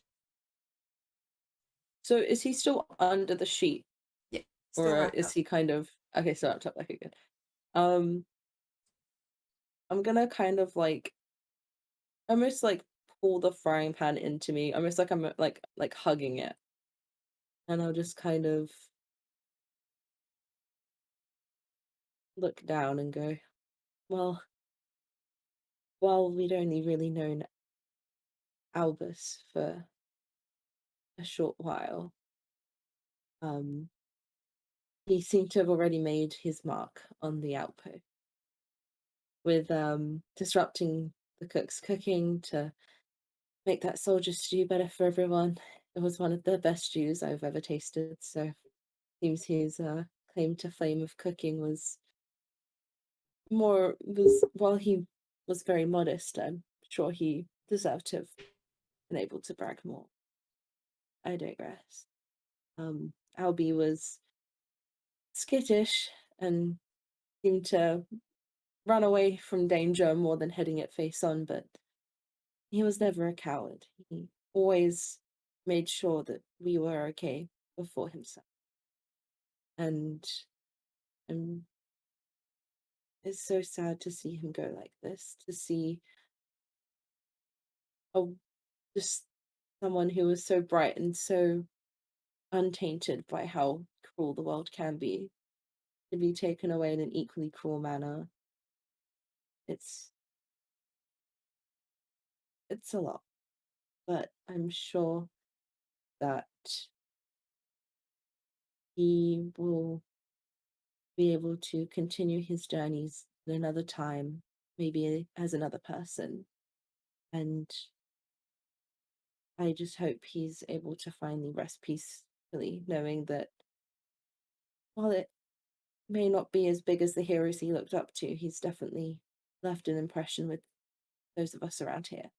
So is he still under the sheet, Yeah, still or wrapped is up. he kind of okay? So up top, okay, good. I'm gonna kind of like almost like pull the frying pan into me, almost like I'm like hugging it, and I'll just kind of look down and go, well, while we'd only really known Albus for a short while, um, he seemed to have already made his mark on the outpost with disrupting the cook's cooking to make that soldier stew better for everyone. It was one of the best stews I've ever tasted, so seems his claim to fame of cooking was while he was very modest, I'm sure he deserved to have been able to brag more. I digress. Albie was skittish and seemed to run away from danger more than heading it face on, but he was never a coward. He always made sure that we were okay before himself. And it's so sad to see him go like this, to see a just someone who was so bright and so untainted by how cruel the world can be, to be taken away in an equally cruel manner. It's a lot, but I'm sure that he will be able to continue his journeys at another time, maybe as another person. And I just hope he's able to finally rest peacefully, knowing that while it may not be as big as the heroes he looked up to, he's definitely left an impression with those of us around here.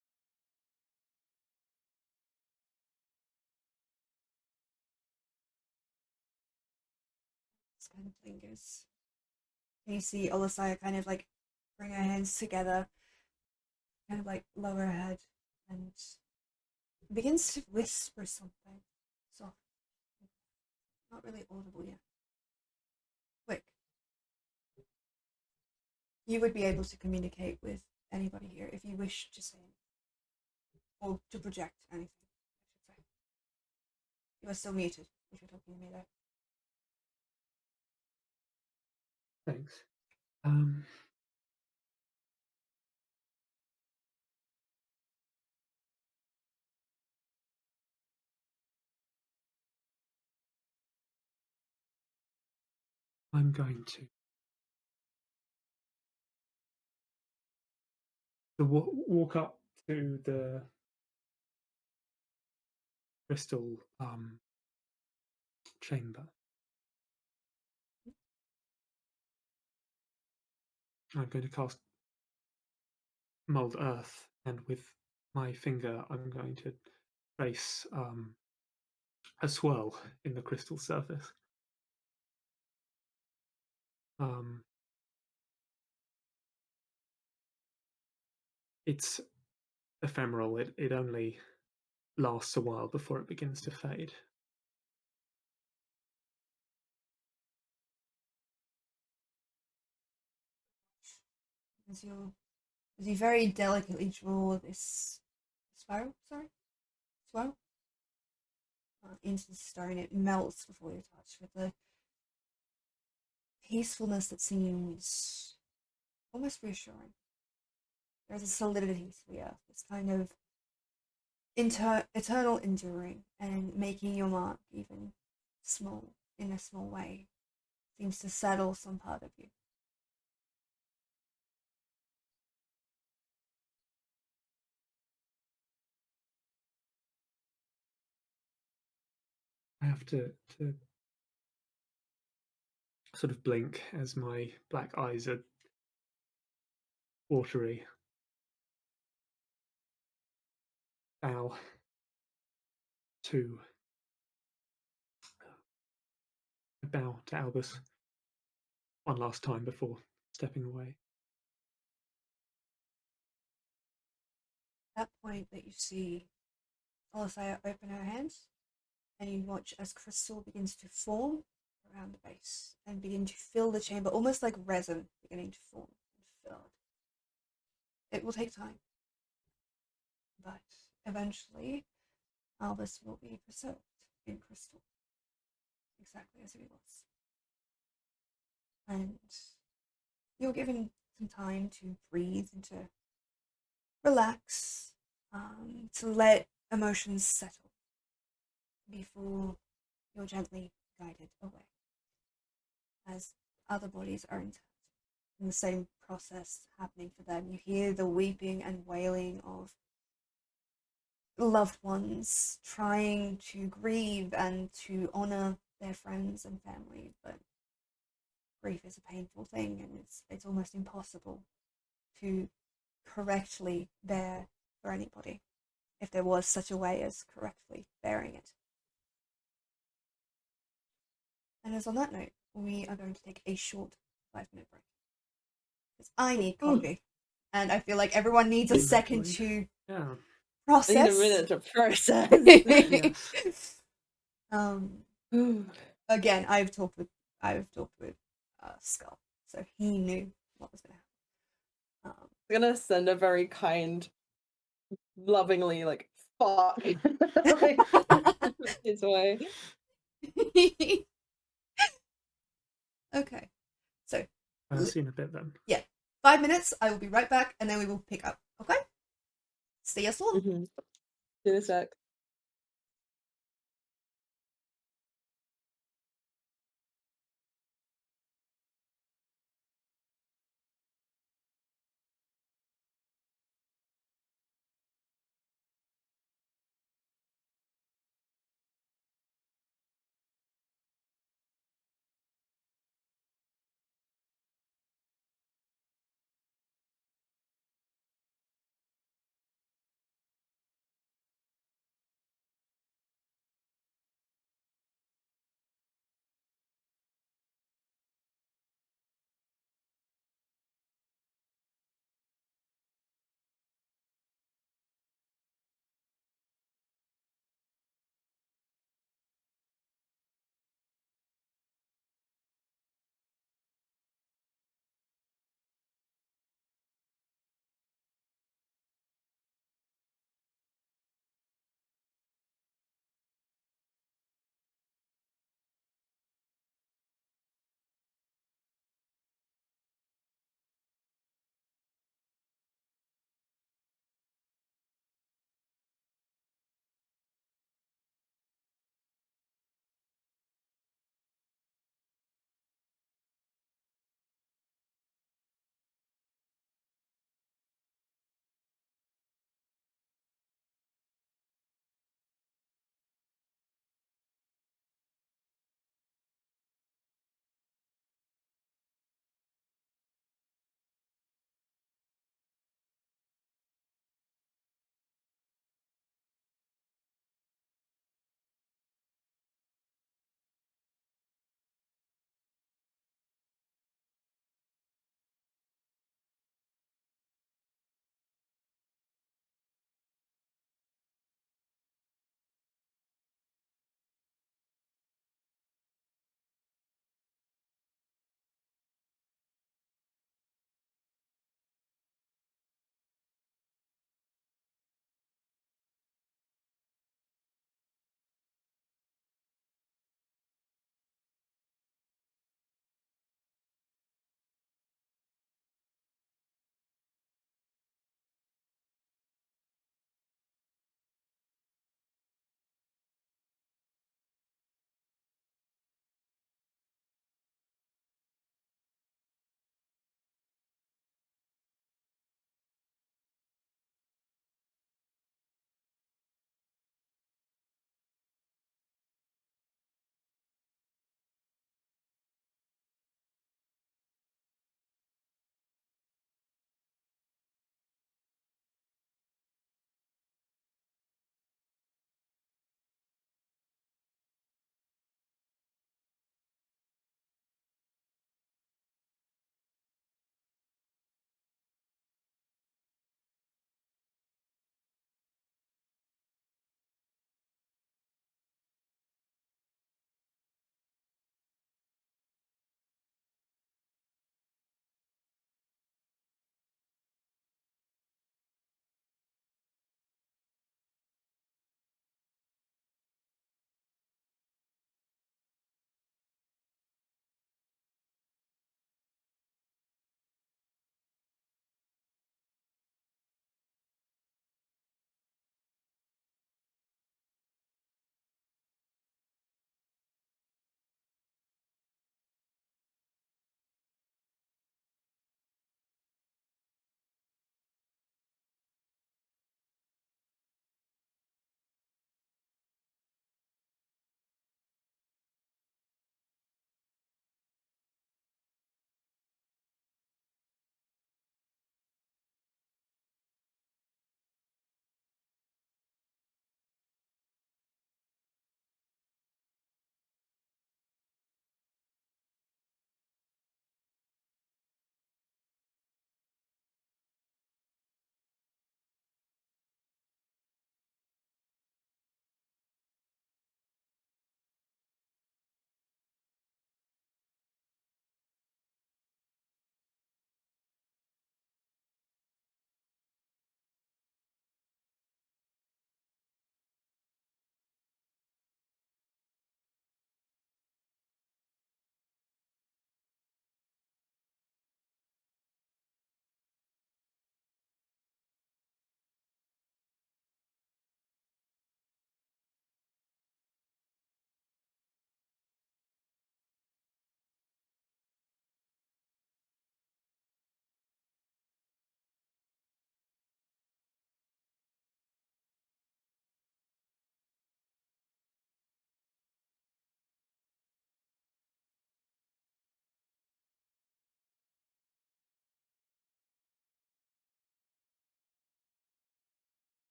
This kind of lingers. And you see Olisaya kind of like bring her hands together, kind of like lower her head, and begins to whisper something soft. Not really audible yet. Quick. You would be able to communicate with anybody here if you wish to say anything. Or to project anything, I should say. You are still muted if you're talking to me though. Thanks. I'm going to walk up to the crystal chamber. I'm going to cast mold earth, and with my finger, I'm going to trace a swirl in the crystal surface. It's ephemeral. It only lasts a while before it begins to fade. As you very delicately draw this spiral, into the stone, it melts before your touch with a peacefulness that seems almost reassuring. There's a solidity to the earth. It's kind of eternal enduring, and making your mark even small in a small way seems to settle some part of you. I have to sort of blink as my black eyes are watery. Bow to Albus one last time before stepping away. that point that you see Olisaya open her hands, and you watch as crystal begins to form around the base and begin to fill the chamber, almost like resin beginning to form and fill it. It will take time, but eventually Albus will be preserved in crystal, exactly as he was. And you're given some time to breathe and to relax, to let emotions settle before you're gently guided away, as other bodies are interred. And the same process happening for them. You hear the weeping and wailing of loved ones trying to grieve and to honor their friends and family, but grief is a painful thing, and it's almost impossible to correctly bear for anybody, if there was such a way as correctly bearing it. And as on that note, we are going to take a short 5-minute break. Because I need coffee. And I feel like everyone needs a second to Yeah. process. I need a minute to process. Again, I've talked with Skull, so he knew what was going to happen. I'm gonna send a very kind, lovingly like fuck his way. Okay, so I'll see you in a bit then. 5 minutes. I will be right back, and then we will pick up. Okay. See you soon. See you in a sec.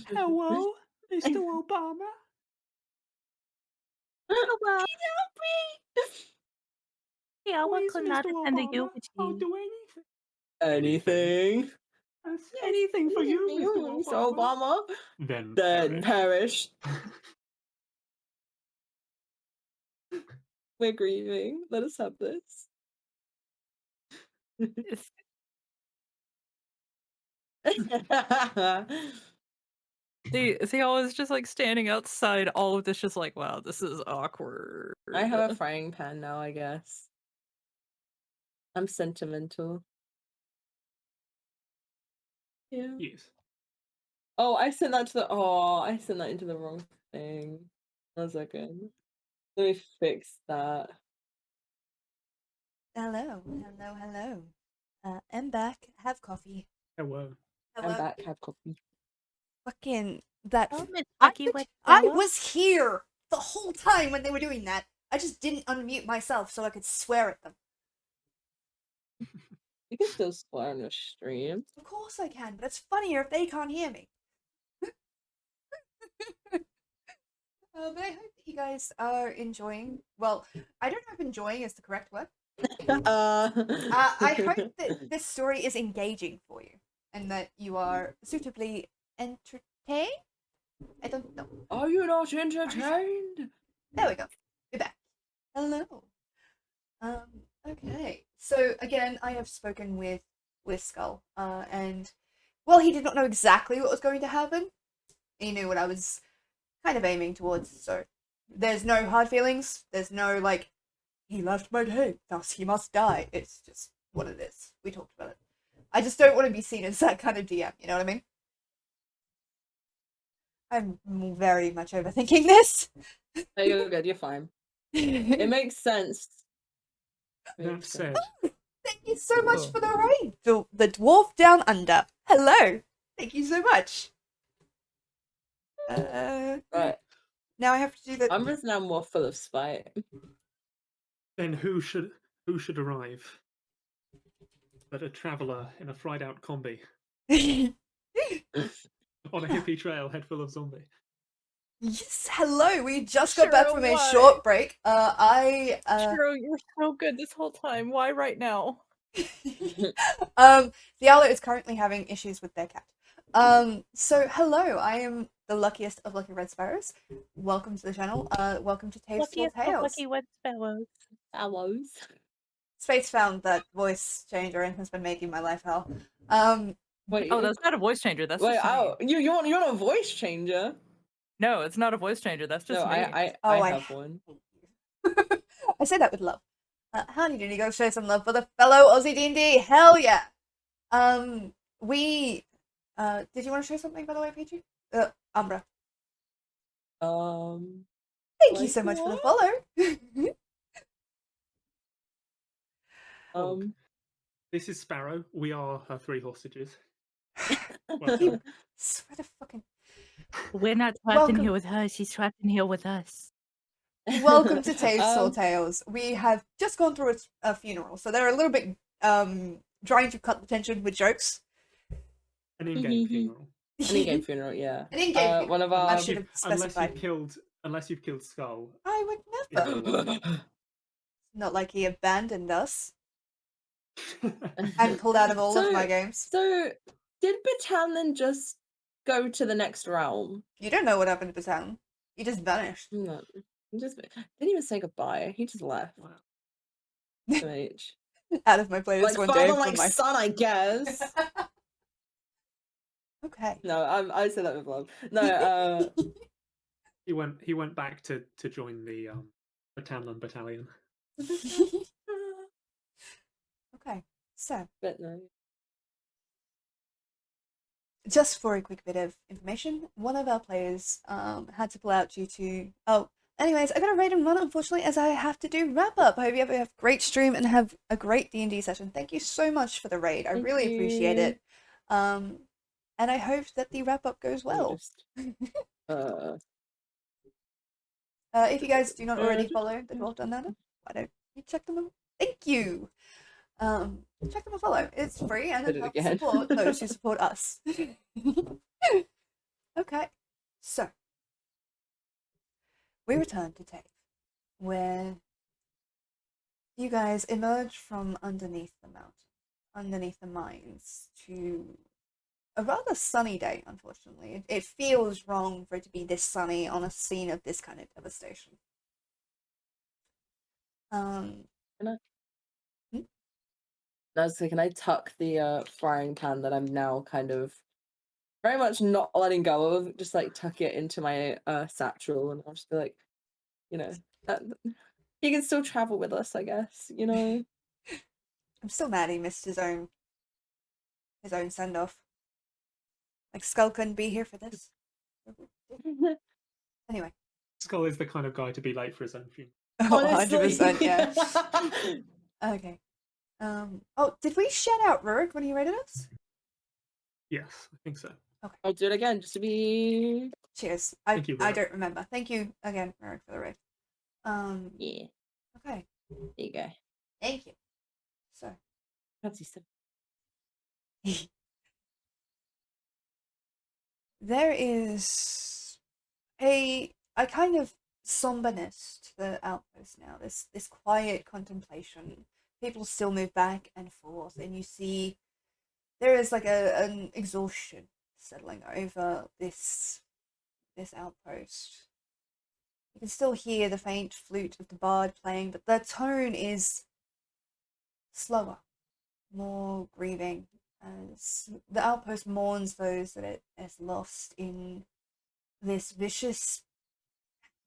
Hello, Mr. Obama. Hello. Yeah, what Please, could Mr. not attend the Obama, yoga I'll team? do anything. Anything. Anything for you, Mr. Obama. Then Then perish. We're grieving. Let us have this. Theo is just like standing outside all of this, just like, wow, this is awkward. I have a frying pan now, I guess. I'm sentimental. Yeah. Yes. Oh, I sent that to the. Oh, I sent that into the wrong thing. 1 second. Let me fix that. Hello, hello, hello. I'm back. Have coffee. Hello. Hello. I'm back. Have coffee. Fucking that. Oh, Miss I, Becky Wet I Bella. was here the whole time when they were doing that. I just didn't unmute myself so I could swear at them. You can still swear on the stream. Of course I can, but it's funnier if they can't hear me. But I hope that you guys are enjoying. Well, I don't know if enjoying is the correct word. I hope that this story is engaging for you and that you are suitably entertained. I don't know. Are you not entertained? There we go. We're back. Hello. Okay. So again, I have spoken with Skull, and well, he did not know exactly what was going to happen. He knew what I was kind of aiming towards. So there's no hard feelings. There's no like, he left my cave, thus he must die. It's just what it is. We talked about it. I just don't want to be seen as that kind of DM. You know what I mean? I'm very much overthinking this. No, you're good. You're fine. It makes sense. That said, Thank you so much for the raid. The dwarf down under. Hello. Thank you so much. Right. Now I have to do the. I'm just now more full of spite. then who should arrive but a traveller in a fried out combi on a hippie trail head full of zombie? Yes, hello. We just got back Cheryl, from a why? short break. Cheryl, you're so good this whole time. Why right now? The owl is currently having issues with their cat. So hello, I am the luckiest of lucky red sparrows. Welcome to the channel. Welcome to Taeve's Full Luckiest of Tales. lucky wet sparrows. Aloes. Space found that voice changer and has been making my life hell. Wait. Oh, that's not a voice changer. That's Wait. just me. Oh, you're not a voice changer. No, it's not a voice changer. That's just No, me. I have one. I say that with love. Honey, did you go show some love for the fellow Aussie D&D? Hell yeah! We did you want to show something by the way, Peachy? Umbra. Thank you Like so much for the what? follow. This is Sparrow. We are her 3 hostages. He Welcome. swear to fucking We're not trapped Welcome. in here with her. She's trapped in here with us. welcome to Taeve's Soul Tales. We have just gone through a funeral, so they're a little bit trying to cut the tension with jokes. An in-game funeral. An in-game funeral, yeah. An in-game funeral. One of I our. should have Unless specified. you've killed Skull. I would never. Not like he abandoned us and pulled out of all of my games. So, did Batalon just go to the next realm? You don't know what happened to Batalon. He just vanished. No, he just didn't even say goodbye. He just left. Wow. Mage. Out of my playlist Like one father, day. like from my... son, I guess. Okay. No, I say that with love. No, He went back to join the Batalon battalion. Okay. So, but no. just for a quick bit of information, one of our players had to pull out due to... Oh, anyways, I got a raid and run, unfortunately, as I have to do wrap-up. I hope you have a great stream and have a great D&D session. Thank you so much for the raid. I really appreciate it. And I hope that the wrap-up goes well. If you guys do not already follow the Dwarf Down Under, why don't you check them out? Thank you! Check them and follow. It's free and it helps support those who support us. Okay, so we return to Taeve, where you guys emerge from underneath the mountain, underneath the mines, to a rather sunny day, unfortunately. It feels wrong for it to be this sunny on a scene of this kind of devastation. Can I, Hmm? I was like, can I tuck the frying pan that I'm now kind of very much not letting go of, just like tuck it into my satchel, and I'll just be like, you know, he can still travel with us, I guess, you know. I'm still mad he missed his own send off. Like Skull couldn't be here for this. Anyway. Skull is the kind of guy to be late for his own funeral. Oh, Honestly. 100%, yeah. Okay. Oh, did we shout out Rurik when he rated us? Yes, I think so. Okay. I'll do it again just to be. Cheers. Thank you, I Rurik. don't remember. Thank you again, Rurik, for the raid. Yeah. Okay. There you go. Thank you. So. Fancy stuff. There is a kind of somberness to the outpost now. This quiet contemplation. People still move back and forth, and you see there is like an exhaustion settling over this outpost. You can still hear the faint flute of the bard playing, but the tone is slower, more grieving, as the outpost mourns those that it has lost in this vicious,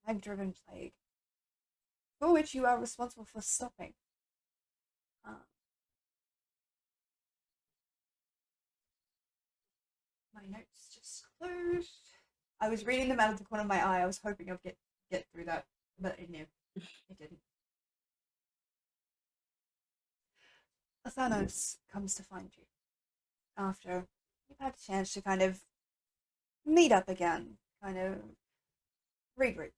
hag-driven plague, for which you are responsible for stopping. My notes just closed. I was reading them out of the corner of my eye. I was hoping I'd get through that, but it knew. It didn't. Athanos comes to find you after you've had a chance to kind of meet up again, kind of regroup.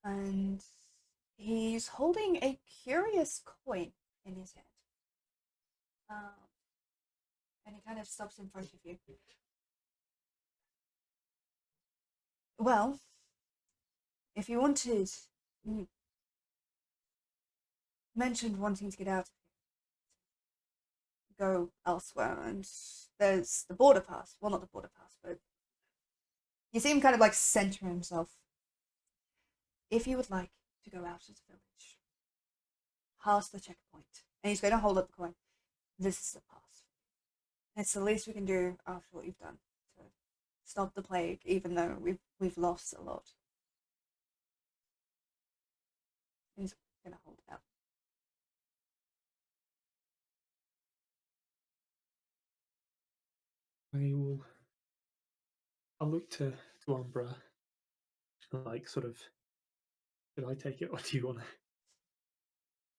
And he's holding a curious coin in his hand. And he kind of stops in front of you. Well, if you wanted, you mentioned wanting to get out of here, go elsewhere, and there's the border pass. Well, not the border pass, but you see him kind of like center himself. If you would like to go out of the village, past the checkpoint, and he's going to hold up the coin. This is the pass. It's the least we can do after what you've done to stop the plague, even though we've lost a lot. He's gonna hold it out. I'll look to Umbra. Like, sort of. Should I take it, or do you want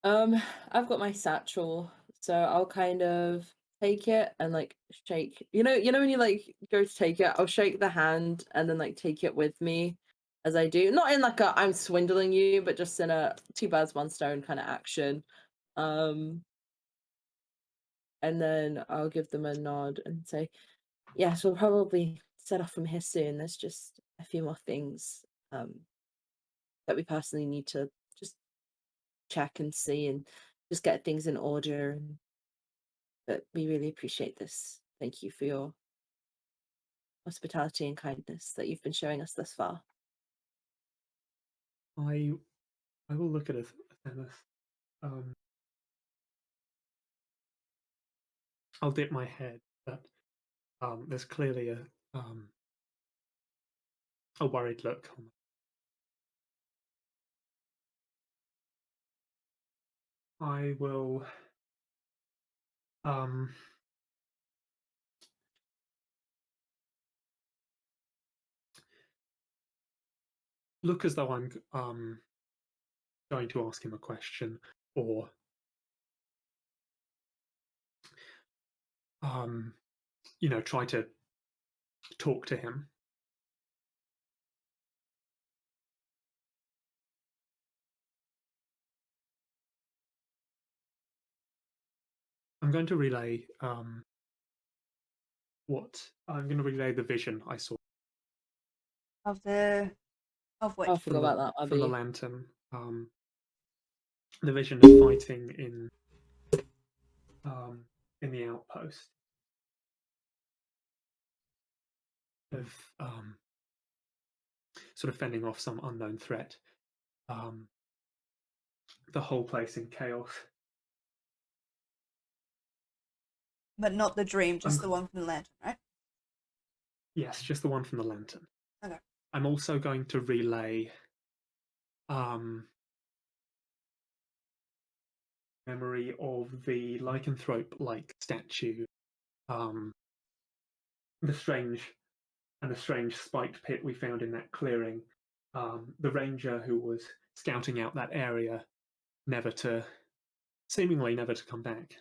to? I've got my satchel, so I'll kind of take it and like shake. You know when you like go to take it, I'll shake the hand and then like take it with me as I do. Not in like a I'm swindling you, but just in a two birds one stone kind of action. And then I'll give them a nod and say, yes, we'll probably set off from here soon. There's just a few more things that we personally need to just check and see and just get things in order. But we really appreciate this. Thank you for your hospitality and kindness that you've been showing us thus far. I will look at Athanos. I'll dip my head, but there's clearly a worried look on. I will look as though I'm going to ask him a question, or try to talk to him. I'm going to relay what I'm going to relay the vision I saw Of which? Oh, I forgot about that. from the Abby. lantern. The vision of fighting in the outpost, of sort of fending off some unknown threat. The whole place in chaos. But not the dream, just the one from the lantern, right? Yes, just the one from the lantern. Okay. I'm also going to relay memory of the lycanthrope-like statue, the strange spiked pit we found in that clearing, the ranger who was scouting out that area, seemingly never to come back.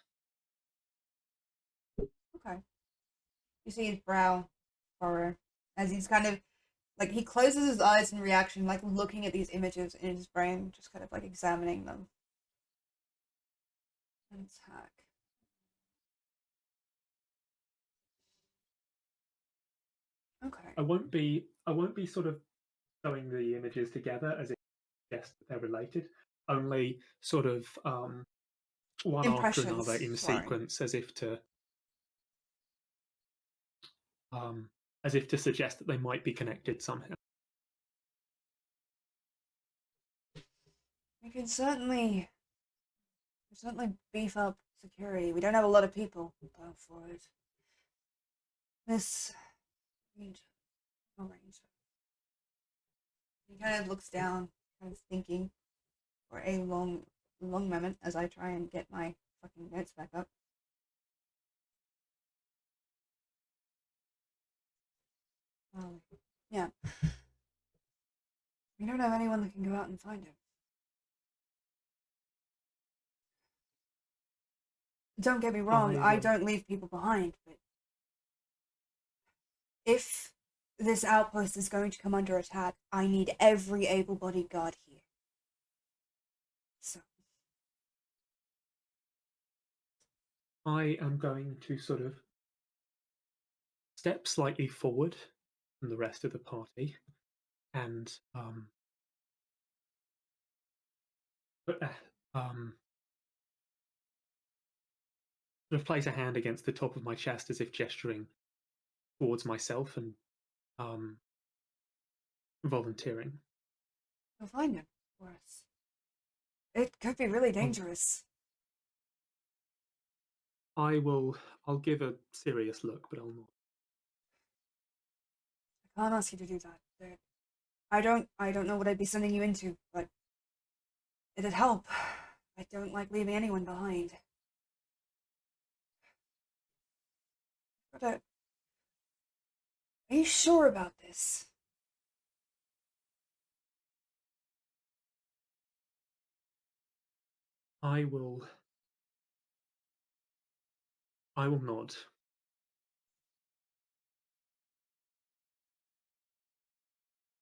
Okay. You see his brow furrow as he's kind of like he closes his eyes in reaction, like looking at these images in his brain, just kind of like examining them. Attack. Okay. I won't be sort of showing the images together as if yes they're related. Only sort of one after another in sequence, as if to suggest that they might be connected somehow. We can certainly beef up security. We don't have a lot of people for it. This ranger. He kind of looks down, kind of thinking for a long moment as I try and get my fucking notes back up. Yeah. We don't have anyone that can go out and find him. Don't get me wrong, I don't leave people behind, but if this outpost is going to come under attack, I need every able-bodied guard here. So. I am going to sort of step slightly forward from the rest of the party and sort of place a hand against the top of my chest as if gesturing towards myself and volunteering. You'll find him for us. It could be really dangerous. I'll give a serious look, but I'll not. I can't ask you to do that. I don't know what I'd be sending you into, but it'd help. I don't like leaving anyone behind. But are you sure about this? I will nod.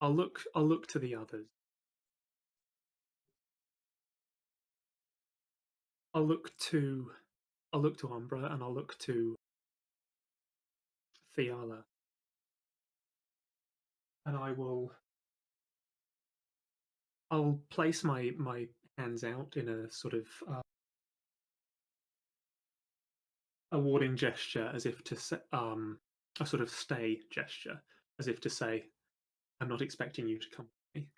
I'll look to the others. I'll look to Umbra and I'll look to Fiala. And I'll place my hands out in a sort of a warding gesture, as if to say, a sort of stay gesture, as if to say, I'm not expecting you to come with me.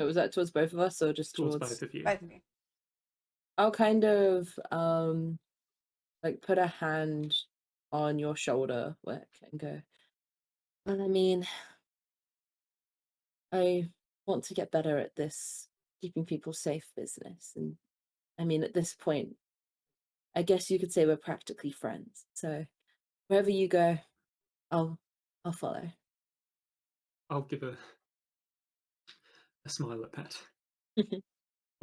Was that towards both of us or just towards both of you? Both of you. I'll kind of like put a hand on your shoulder, Wick, and go, well, I mean, I want to get better at this keeping people safe business. And I mean, at this point, I guess you could say we're practically friends. So wherever you go, I'll follow. I'll give a smile at that. A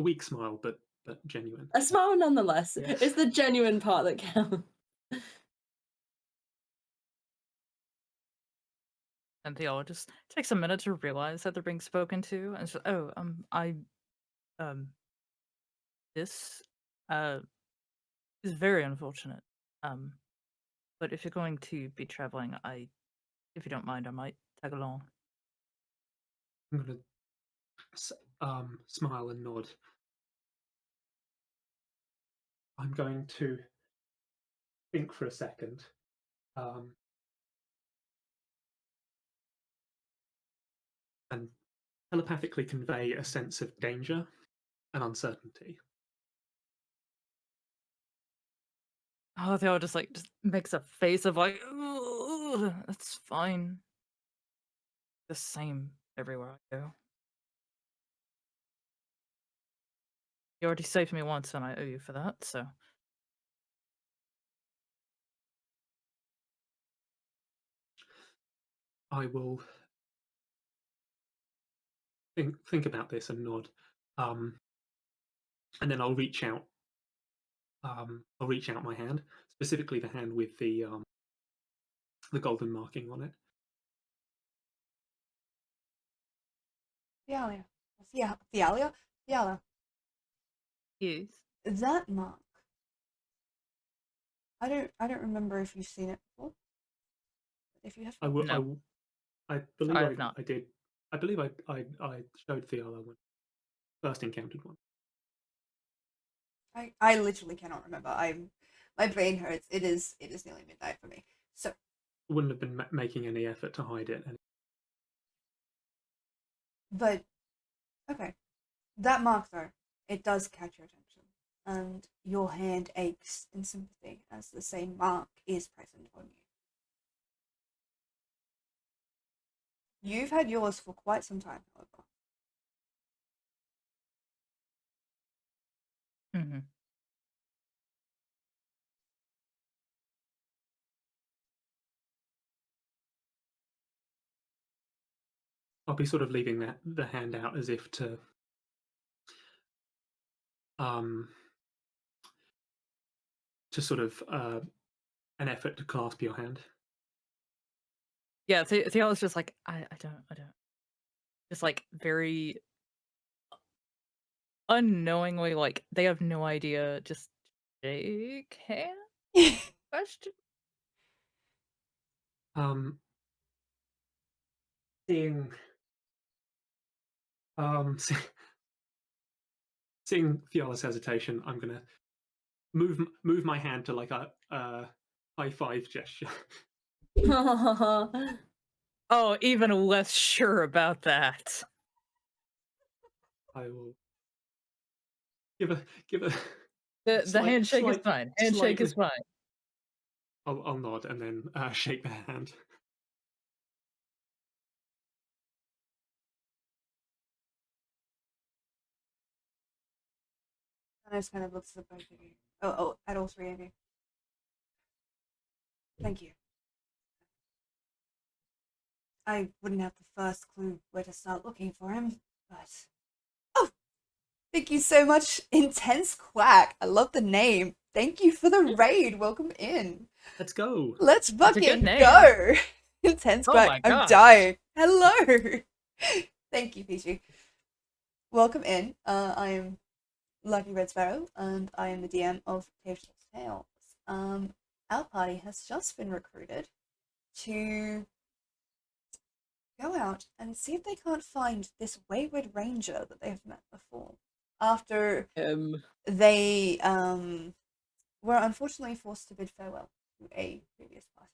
weak smile, but genuine. A smile nonetheless. Yes. It's the genuine part that counts. And Theala just takes a minute to realize that they're being spoken to, and she's, oh, this, is very unfortunate. But if you're going to be traveling, if you don't mind, I might tag along. I'm gonna smile and nod. I'm going to think for a second. And telepathically convey a sense of danger and uncertainty. Oh, Theala just makes a face of like, "Ugh, that's fine. The same everywhere I go. You already saved me once, and I owe you for that, so." I will think about this and nod, and then I'll reach out. I'll reach out my hand, specifically the hand with the golden marking on it. Thealia. Thealia? Theala. Yes. That mark. I don't remember if you've seen it before. If you have, I will. No. I believe I have not. I did. I believe I showed Theala when I first encountered one. I literally cannot remember. My brain hurts. It is nearly midnight for me. So Wouldn't have been making any effort to hide it. but okay, that mark though, it does catch your attention, and your hand aches in sympathy as the same mark is present on you. You've had yours for quite some time, however. Mm-hmm. I'll be sort of leaving the hand out as if to sort of an effort to clasp your hand. Yeah, Theala's just like, I don't. Just like very unknowingly, like they have no idea. Just shake hand? Question? Seeing seeing Theala's hesitation, I'm gonna move my hand to like a high five gesture. Oh, even less sure about that. I will give a The handshake is fine. Handshake is fine. I'll nod and then shake their hand. And I just kind of looks at both of you. Oh, at all three of you. Thank you. I wouldn't have the first clue where to start looking for him, but oh, thank you so much, Intense Quack. I love the name. Thank you for the raid. Welcome in. Let's go. Let's a good fucking name. go. Intense Oh Quack. my I'm gosh. dying. Hello. Thank you, PG. Welcome in. I am Lucky Red Sparrow, and I am the DM of Taeve Tales. Our party has just been recruited to go out and see if they can't find this wayward ranger that they have met before. After they were unfortunately forced to bid farewell to a previous party.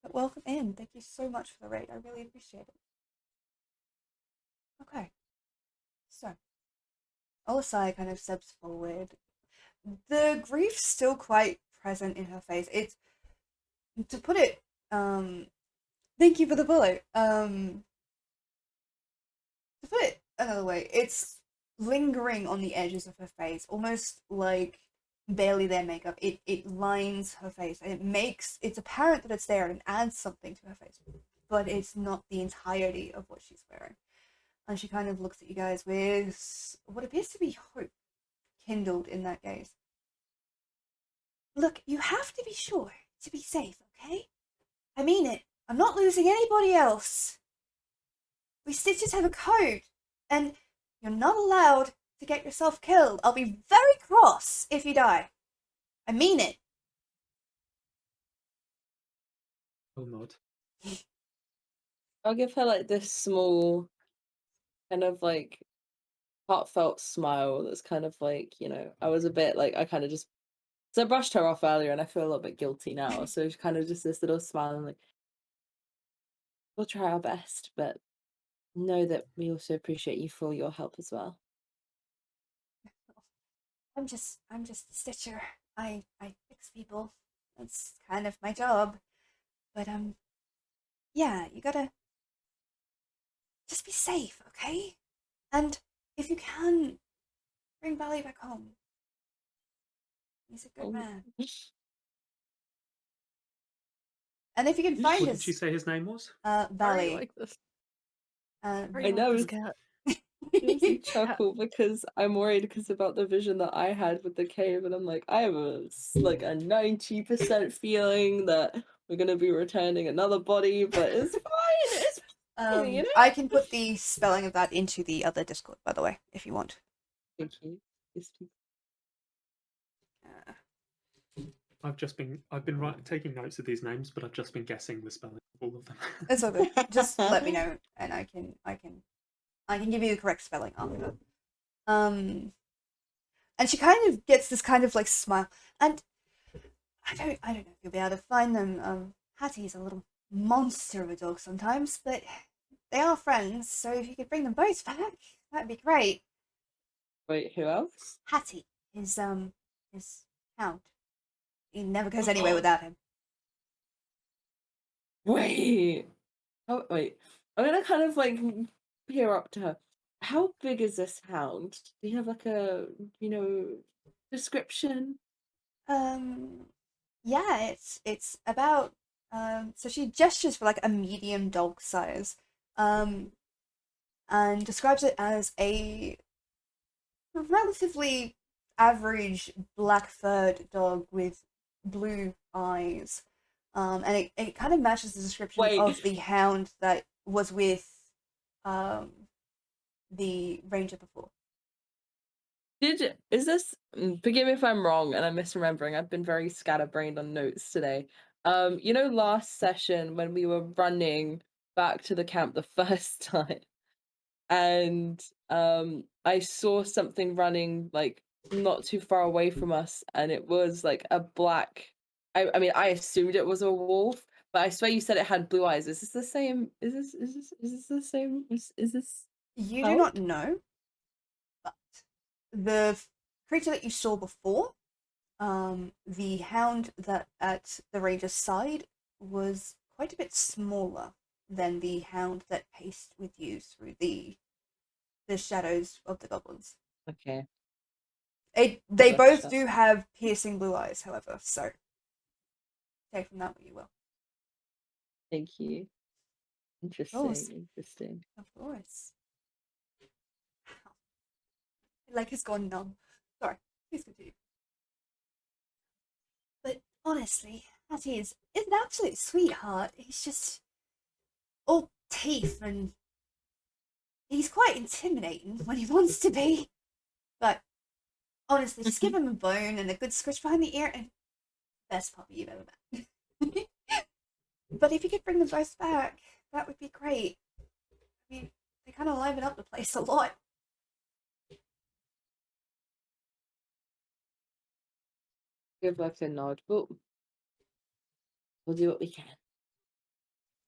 But welcome in. Thank you so much for the raid. I really appreciate it. Okay. So, Olisai kind of steps forward. The grief's still quite present in her face. It's, to put it, thank you for the follow. To put it another way, it's lingering on the edges of her face, almost like barely their makeup. It lines her face, and it's apparent that it's there and it adds something to her face, but it's not the entirety of what she's wearing. And she kind of looks at you guys with what appears to be hope kindled in that gaze. Look, you have to be sure to be safe, okay? I mean it. I'm not losing anybody else. We Stitches have a code, and you're not allowed to get yourself killed. I'll be very cross if you die. I mean it. I'll nod. I'll give her like this small, kind of like heartfelt smile that's kind of like, I was a bit like, I kind of just, so I brushed her off earlier and I feel a little bit guilty now. So it's kind of just this little smile and like, we'll try our best, but know that we also appreciate you for your help as well. I'm just a stitcher. I fix people. That's kind of my job. But yeah, you gotta just be safe, okay? And if you can, bring Bally back home. He's a good man. And if you can find What his did she say his name was? Why are you Bally. like this? I Like know, this it's cat. makes me chuckle because I'm worried because about the vision that I had with the cave, and I'm like, I have a 90% feeling that we're gonna be returning another body, but it's fine. It's fine, you know? I can put the spelling of that into the other Discord, by the way, if you want. Thank you. Yes, please. I've been taking notes of these names, but I've just been guessing the spelling of all of them. It's all good. Just let me know, and I can give you the correct spelling after. And she kind of gets this kind of like smile, and I don't know if you'll be able to find them. Hattie's a little monster of a dog sometimes, but they are friends, so if you could bring them both back, that'd be great. Wait, who else? Hattie, his hound. He never goes anywhere without him. Wait. Oh, wait. I'm gonna kind of like peer up to her. How big is this hound? Do you have like a, description? Yeah, it's about so she gestures for like a medium dog size. And describes it as a relatively average black-furred dog with blue eyes. And it kind of matches the description Wait. of the hound that was with the ranger before. Forgive me if I'm wrong and I'm misremembering, I've been very scatterbrained on notes today. Last session when we were running back to the camp the first time, and I saw something running like not too far away from us, and it was like a black, I mean I assumed it was a wolf, but I swear you said it had blue eyes. Is this the same? Is this the same? Is this You do not know, but the creature that you saw before, the hound that at the ranger's side was quite a bit smaller than the hound that paced with you through the shadows of the goblins. okay? They both Gotcha. do have piercing blue eyes, however, so take from that what you will. Thank you. Interesting. Interesting. Of course. My leg has gone numb. Sorry, please continue. But honestly, Hattie is an absolute sweetheart. He's just all teeth, and he's quite intimidating when he wants to be. But honestly, just give him a bone and a good scratch behind the ear, and best puppy you've ever met. But if you could bring them both back, that would be great. I mean, they kind of liven up the place a lot. Give like a nod, but we'll do what we can.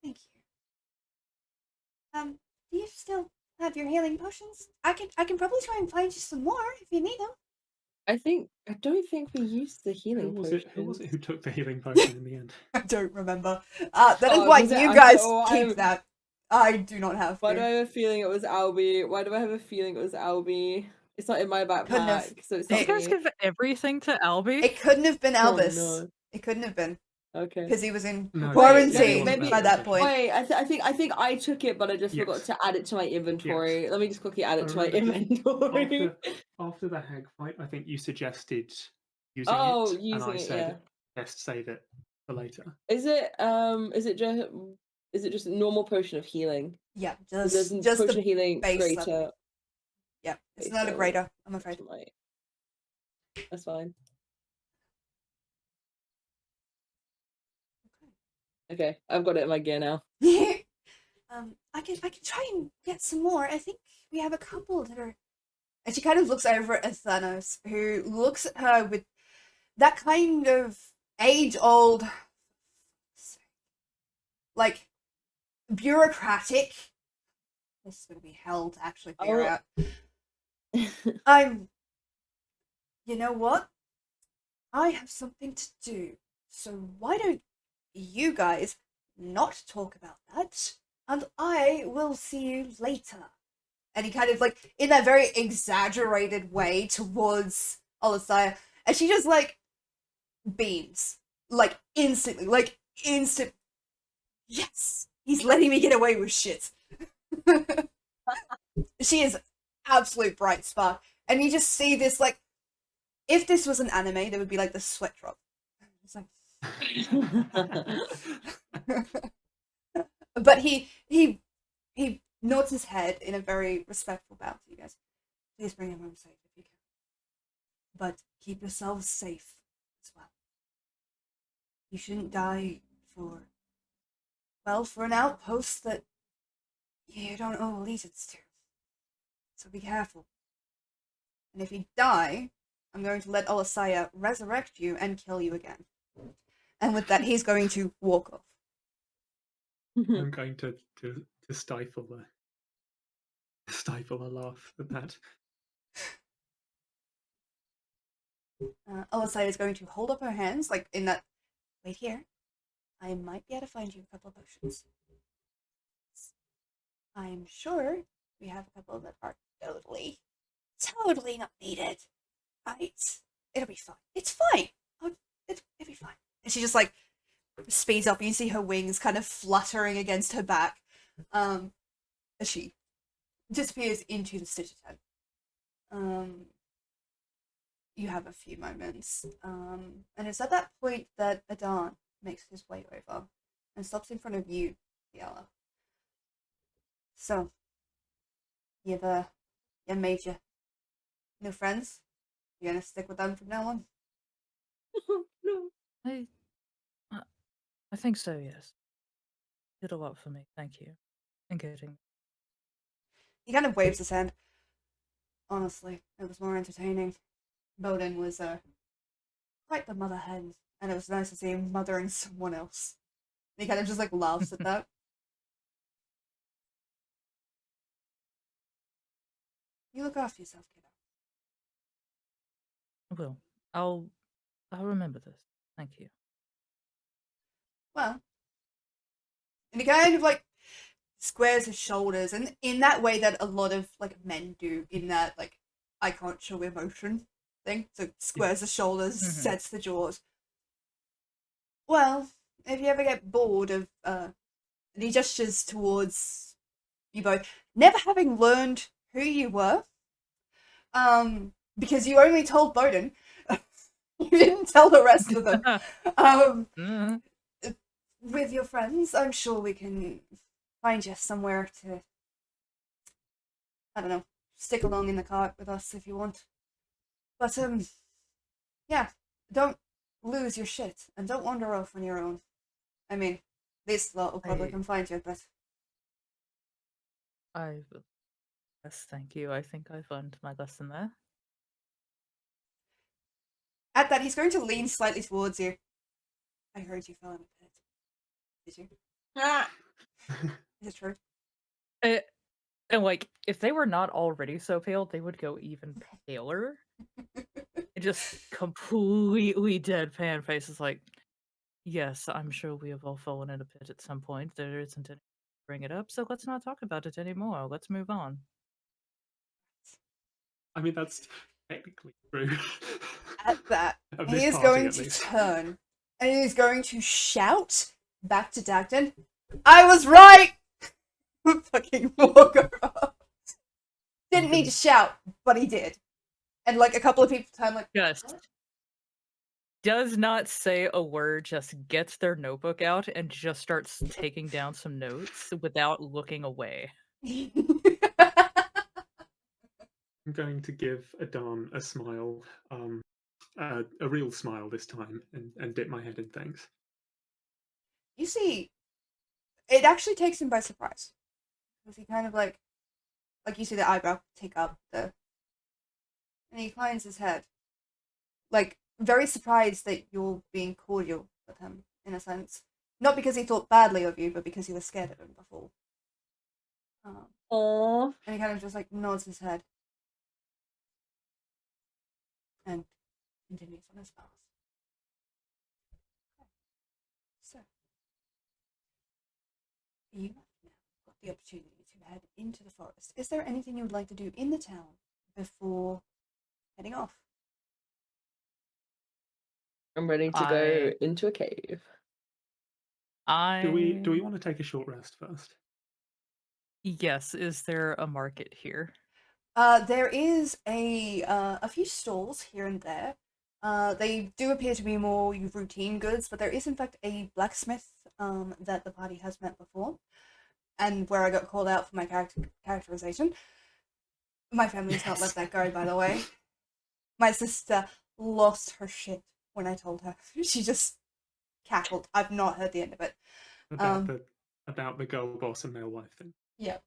Thank you. Do you still have your healing potions? I can probably try and find you some more if you need them. I don't think we used the healing Who was potions. it who took the healing potion in the end? I don't remember. That is Oh, why was it- you I guys know, keep that. I do not have Why do to. I have a feeling it was Albie? Why do I have a feeling it was Albie? It's not in my Couldn't have- backpack, so it's Did not you guys me. give everything to Albie? It couldn't have been Oh, Albus. no. It couldn't have been Okay. because he was in No, quarantine maybe- by that point. Wait, I think I took it, but I just forgot Yes. to add it to my inventory. Let me just quickly add it to my remember just inventory. After the hag fight, I think you suggested using Oh, it, and using I it, said, yeah. best save it. for later. Is it just a normal potion of healing? Yeah, There's just potion the of healing base greater. level. Yeah, it's base not a level, greater, I'm afraid. might. That's fine. Okay, I've got it in my gear now. I can try and get some more. I think we have a couple that are. And she kind of looks over at Thanos, who looks at her with that kind of age-old, like, bureaucratic. This is going to be hell to actually figure out. You know what? I have something to do. So why don't you guys not talk about that? And I will see you later. And he kind of, like, in that very exaggerated way towards Olisaya. And she just, like, beams. Like, instantly. Like, instant. Yes! He's letting me get away with shit. She is absolute bright spark. And you just see this, like, if this was an anime, there would be, like, the sweat drop. It's like... But he nods his head in a very respectful bow to you guys. Please bring him home safe if you can. But keep yourselves safe as well. You shouldn't die for an outpost that you don't owe allegiance to. So be careful. And if you die, I'm going to let Olisaya resurrect you and kill you again. And with that, he's going to walk off. I'm going to stifle a laugh at that. Olisaya is going to hold up her hands, like in that. Wait here. I might be able to find you a couple of potions. I'm sure we have a couple that are totally not needed. Right? It'll be fine. It's fine. It'll be fine. And she just like speeds up. And you see her wings kind of fluttering against her back, as she disappears into the stitcher tent. You have a few moments, and it's at that point that Adan makes his way over and stops in front of you, Yella. So, you've made your new friends? You gonna stick with them from now on? No. I think so, yes. Did a lot for me, thank you. And getting... He kind of waves his hand. Honestly, it was more entertaining. Bowden was quite the mother hen, and it was nice to see him mothering someone else. And he kind of just like laughs at that. You look after yourself, kiddo. I will. I'll remember this. Thank you. Well, and he kind of like squares his shoulders, and in that way that a lot of like men do, in that like I can't show emotion thing. So squares the shoulders, sets the jaws. Well, if you ever get bored of and he gestures towards you both, never having learned who you were, because you only told Bowden. You didn't tell the rest of them. With your friends, I'm sure we can find you somewhere to, I don't know, stick along in the cart with us if you want. But, yeah, don't lose your shit, and don't wander off on your own. I mean, this lot will probably come find you, but... I will. Yes, thank you. I think I've learned my lesson there. At that, he's going to lean slightly towards you. I heard you fell in a pit. Did you? Is it true? And like, if they were not already so pale, they would go even paler. And just completely deadpan faces like, yes, I'm sure we have all fallen in a pit at some point. There isn't any to bring it up, so let's not talk about it anymore. Let's move on. I mean, that's technically true. At that, Of he this is party, going at to least. turn, and he is going to shout back to Dagden, I was right! Fucking walk over. Didn't need to shout, but he did. And like a couple of people turn like, Yes. what? does not say a word, just gets their notebook out and just starts taking down some notes without looking away. I'm going to give Adon a smile, a real smile this time, and dip my head in thanks. You see, it actually takes him by surprise. Because he kind of like you see the eyebrow tick up, and he inclines his head. Like, very surprised that you're being cordial with him, in a sense. Not because he thought badly of you, but because you were scared of him before. Aww. And he kind of just like nods his head. And continues on his path. So, you have now got the opportunity to head into the forest. Is there anything you would like to do in the town before heading off? I'm ready to go into a cave. Do we want to take a short rest first? Yes, is there a market here? There is a few stalls here and there. They do appear to be more routine goods, but there is in fact a blacksmith that the party has met before, and where I got called out for my characterization. My family's not let that go, by the way. My sister lost her shit when I told her. She just cackled. I've not heard the end of it. About the girl boss and male wife thing. Yeah.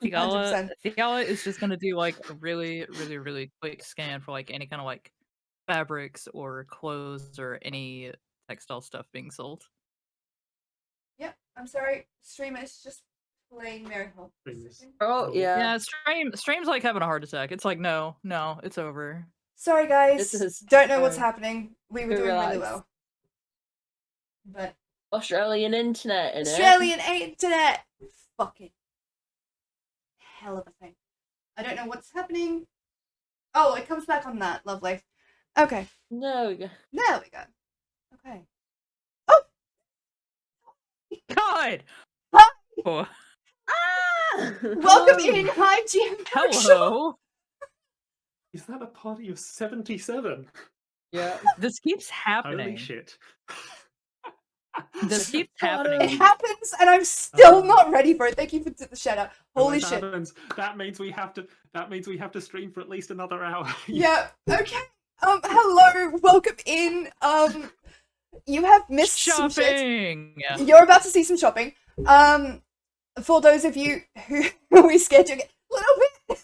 Theala is just gonna do like a really, really, really quick scan for like any kind of like fabrics or clothes or any textile stuff being sold. Yeah, I'm sorry. Stream is just playing Mary Hall. Oh, yeah. Yeah, stream's like having a heart attack. It's like, no, it's over. Sorry, guys. Don't know what's happening. We were doing really well. But Australian internet, innit? Australian internet! Fucking hell of a thing. I don't know what's happening. Oh, it comes back on that. Lovely. Okay. There we go. There we go. Okay. God! Hi! Oh. Ah! Welcome in. Hi, GM. Hello! Is that a party of 77? Yeah. This keeps happening. Holy shit. This keeps It happening. happens, and I'm still not ready for it. Thank you for the shout out. Holy shit! That means we have to stream for at least another hour. Yeah. Okay. Hello. Welcome in. You have missed some Shopping. shit. You're about to see some shopping. For those of you who we scared you, little bit.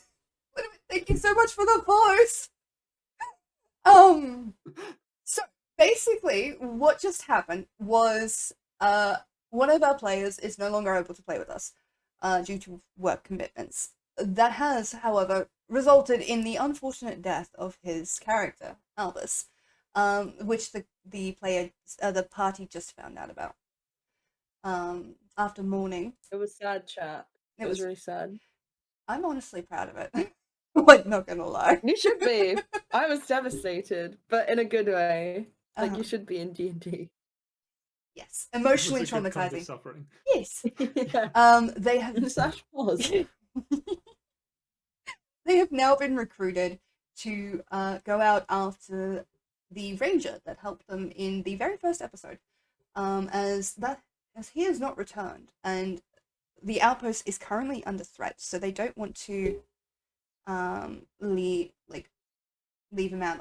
Thank you so much for the follows. So basically, what just happened was one of our players is no longer able to play with us due to work commitments. That has, however, resulted in the unfortunate death of his character, Albus, which the party just found out about. After mourning. It was sad, chat. It was really sad. I'm honestly proud of it. Like, not gonna lie. You should be. I was devastated, but in a good way. Like, you should be in D&D. Yes. Emotionally It was a good kind of traumatizing. suffering. Yes. Yeah. They have Sash was. They have now been recruited to go out after the ranger that helped them in the very first episode. As he has not returned, and the outpost is currently under threat, so they don't want to leave him out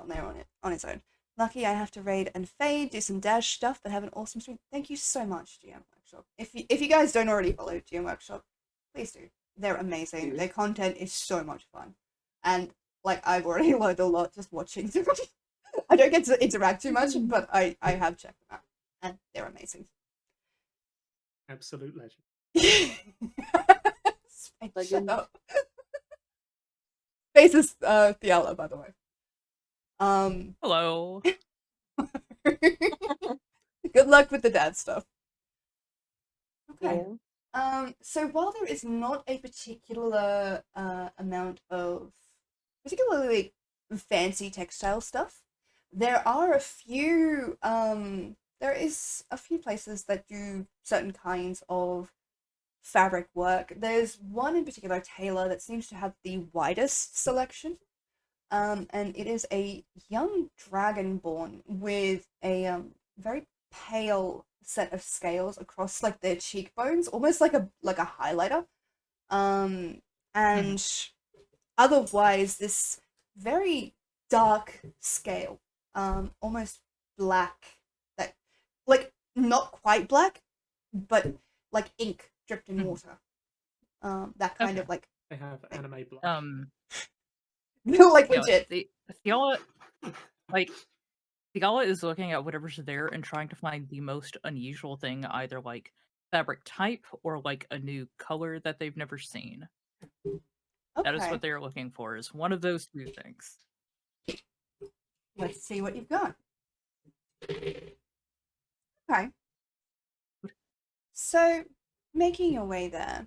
on his own. Lucky I have to raid and fade, do some dash stuff, but have an awesome stream. Thank you so much, GM Workshop. If you guys don't already follow GM Workshop, please do. They're amazing. Their content is so much fun. And like, I've already learned a lot just watching them. I don't get to interact too much, but I have checked them out. And they're amazing. Absolute legend. Shut up. Space is Theala, by the way. Hello. Good luck with the dad stuff. Okay. Yeah. So while there is not a particular amount of particularly fancy textile stuff, there are a few there is a few places that do certain kinds of fabric work. There's one in particular, tailor, that seems to have the widest selection and it is a young dragonborn with a very pale set of scales across like their cheekbones, almost like a highlighter. And otherwise this very dark scale, almost black, that like not quite black, but like ink dripped in water. That kind of like They have anime blush. like Yeah, legit. Fiala, like Fiala is looking at whatever's there and trying to find the most unusual thing, either like fabric type or like a new color that they've never seen. That is Okay, what they're looking for, is one of those two things. let's see what you've got. Okay. So, making your way there,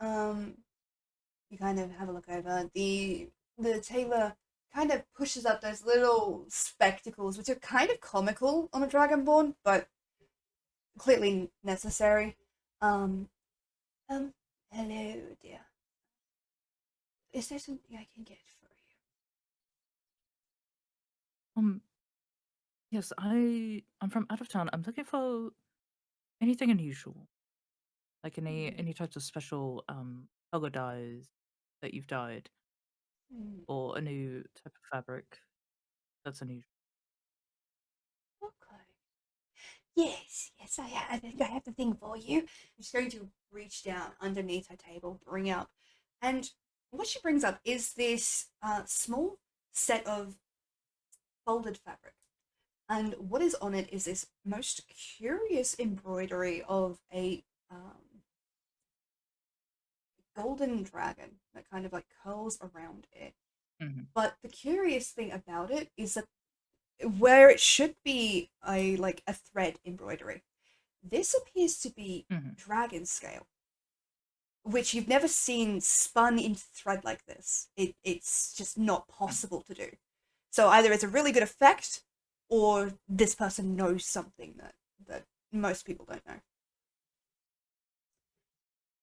you kind of have a look over. The tailor kind of pushes up those little spectacles, which are kind of comical on a dragonborn, but clearly necessary. Hello, dear. Is there something I can get for you? Yes, I'm from out of town. I'm looking for anything unusual. Like any types of special color dyes that you've dyed, or a new type of fabric that's unusual. Okay. Yes, I think I have the thing for you. She's going to reach down underneath her table, bring up, and what she brings up is this small set of folded fabric. And what is on it is this most curious embroidery of a golden dragon that kind of like curls around it. But the curious thing about it is that where it should be a thread embroidery, this appears to be dragon scale, which you've never seen spun into thread like this. It's just not possible to do. So either it's a really good effect, or this person knows something that most people don't know.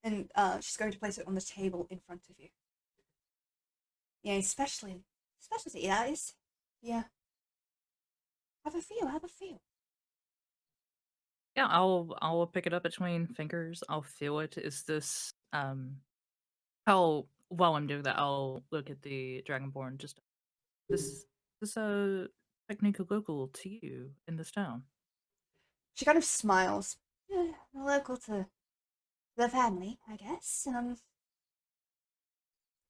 And she's going to place it on the table in front of you. Yeah, specialty that is. Yeah. Have a feel. Yeah, I'll pick it up between fingers. I'll feel it. Is this while I'm doing that, I'll look at the Dragonborn. Just this a technique local to you in this town? She kind of smiles. Local to the family, I guess.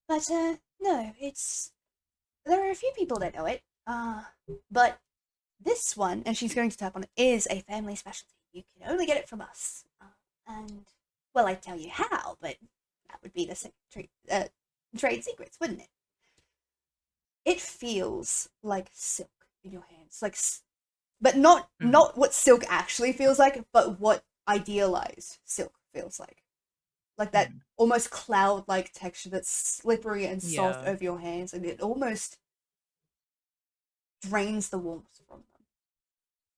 But no, there are a few people that know it. But this one, and she's going to tap on it, is a family specialty. You can only get it from us. And well, I'd tell you how, but that would be the trade secrets, wouldn't it? It feels like silk in your hands, but not what silk actually feels like, but what idealized silk feels like that almost cloud-like texture that's slippery and soft over your hands, and it almost drains the warmth from them,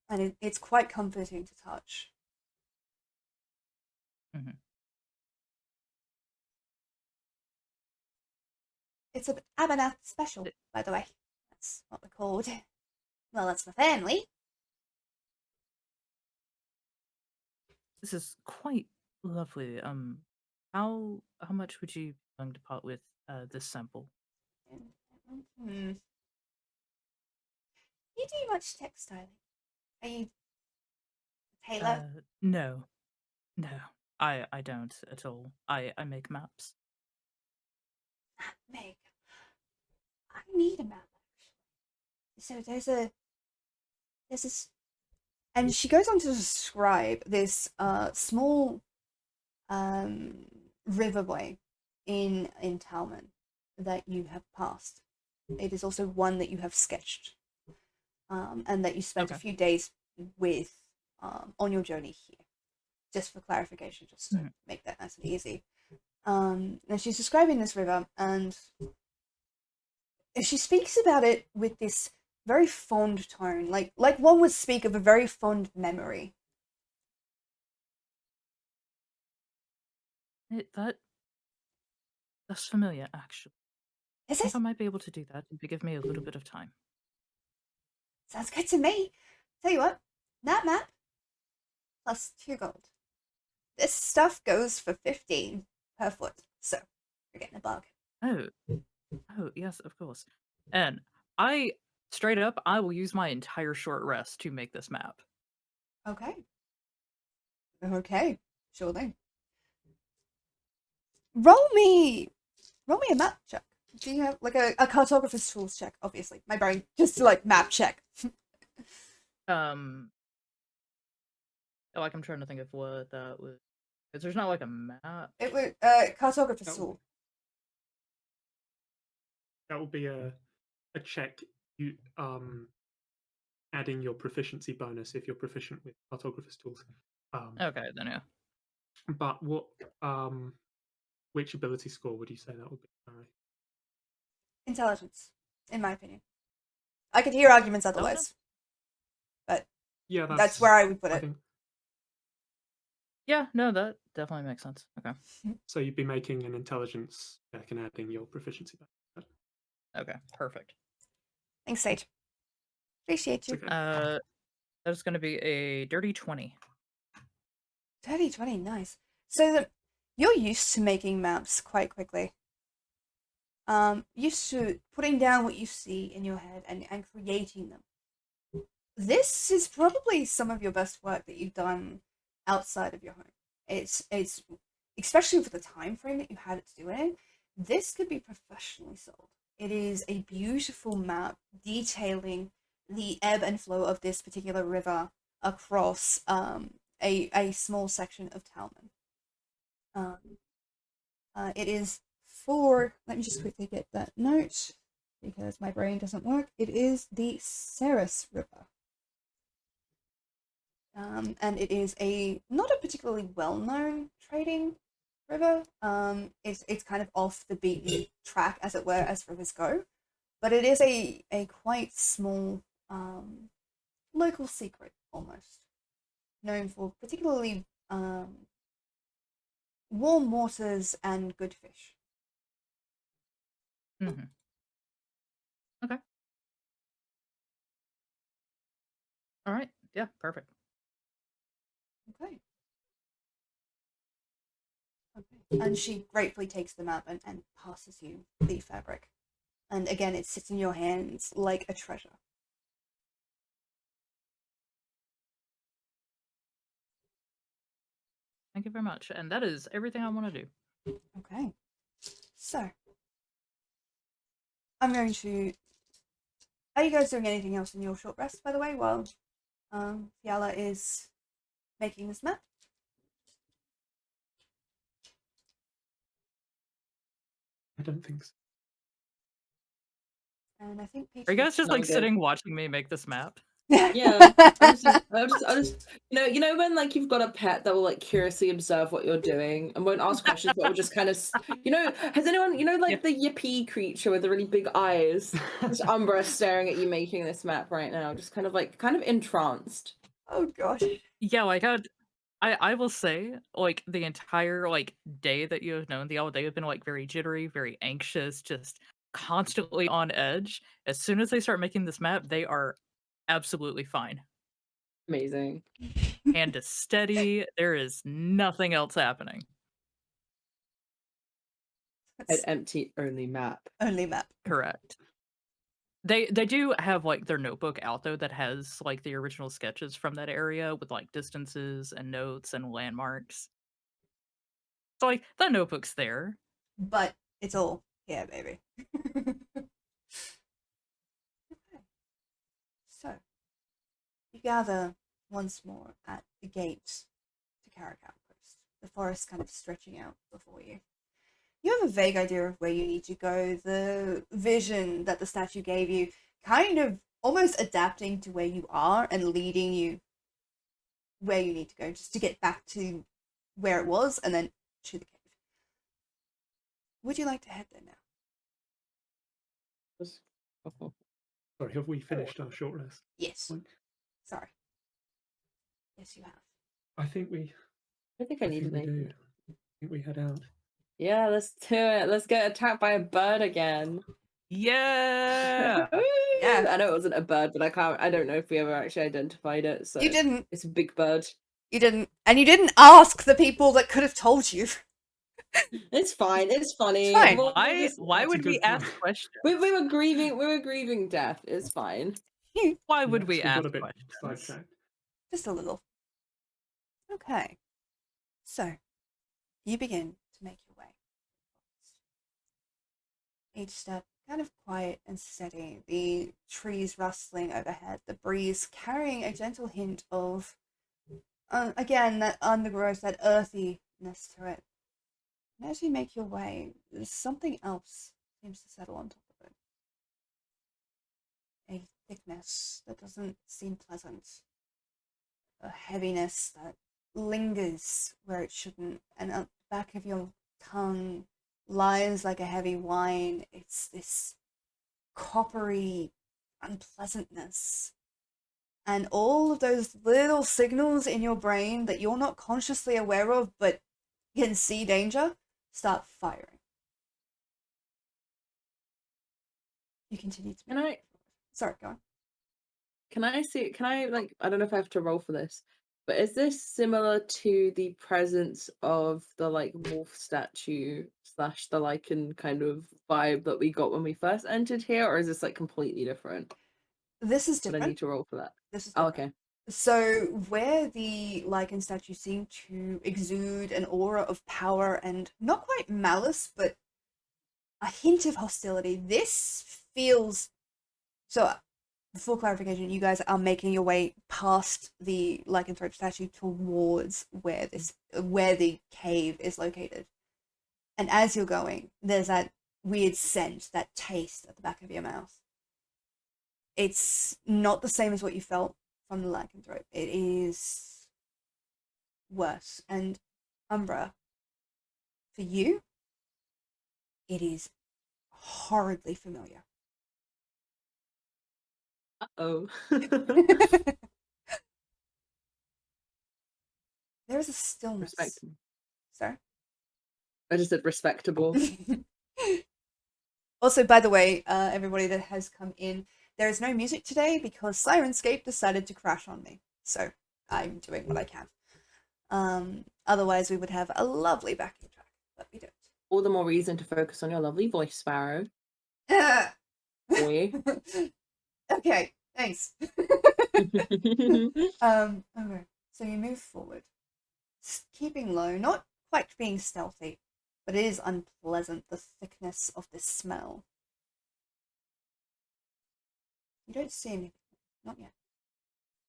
and it's quite comforting to touch. It's an Abernath special, by the way. That's what we're called. Well, that's the family. This is quite lovely. How much would you be willing to part with this sample? You do much textiling? Are you a tailor? No, I don't at all. I make maps. Meg, I need a map actually. So there's this, and she goes on to describe this small riverway in Talman that you have passed. It is also one that you have sketched, and that you spent a few days with on your journey here. Just for clarification, just to make that nice and easy. And she's describing this river, and she speaks about it with this very fond tone, like one would speak of a very fond memory. That's familiar, actually. Is I think it? I might be able to do that if you give me a little bit of time. Sounds good to me. Tell you what, that map plus 2 gold. This stuff goes for 15 per foot, so you're getting a bargain. Oh, yes, of course. And straight up, I will use my entire short rest to make this map. Okay. Okay, sure thing. Roll me a map check. Do you have like a cartographer's tools check? Obviously, my brain just like map check. Like I'm trying to think of what that was. Because there's not like a map. It would cartographer's Oh. tool. That would be a check. You adding your proficiency bonus if you're proficient with cartographer's tools. Okay, then yeah. But what which ability score would you say that would be? Sorry. Intelligence, in my opinion. I could hear arguments otherwise, but Yeah, that's where I would put I it. think Yeah, no, that definitely makes sense. Okay. so. You'd be making an intelligence check and adding your proficiency bonus. Okay, perfect. Thanks, Sage. Appreciate you. It's okay. That's gonna be a dirty 20. 20, nice. So you're used to making maps quite quickly. Used to putting down what you see in your head and creating them. This is probably some of your best work that you've done outside of your home. It's especially for the time frame that you had it to do it in. This could be professionally sold. It is a beautiful map detailing the ebb and flow of this particular river across a small section of Talman. It is for, let me just quickly get that note because my brain doesn't work. It is the Ceres River. And it is not a particularly well-known trading river. It's kind of off the beaten track, as it were, as rivers go. But it is a quite small local secret, almost. Known for particularly warm waters and good fish. Mm-hmm. Okay. All right. Yeah, perfect. Okay. And she gratefully takes the map and passes you the fabric. And again, it sits in your hands like a treasure. Thank you very much. And that is everything I want to do. Okay. So, I'm going to... Are you guys doing anything else in your short rest, by the way, while Fiala is making this map? I don't think so. And I think Are you guys just like I'm good. sitting watching me make this map? Yeah, I'll just you know when like you've got a pet that will like curiously observe what you're doing and won't ask questions but will just kind of has anyone like the yippee creature with the really big eyes, just Umbra staring at you making this map right now, just kind of entranced. Oh gosh. Yeah, like I will say, like the entire like day that you have known the owl, they have been like very jittery, very anxious, just constantly on edge. As soon as they start making this map, they are absolutely fine. Amazing. Hand is steady. There is nothing else happening. An empty only map. Only map. Correct. They do have like their notebook out though that has like the original sketches from that area with like distances and notes and landmarks. So like that notebook's there. But it's all here, baby. Okay. So, you gather once more at the gate to Carrok Outpost, the forest kind of stretching out before you. You have a vague idea of where you need to go. The vision that the statue gave you kind of almost adapting to where you are and leading you where you need to go just to get back to where it was and then to the cave. Would you like to head there now? Sorry, have we finished our short rest? Yes. Point? Sorry. Yes, you have. I think we. I think I I think needed we anything. do. I think we head out. Yeah, let's do it. Let's get attacked by a bird again. Yeah. Yeah. I know it wasn't a bird, but I don't know if we ever actually identified it. So You didn't. It's a big bird. You didn't. And you didn't ask the people that could have told you. It's fine. It's funny. fine. Why That's a would we good ask point. questions? We were grieving death. It's fine. Why would Yes, we we ask got a bit questions? sidetracked. Just a little. Okay. So, you begin to make your way. Each step kind of quiet and steady, the trees rustling overhead, the breeze carrying a gentle hint of, again, that undergrowth, that earthiness to it. And as you make your way, something else seems to settle on top of it. A thickness that doesn't seem pleasant. A heaviness that lingers where it shouldn't, and at the back of your tongue lies like a heavy wine. It's this coppery unpleasantness. And all of those little signals in your brain that you're not consciously aware of but can see danger start firing. You continue to Can I Sorry, go on. Can I like, I don't know if I have to roll for this, but is this similar to the presence of the like wolf statue slash the lichen kind of vibe that we got when we first entered here, or is this like completely different? This is But I different. need to roll for that. This is Oh, different. okay. So, where the lichen statue seemed to exude an aura of power and not quite malice, but a hint of hostility, this feels. So, full clarification, you guys are making your way past the lycanthrope statue towards where the cave is located. And as you're going, there's that weird scent, that taste at the back of your mouth. It's not the same as what you felt from the lycanthrope. It is worse. And Umbra, for you, it is horridly familiar. Oh. There is a stillness. Respectable. Sorry? I just said respectable. Also, by the way, everybody that has come in, there is no music today because Syrinscape decided to crash on me. So I'm doing what I can. Otherwise, we would have a lovely backing track, but we don't. All the more reason to focus on your lovely voice, Sparrow. Boy. Okay, thanks. Okay, so you move forward, keeping low, not quite being stealthy, but it is unpleasant, the thickness of this smell. You don't see anything, not yet.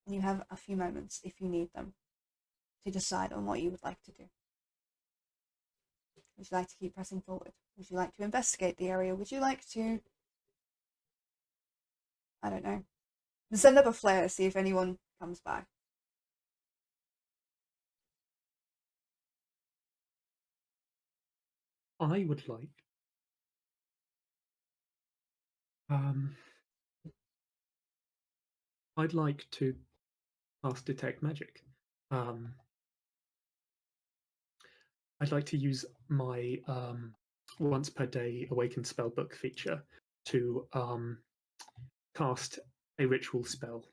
And you have a few moments, if you need them, to decide on what you would like to do. Would you like to keep pressing forward? Would you like to investigate the area? Would you like to, I don't know, send up a flare, see if anyone comes by? I would like I'd like to cast detect magic. I'd like to use my once per day awaken spellbook feature to cast a ritual spell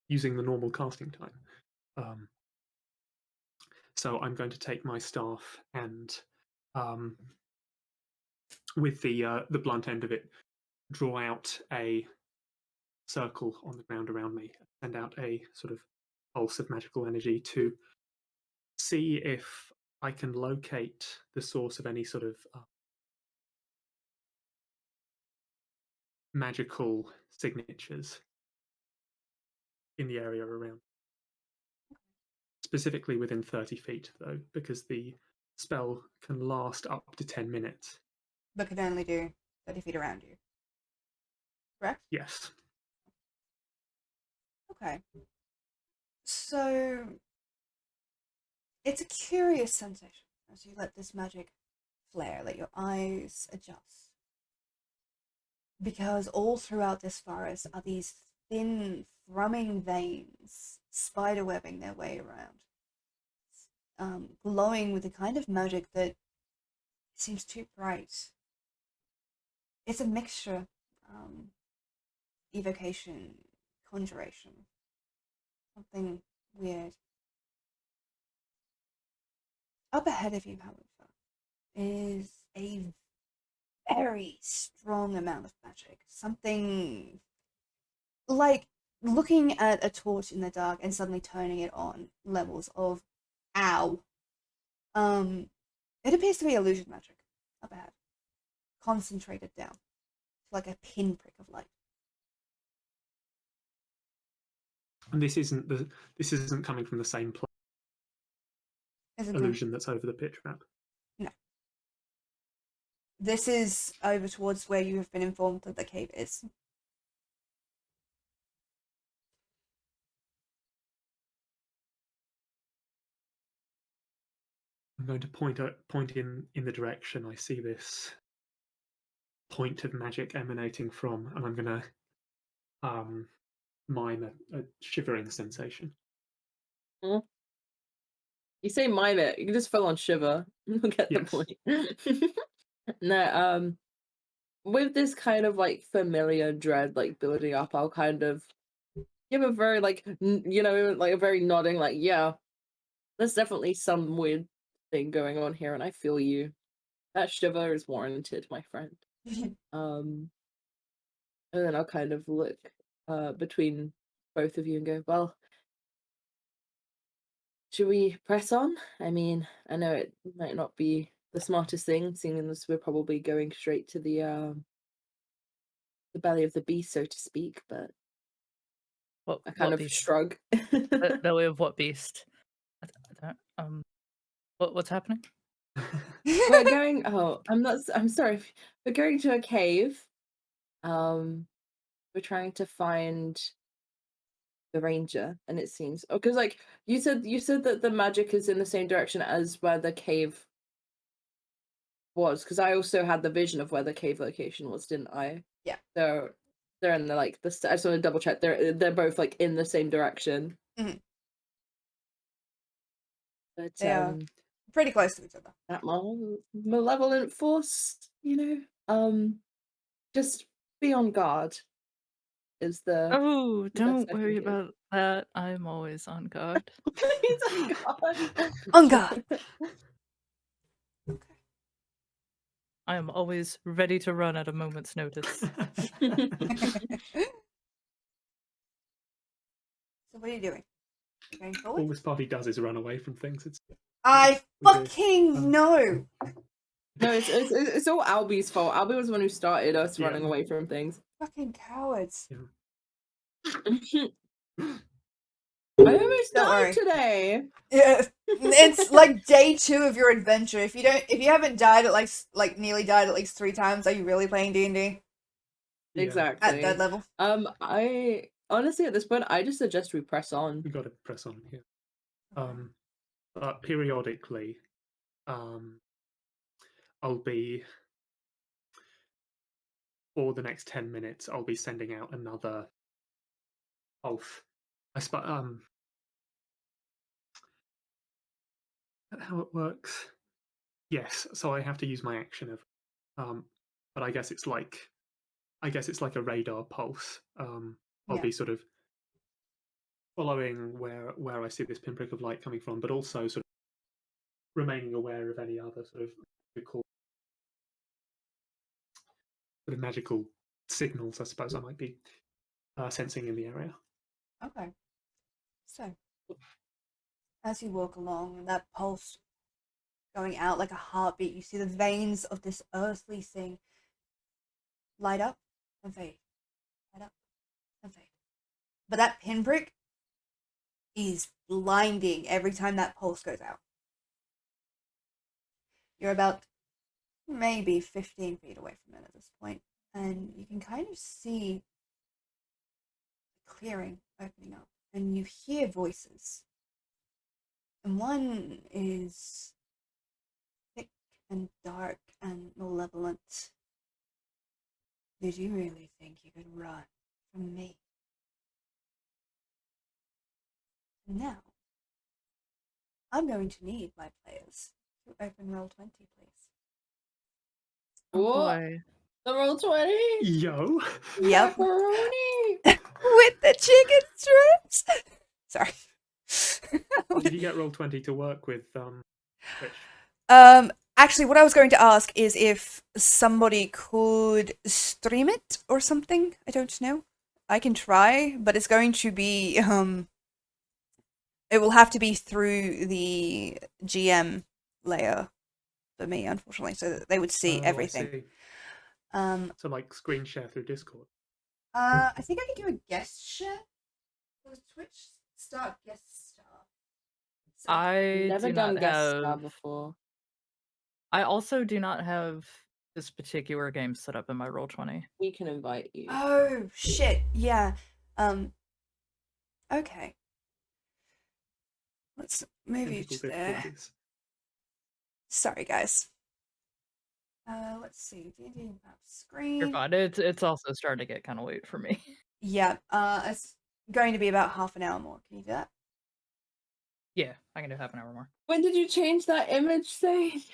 using the normal casting time. So I'm going to take my staff and with the blunt end of it, draw out a circle on the ground around me, send out a sort of pulse of magical energy to see if I can locate the source of any sort of magical signatures in the area around. Specifically within 30 feet, though, because the spell can last up to 10 minutes. But can only do 30 feet around you. Correct? Yes. Okay. So, it's a curious sensation as you let this magic flare, let your eyes adjust. Because all throughout this forest are these thin, thrumming veins, spiderwebbing their way around, glowing with the kind of magic that seems too bright. It's a mixture. Evocation, conjuration. Something weird. Up ahead of you, however, is a very strong amount of magic. Something like looking at a torch in the dark and suddenly turning it on levels of ow. It appears to be illusion magic up ahead. Concentrated down. Like a pinprick of light. And this isn't coming from the same illusion that's over the pit trap. No. This is over towards where you have been informed that the cave is. I'm going to point in the direction I see this point of magic emanating from, and I'm going to mime a shivering sensation. You say mime it, you can just full on shiver. You'll get the point. No, with this kind of like familiar dread like building up, I'll kind of give a very like like a very nodding like, yeah, there's definitely some weird thing going on here, and I feel you. That shiver is warranted, my friend. And then I'll kind of look between both of you and go, well, should we press on? I mean, I know it might not be the smartest thing, seeing as we're probably going straight to the belly of the beast, so to speak, but I kind of shrug. Belly of what beast? What's happening? We're going. Oh, I'm sorry. We're going to a cave. We're trying to find the ranger, and it seems because like you said that the magic is in the same direction as where the cave was, because I also had the vision of where the cave location was, didn't I? Yeah. So they're in the like the. I just want to double check. They're both like in the same direction. Mm-hmm. But they are pretty close to each other. That malevolent force, just be on guard. Is the don't worry about that. I'm always on guard. He's on guard. On guard. Okay. I am always ready to run at a moment's notice. So what are you doing? You going forward? All this party does is run away from things. I fucking know. No, it's all Albie's fault. Albie was the one who started us running away from things. Fucking cowards. Yeah. I almost died today. Yeah, it's like day 2 of your adventure. If you haven't died at like nearly died at least 3 times, are you really playing D&D? Yeah. Exactly. At 3rd level. I honestly at this point I just suggest we press on. We got to press on here. But periodically, I'll be for the next 10 minutes. I'll be sending out another pulse. How it works? Yes. So I have to use my action of, but I guess it's like a radar pulse. I'll be sort of following where I see this pinprick of light coming from, but also sort of remaining aware of any other sort of magical signals, I suppose I might be sensing in the area. Okay. So, as you walk along, that pulse going out like a heartbeat, you see the veins of this earthly thing light up and fade. Light up and fade. But that pinprick is blinding every time that pulse goes out. You're about maybe 15 feet away from it at this point, and you can kind of see the clearing opening up, and you hear voices. And one is thick and dark and malevolent. Did you really think you could run from me? Now, I'm going to need my players to open roll 20, please. Oh What? boy. The roll 20? Yo. Yep. Macaroni! With the chicken strips. Sorry. Did you get Roll20 to work with Twitch? Actually, what I was going to ask is if somebody could stream it or something. I don't know. I can try, but it's going to be it will have to be through the GM layer for me, unfortunately, so that they would see Oh, everything. I see. So like screen share through Discord. I think I can do a guest share for Twitch. Start guest star. So, I Never do done not guest have. star before. I also do not have this particular game set up in my Roll20. We can invite you. oh shit! Yeah. Okay. Let's move you Technical to there. difficulties. Sorry, guys. Let's see. D&D map screen. You're fine. It's also starting to get kind of late for me. Yeah. It's going to be about half an hour more. Can you do that? Yeah, I can do half an hour more. When did you change that image, Sage?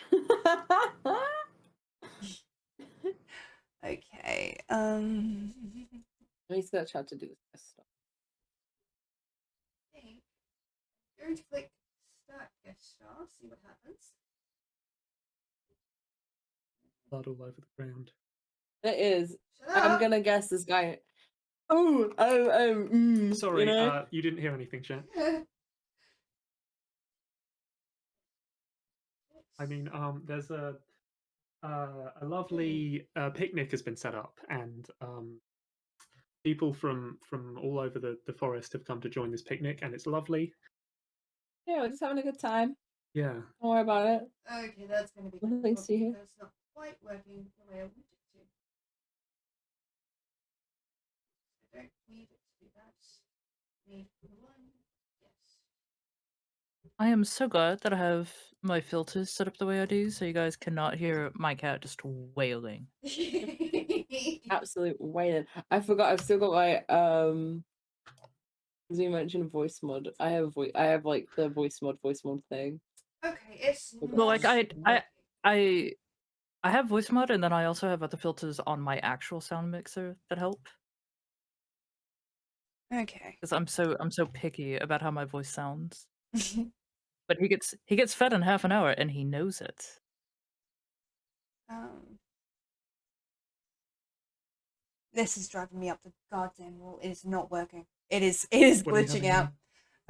Okay. He's gonna try to do this stuff. Okay. Going to click start guest star. See what happens. Blood all over the ground. It is. Shut I'm up! gonna guess this guy. Sorry, you know? you didn't hear anything, Chat. I mean, there's a lovely picnic has been set up, and people from all over the forest have come to join this picnic, and it's lovely. Yeah, we're just having a good time. Yeah. Don't worry about it. Okay, that's going to be Nothing difficult to hear. because it's not quite working the way I want it to. I don't need it to do that. Need one. Yes. I am so glad that I have my filters set up the way I do, so you guys cannot hear my cat just wailing. Absolute waiting. I forgot. I've still got my as you mentioned voice mod. I have like the voice mod thing. Okay, it's Well, like not I have voice mod, and then I also have other filters on my actual sound mixer that help. okay. Because I'm so picky about how my voice sounds. But he gets fed in half an hour, and he knows it. This is driving me up the goddamn wall. It is not working. It is What are you glitching having out.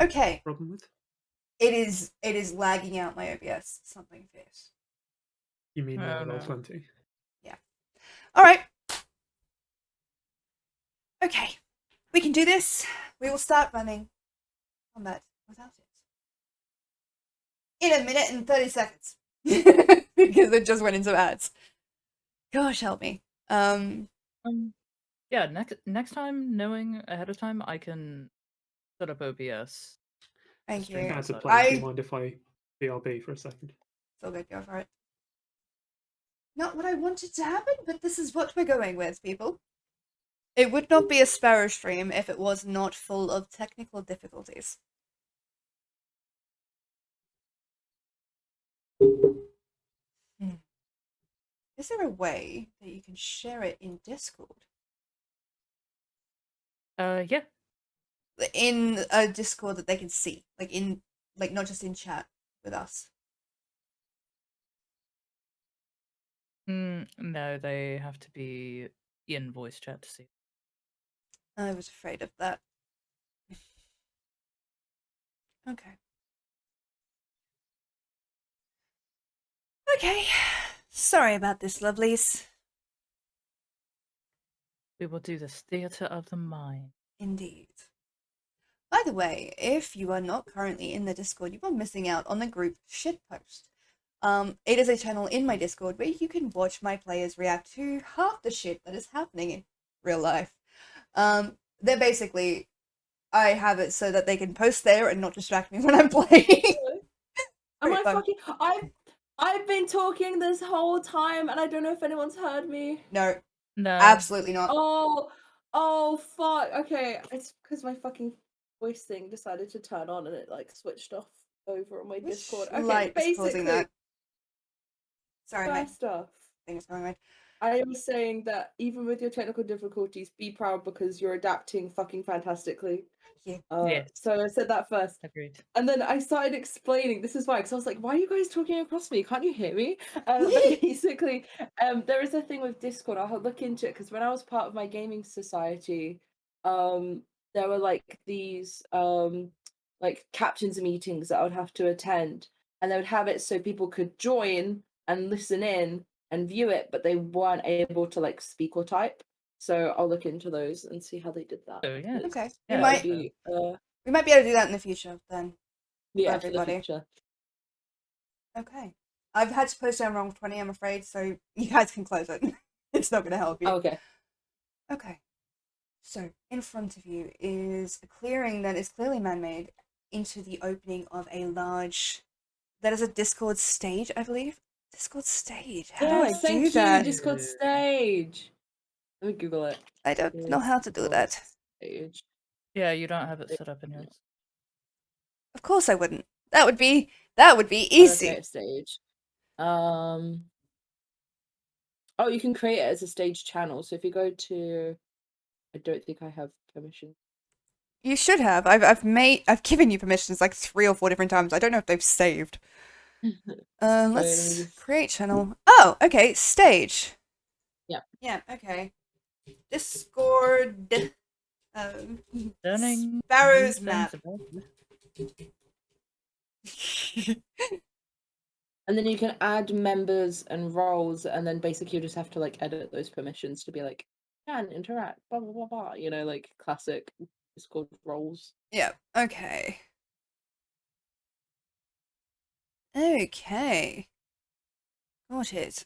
Okay. Problem with? It is lagging out my OBS. Something fierce. You mean Oh, no. Roll20? Alright. Okay. We can do this. We will start running combat without it. In a minute and 30 seconds. Because it just went into ads. Gosh help me. Yeah, next time, knowing ahead of time, I can set up OBS. Thank you. That's a So plan. Do you mind if I BRB for a second? It's all good, go for it. Not what I wanted to happen, but this is what we're going with, people. It would not be a Sparrow stream if it was not full of technical difficulties. Is there a way that you can share it in Discord? Yeah. In a Discord that they can see, like not just in chat with us. No, they have to be in voice chat to see. I was afraid of that. Okay. Okay. Sorry about this, lovelies. We will do this theater of the mind. Indeed. By the way, if you are not currently in the Discord, you are missing out on the group shitpost. It is a channel in my Discord where you can watch my players react to half the shit that is happening in real life. They're basically, I have it so that they can post there and not distract me when I'm playing. Am I fun. fucking? I've been talking this whole time, and I don't know if anyone's heard me. No, No. absolutely not. Oh fuck. Okay, it's because my fucking voice thing decided to turn on, and it like switched off over on my Which Discord. light Okay, is causing basically, that? Sorry, mate. first off, thing is going on. I was saying that even with your technical difficulties, be proud because you're adapting fucking fantastically. Yeah. Yes. So I said that first. Agreed. And then I started explaining, this is why, because I was like, why are you guys talking across me? Can't you hear me? But basically, there is a thing with Discord, I'll look into it, because when I was part of my gaming society, there were like these like captains meetings that I would have to attend, and they would have it so people could join and listen in and view it, but they weren't able to like speak or type. So I'll look into those and see how they did that. Oh, yeah. Okay. Yeah, we That might would be, we might be able to do that in the future then. yeah, for the everybody. future. Okay. I've had to post down wrong 20, I'm afraid, so you guys can close it. It's not gonna help you. Okay. Okay. So in front of you is a clearing that is clearly man-made into the opening of a large, that is a Discord stage, I believe. Discord stage. How do I Yes, do thank you, that? Discord stage. Let me Google it. I don't know how to do Discord that. Stage. Yeah, you don't have it set up in yours. Of course I wouldn't. That would be easy. Okay, stage. Oh, you can create it as a stage channel. So if you go to, I don't think I have permission. You should have. I've given you permissions like 3 or 4 different times. I don't know if they've saved. let me Let's just- create channel. Oh, okay, stage. Yeah. Yeah, okay. Discord. Learning Sparrow's new map. things about it. And then you can add members and roles, and then basically you just have to like edit those permissions to be like, can interact, blah blah blah blah. You know, like classic Discord roles. Yeah, okay. Okay. Got it.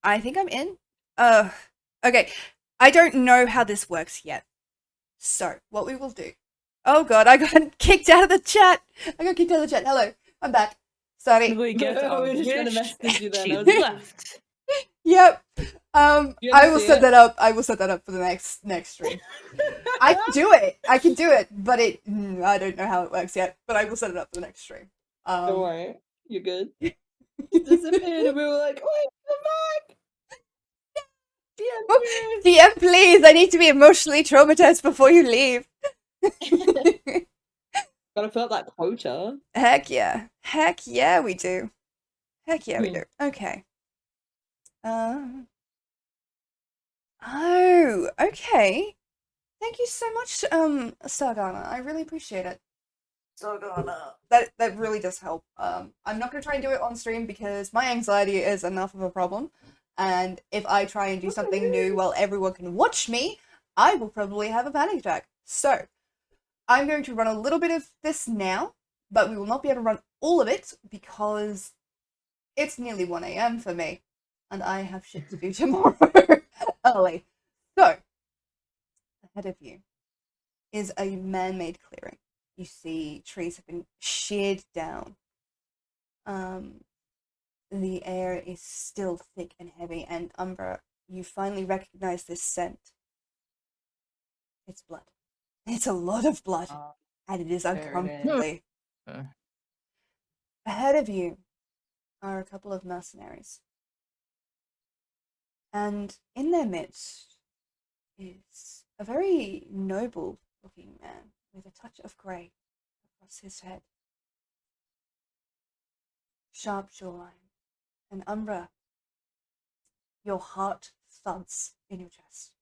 I think I'm in. Okay. I don't know how this works yet. So, what we will do. Oh god, I got kicked out of the chat. Hello, I'm back. Sorry. We get Oh, a we're just gonna wish message you then. she I was like- left. Yep. You I wanna will see set it? that up. I will set that up for the next stream. I can do it. I but I don't know how it works yet. But I will set it up for the next stream. Don't worry, you're good. You disappeared, and we were like, "Wait, come back!" Oh, DM, please. I need to be emotionally traumatized before you leave. Gotta fill up that quota. Heck yeah. Heck yeah, we do. Heck yeah, we Hmm. do. Okay. Oh, okay. Thank you so much, Sargana. I really appreciate it. Sargana. That really does help. I'm not gonna try and do it on stream because my anxiety is enough of a problem. And if I try and do something new while everyone can watch me, I will probably have a panic attack. So, I'm going to run a little bit of this now, but we will not be able to run all of it because it's nearly 1 a.m. for me, and I have shit to do tomorrow early. So, ahead of you is a man-made clearing. You see trees have been sheared down. The air is still thick and heavy, and Umbra, you finally recognize this scent. It's blood. It's a lot of blood, and it is there it is. uncomfortably. Ahead of you are a couple of mercenaries. And in their midst is a very noble looking man with a touch of grey across his head. Sharp jawline. And Umbra, your heart thuds in your chest.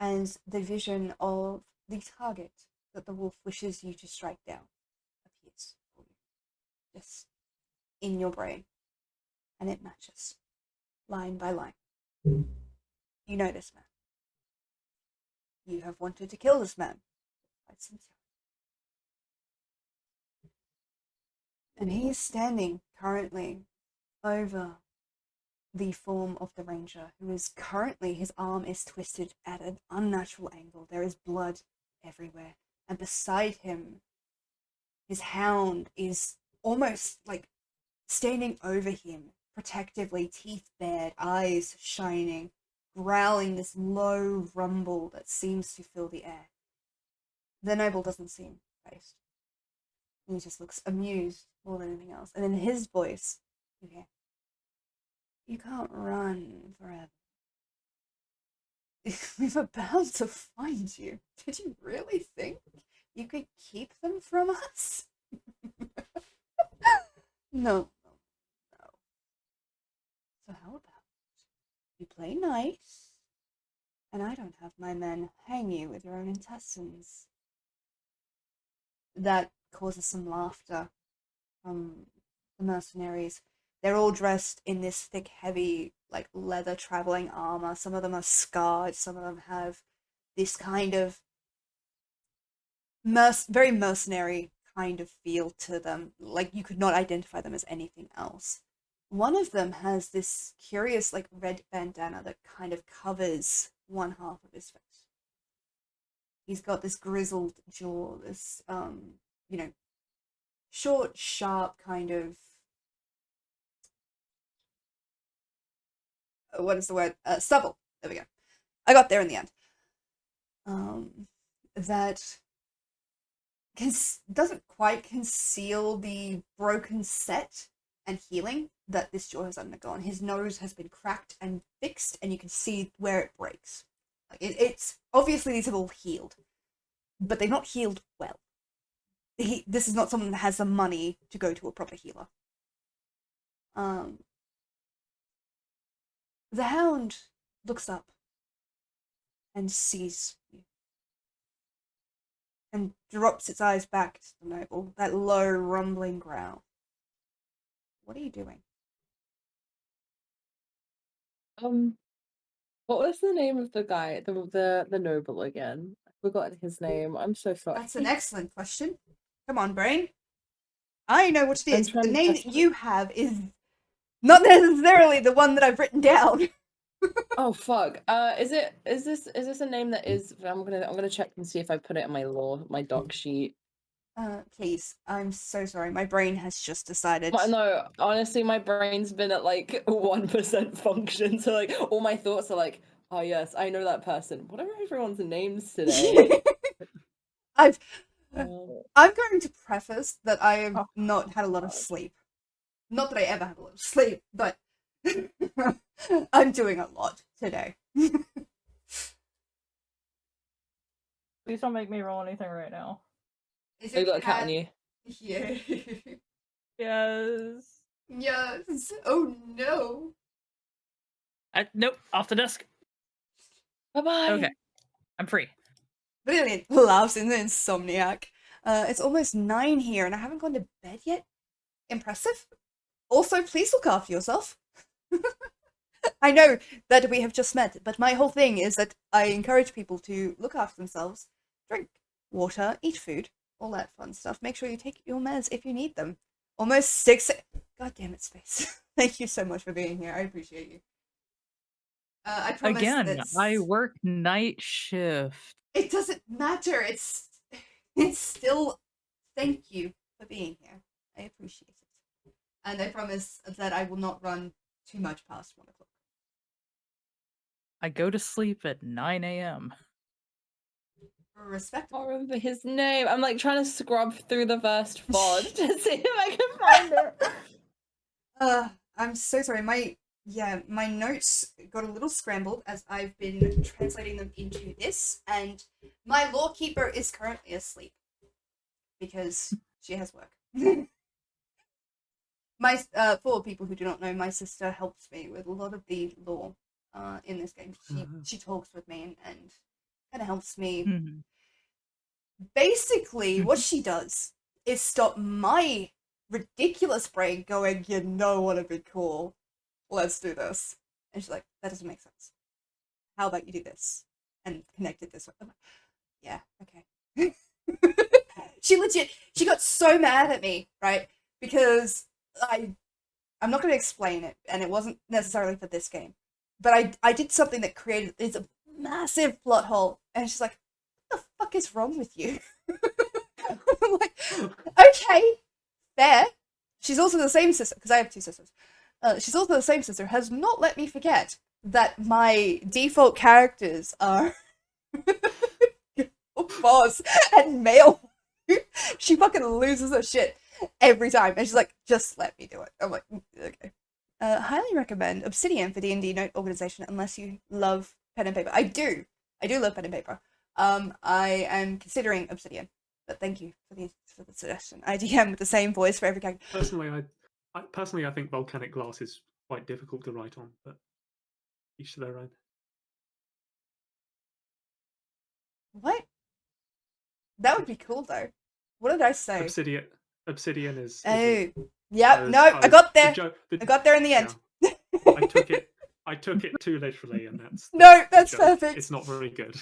And the vision of the target that the wolf wishes you to strike down appears for you. Just in your brain. And it matches. Line by line. You know this man. You have wanted to kill this man for quite some time. And he is standing currently over the form of the ranger, who is currently, his arm is twisted at an unnatural angle. There is blood everywhere. And beside him, his hound is almost like standing over him, protectively, teeth bared, eyes shining, growling this low rumble that seems to fill the air. The noble doesn't seem faced. And he just looks amused more than anything else. And in his voice, you hear, "You can't run forever. We were bound to find you. Did you really think you could keep them from us?" No. So how about you play nice, and I don't have my men hang you with your own intestines? That causes some laughter from the mercenaries. They're all dressed in this thick, heavy, like leather traveling armor. Some of them are scarred. Some of them have this kind of very mercenary kind of feel to them. Like you could not identify them as anything else. One of them has this curious, like, red bandana that kind of covers one half of his face. He's got this grizzled jaw, this, short, sharp kind of, what is the word? Stubble. There we go. I got there in the end. That doesn't quite conceal the broken set and healing that this jaw has undergone. His nose has been cracked and fixed, and you can see where it breaks. Like it's obviously these have all healed, but they've not healed well. This is not someone that has the money to go to a proper healer. The hound looks up and sees you, and drops its eyes back to the noble, that low, rumbling growl. What are you doing? What was the name of the guy, the noble again? I've forgotten his name. I'm so sorry. That's an excellent question. Come on, brain. I know what it I'm is. The trying to name guess that you have is not necessarily the one that I've written down. Oh fuck. Is this a name that is? I'm gonna check and see if I put it in my doc sheet. Please. I'm so sorry. My brain has just decided. No, honestly, my brain's been at like 1% function, so like all my thoughts are like, oh yes, I know that person. What are everyone's names today? I'm going to preface that I have not had a lot of God. sleep. Not that I ever have a lot of sleep, but I'm doing a lot today. Please don't make me roll anything right now. Is You got a cat on you. Yeah. Yes. Yes. Oh no. Nope, off the desk. Bye-bye. Okay, I'm free. Brilliant. Laughs in the insomniac. It's almost 9 here and I haven't gone to bed yet. Impressive. Also, please look after yourself. I know that we have just met, but my whole thing is that I encourage people to look after themselves, drink water, eat food, all that fun stuff. Make sure you take your meds if you need them. Almost 6. God damn it, Space. Thank you so much for being here. I appreciate you. I promise Again, I work night shift. It doesn't matter. It's still thank you for being here. I appreciate it. And I promise that I will not run too much past 1 o'clock. I go to sleep at 9 a.m. I Respectable. can't remember his name. I'm like trying to scrub through the first font to see if I can find it. I'm so sorry. My notes got a little scrambled as I've been translating them into this, and my lawkeeper is currently asleep because she has work. For people who do not know, my sister helps me with a lot of the lore in this game. She talks with me and kind of helps me. Mm-hmm. Basically, what she does is stop my ridiculous brain going, you know what would be cool? Let's do this. And she's like, that doesn't make sense. How about you do this? And connect it this way. I'm like, yeah, okay. She got so mad at me, right? Because I'm not going to explain it, and it wasn't necessarily for this game. But I did something that created this massive plot hole, and she's like, what the fuck is wrong with you? I'm like, okay, fair. She's also the same sister, because I have 2 sisters. She's also the same sister, has not let me forget that my default characters are boss and male. She fucking loses her shit every time, and she's like, "Just let me do it." I'm like, "Okay." Highly recommend Obsidian for D&D note organization unless you love pen and paper. I do love pen and paper. I am considering Obsidian, but thank you for the suggestion. I DM with the same voice for every character. Personally, I think volcanic glass is quite difficult to write on, but each to their own. What? That would be cool though. What did I say? Obsidian is. Oh, yeah. No, I got there. I got there in the end. Yeah. I took it too literally, and that's no, that's perfect. It's not very good.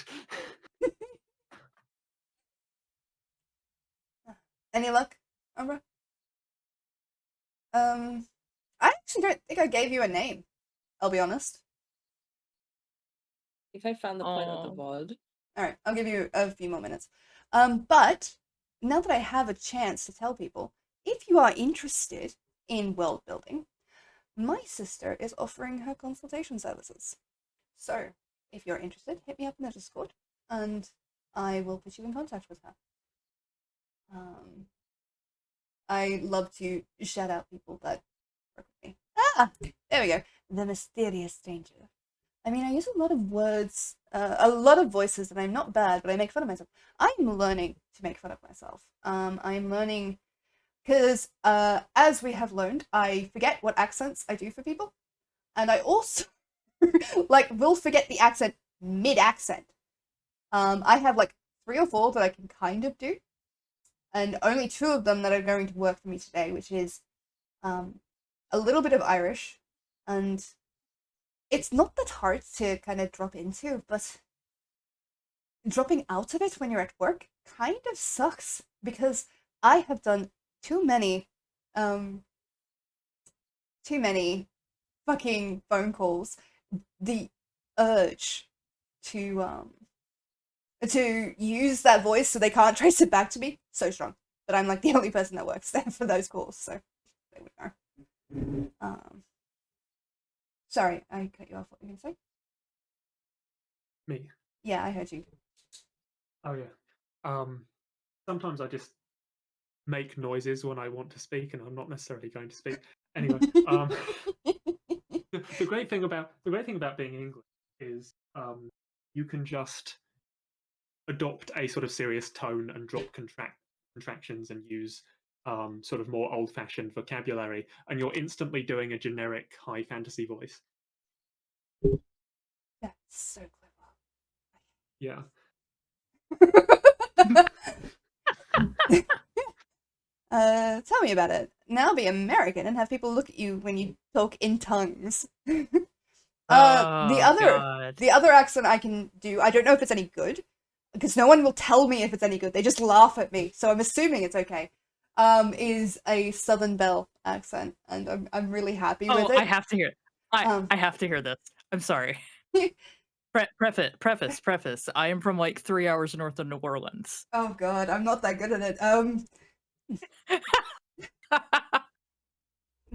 Any luck, Umbra? I actually don't think I gave you a name. I'll be honest. If I found the point of the VOD. All right, I'll give you a few more minutes. But now that I have a chance to tell people, if you are interested in world building, my sister is offering her consultation services. So if you're interested, hit me up in the Discord, and I will put you in contact with her. I love to shout out people that work with me. There we go. The mysterious stranger. I mean, I use a lot of words, a lot of voices, and I'm not bad, but I make fun of myself. I'm learning to make fun of myself. I'm learning because, as we have learned, I forget what accents I do for people, and I also will forget the accent mid-accent. I have 3 or 4 that I can kind of do, and only 2 of them that are going to work for me today, which is a little bit of Irish, and it's not that hard to kind of drop into, but dropping out of it when you're at work kind of sucks, because I have done too many fucking phone calls. The urge to use that voice so they can't trace it back to me, so strong. But I'm the only person that works there for those calls, so they would know. Sorry, I cut you off. What were you going to say? Me? Yeah, I heard you. Oh yeah. Sometimes I just make noises when I want to speak, and I'm not necessarily going to speak. Anyway, the great thing about being English is you can just adopt a sort of serious tone and drop contractions and use sort of more old-fashioned vocabulary, and you're instantly doing a generic high fantasy voice. That's so clever. Yeah. Tell me about it. Now be American and have people look at you when you talk in tongues. The other accent I can do, I don't know if it's any good, because no one will tell me if it's any good. They just laugh at me, so I'm assuming it's okay. Is a Southern Belle accent, and I'm really happy with it. I have to hear it. I have to hear this. I'm sorry. Preface. I am from 3 hours north of New Orleans. Oh god, I'm not that good at it.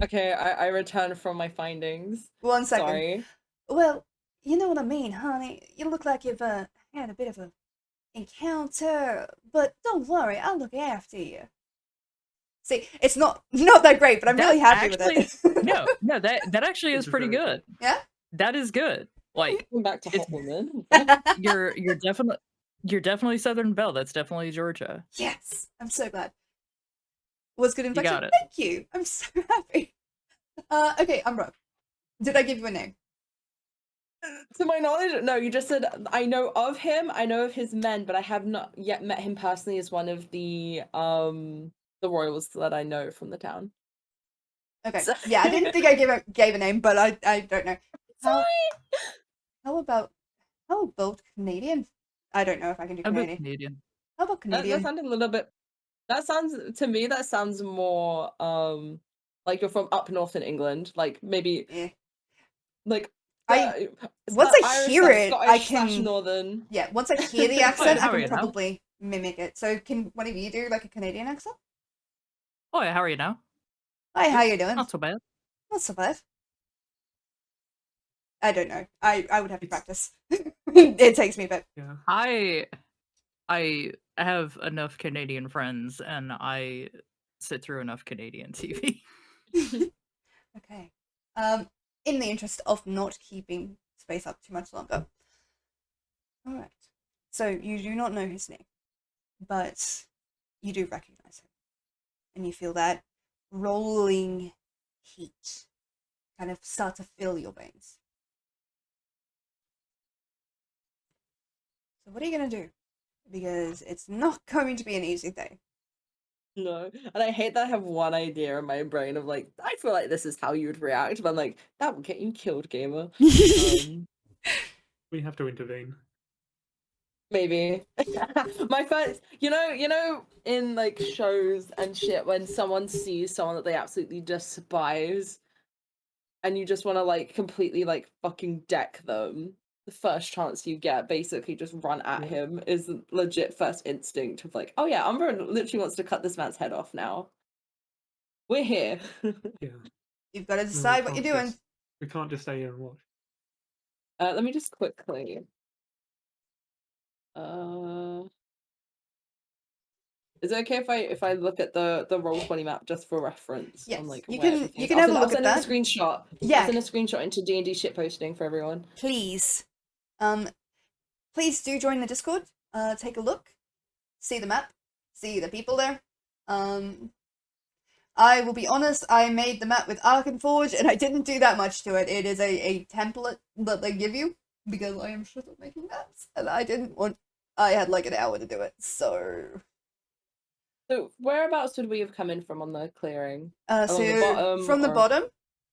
Okay, I return from my findings. 1 second. Sorry. Well, you know what I mean, honey. You look like you've had a bit of a encounter, but don't worry, I'll look after you. See, it's not that great, but I'm really happy with it. no, that actually is pretty good. Yeah? That is good. Welcome back to Hot Woman. You're definitely Southern Belle. That's definitely Georgia. Yes, I'm so glad. Was good inflection. got it. Thank you. I'm so happy. Okay, Umbra. Did I give you a name? To my knowledge, no, you just said, I know of him, I know of his men, but I have not yet met him personally as one of the royals that I know from the town. Okay. So- Yeah, I didn't think I gave a name, but I don't know. How about Canadian? I don't know if I can do I'm Canadian. How about That Canadian? sounded a little bit. That sounds more like you're from up north in England, like maybe Yeah. like Once I hear it, I can. Northern. Yeah, once I hear the accent, how I are can you now? probably mimic it. So can one of you do a Canadian accent? Oh yeah, how are you now? Hi, how you doing? Not so bad. Not so bad. I don't know. I would have to practice. It takes me a bit. Yeah. I have enough Canadian friends, and I sit through enough Canadian TV. Okay. In the interest of not keeping space up too much longer. Alright. So you do not know his name, but you do recognize him. And you feel that rolling heat kind of start to fill your veins. So what are you going to do? Because it's not going to be an easy day. No. And I hate that I have one idea in my brain of like, I feel like this is how you would react, but I'm like, that would get you killed, gamer. We have to intervene. Maybe. My first, you know, in like shows and shit, when someone sees someone that they absolutely despise, and you just want to like completely like fucking deck them. The first chance you get, basically just run at him is legit first instinct of like, oh yeah, Umbra literally wants to cut this man's head off now. We're here. Yeah. You've got to No, we decide what you're can't doing. just- we can't just stay here and watch. Let me just quickly. Is it okay if I look at the Roll20 map just for reference? Yes, On, like, you where can everything is? have a I'll look at send in that. a screenshot. Yeah. I'll send a screenshot into D&D shit posting for everyone. Please. Please do join the Discord. Take a look. See the map. See the people there. I will be honest, I made the map with Arkenforge, and I didn't do that much to it. It is a template that they give you, because I am shit at making maps, and I had like an hour to do it, so... So whereabouts would we have come in from on the clearing? So the bottom, from the or- bottom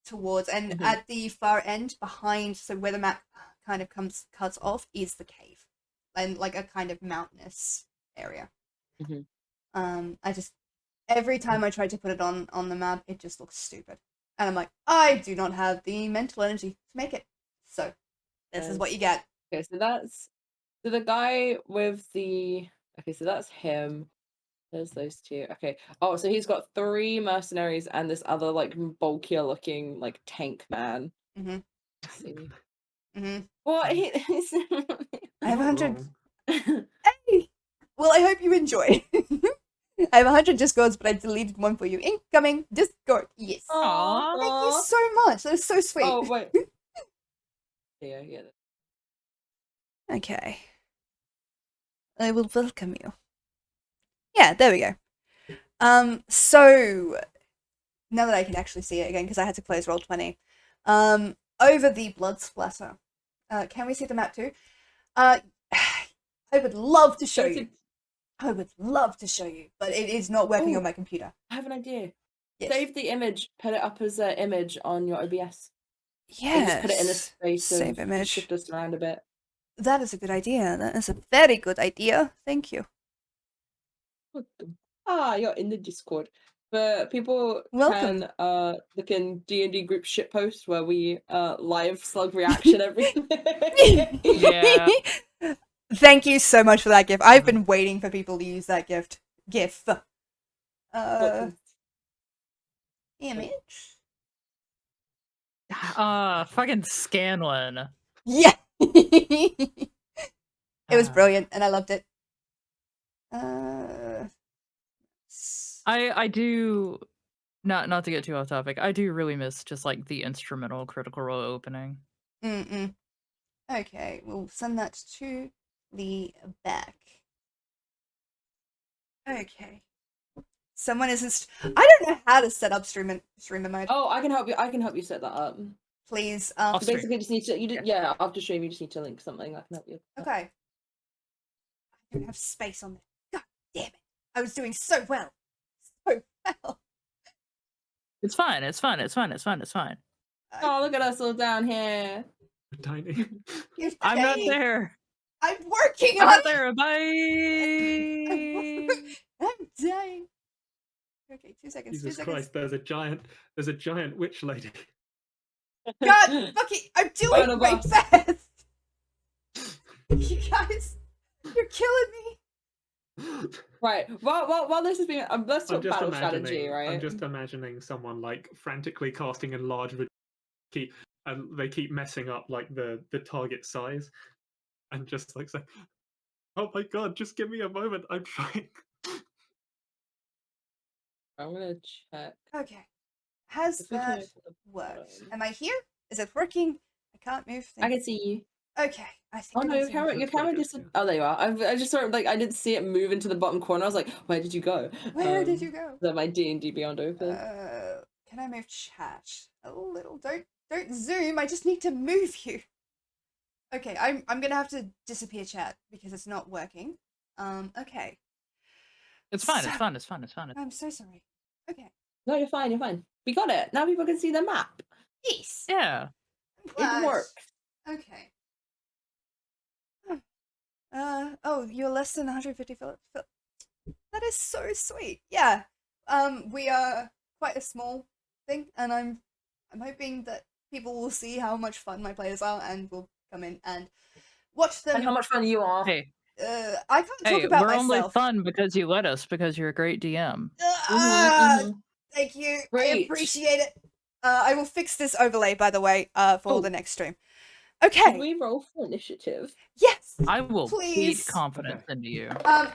towards, and Mhm. at the far end behind, so where the map kind of cuts off, is the cave, and like a kind of mountainous area. Mhm. Every time I tried to put it on the map, it just looks stupid, and I'm like, I do not have the mental energy to make it. So this is what you get. Okay, so the guy with the... Okay, so that's him. There's those two. Okay. Oh, so he's got 3 mercenaries and this other like bulkier looking like tank man. Mhm. Let's see. Mhm. What? I have Not 100. wrong. Hey! Well, I hope you enjoy. I have 100 Discords, but I deleted one for you. Incoming Discord. Yes. Aww. Thank you so much. That was so sweet. Oh, wait. Yeah, yeah. Okay. I will welcome you. Yeah, there we go. So now that I can actually see it again, because I had to close Roll20. Over the blood splatter. Can we see the map too? I would love to show you. I would love to show you, but it is not working Ooh. on my computer. I have an idea. Yes. Save the image, put it up as an image on your OBS. Yes. And just put it in a space Save of image. shift us around a bit. That is a good idea. That is a very good idea. Thank you. You're in the Discord. But people Welcome. can look in D&D group shitpost where we live slug reaction everything. Yeah. Thank you so much for that gift. I've been waiting for people to use that gift. GIF. Image. Fucking Scanlan. Yeah. It was brilliant, and I loved it. I do, not to get too off topic, I do really miss just like the instrumental Critical Role opening. Okay, we'll send that to the back. Okay. Someone isn't. I don't know how to set up streamer mode. Oh, I can help you. I can help you set that up. Please. Off You stream. basically just need to. Yeah, after stream, you just need to link something. I can help you. Okay. I don't have space on there. God damn it! I was doing so well. So well. It's fine. It's fine. It's fine. It's fine. It's fine. Oh, look at us all down here. Tiny. I'm not there. I'm working I'm on not there. Bye. I'm dying. Okay, 2 seconds. Jesus 2 Christ! seconds. There's a giant witch lady. God, fuck it! I'm doing One my of us. best. You guys, you're killing me. Right. While this is being, let's talk I'm just battle strategy, imagining. right? I'm just imagining someone like frantically casting a large and they keep messing up like the target size, and just like say, Oh my god, just give me a moment. I'm trying. I'm gonna check. Okay. Has If we can that open the worked? bottom. Am I here? Is it working? I can't move I things. can see you. Okay, I think Oh I no, can your see camera, you. your That's pretty camera good, just. yeah. Oh, there you are. I just sort of like I didn't see it move into the bottom corner. I was like, where did you go? Where did you go? Then my D&D Beyond open. Can I move chat a little? Don't zoom. I just need to move you. Okay, I'm gonna have to disappear chat because it's not working. Okay. It's fine. So- It's fine. It's fine. It's fine. I'm so sorry. Okay. No, you're fine. You're fine. We got it. Now people can see the map. Yes. Yeah. I'm It glad. worked. Okay. Oh, you're less than 150 Philip. That is so sweet. Yeah. We are quite a small thing, and I'm hoping that people will see how much fun my players are and will come in and watch them. And how much fun you are. Hey, I can't talk hey, about we're only myself. fun because you let us. Because you're a great DM. Thank you. I Great. appreciate it. I will fix this overlay, by the way, for Oh. the next stream. Should Okay. we roll for initiative? Yes. I will Please. beat confidence Okay. into you. Okay.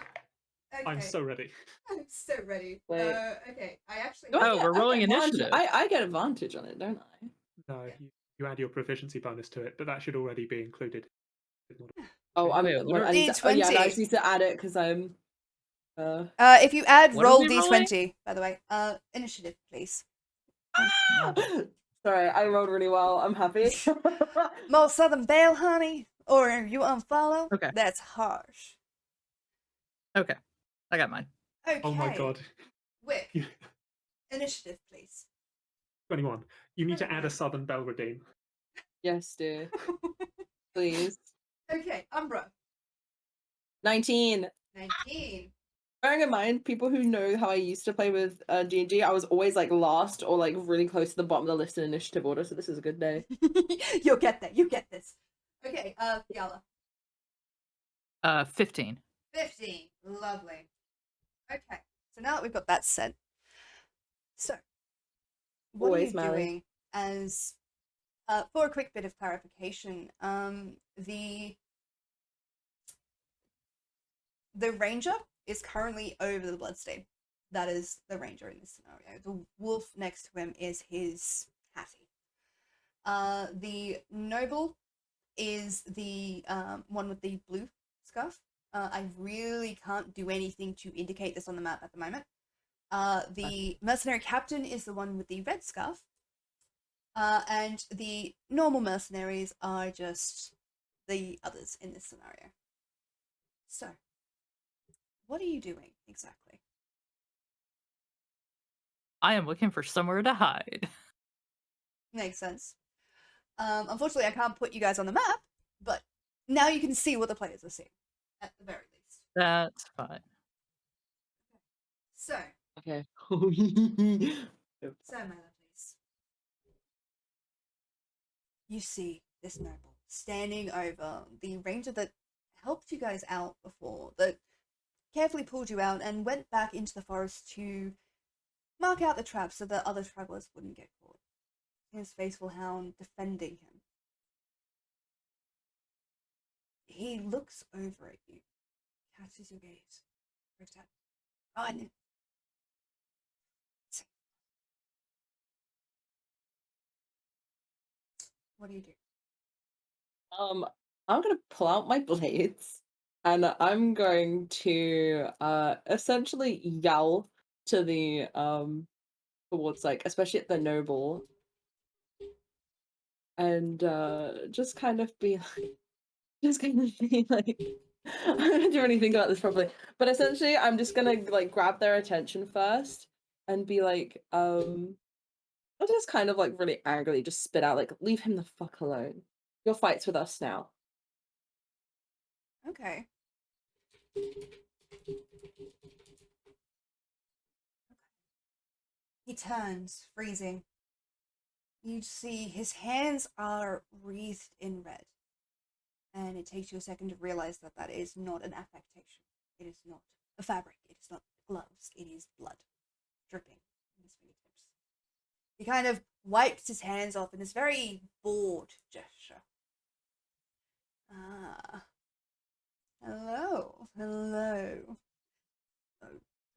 I'm so ready. I'm so ready. Wait. Okay. I actually. Do I Oh, get- we're I rolling get advantage- initiative. I get advantage on it, don't I? No, Yeah. you add your proficiency bonus to it, but that should already be included. Oh, I'm. Wait, what I need to, oh, yeah, no, I D20. just need to add it because I'm. If you add What are roll we rolling? d20, by the way. Initiative, please. Sorry, I rolled really well. I'm happy. More Southern Belle, honey, or you unfollow. Okay. That's harsh. Okay, I got mine. Okay. Oh my god. Wick. You- Initiative, please. 21. You need to add a Southern Belle redeem. Yes, dear. Please. Okay, Umbra. 19. 19. Bearing in mind, people who know how I used to play with D&D, I was always like last or like really close to the bottom of the list in initiative order, so this is a good day. You'll get that. You get this. Okay, Fiala. 15. 15. Lovely. Okay, so now that we've got that set, so what Always, are you Mally. doing as, for a quick bit of clarification, the ranger is currently over the bloodstain. That is the ranger in this scenario. The wolf next to him is his Hattie. The noble is the one with the blue scarf. I really can't do anything to indicate this on the map at the moment. The mercenary captain is the one with the red scarf. And the normal mercenaries are just the others in this scenario. So, what are you doing exactly? I am looking for somewhere to hide. Makes sense. Unfortunately, I can't put you guys on the map, but now you can see what the players are seeing, at the very least. That's fine. So, Okay. my lovelies. You see this noble standing over the ranger that helped you guys out before, that carefully pulled you out and went back into the forest to mark out the traps so that other travelers wouldn't get caught. His faithful hound defending him. He looks over at you, catches your gaze, breaks out. Run! What do you do? I'm gonna pull out my blades and I'm going to essentially yell to the towards like especially at the noble and just kind of be like I don't really think about this properly, but essentially I'm just gonna like grab their attention first and be like I'll just kind of like really angrily just spit out like leave him the fuck alone. Your fight's with us now. Okay. He turns, freezing. You see his hands are wreathed in red. And it takes you a second to realize that that is not an affectation. It is not a fabric. It is not gloves. It is blood dripping from his fingertips. He kind of wipes his hands off in this very bored gesture. Hello. Hello. Oh,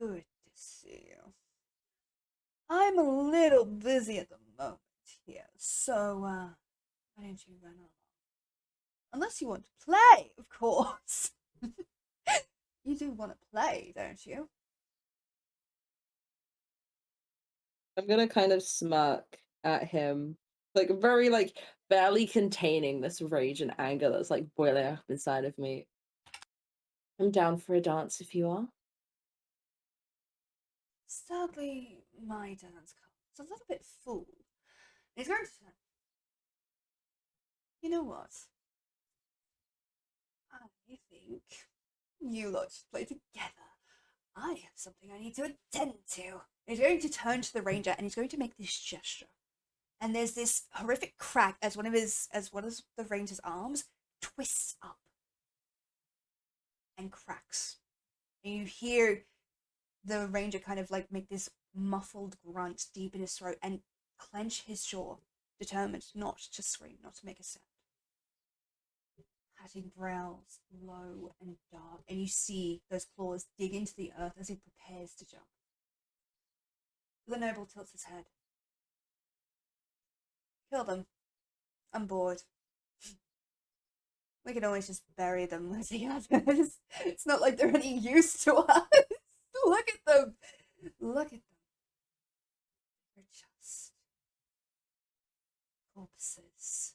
good to see you. I'm a little busy at the moment here, so, why don't you run along? Unless you want to play, of course. You do want to play, don't you? I'm gonna kind of smirk at him, like very like barely containing this rage and anger that's like boiling up inside of me. I'm down for a dance if you are. Sadly, my dance cup's a little bit full. He's going to turn. You know what? I think you lot should play together. I have something I need to attend to. He's going to turn to the ranger and he's going to make this gesture. And there's this horrific crack as one of the ranger's arms twists up and cracks. And you hear the ranger kind of like make this muffled grunt deep in his throat and clench his jaw, determined not to scream, not to make a sound. Hatting brows, low and dark, and you see those claws dig into the earth as he prepares to jump. The noble tilts his head. Kill them. I'm bored. We can always just bury them with the others. It's not like they're any use to us. Look at them. Look at them. They're just corpses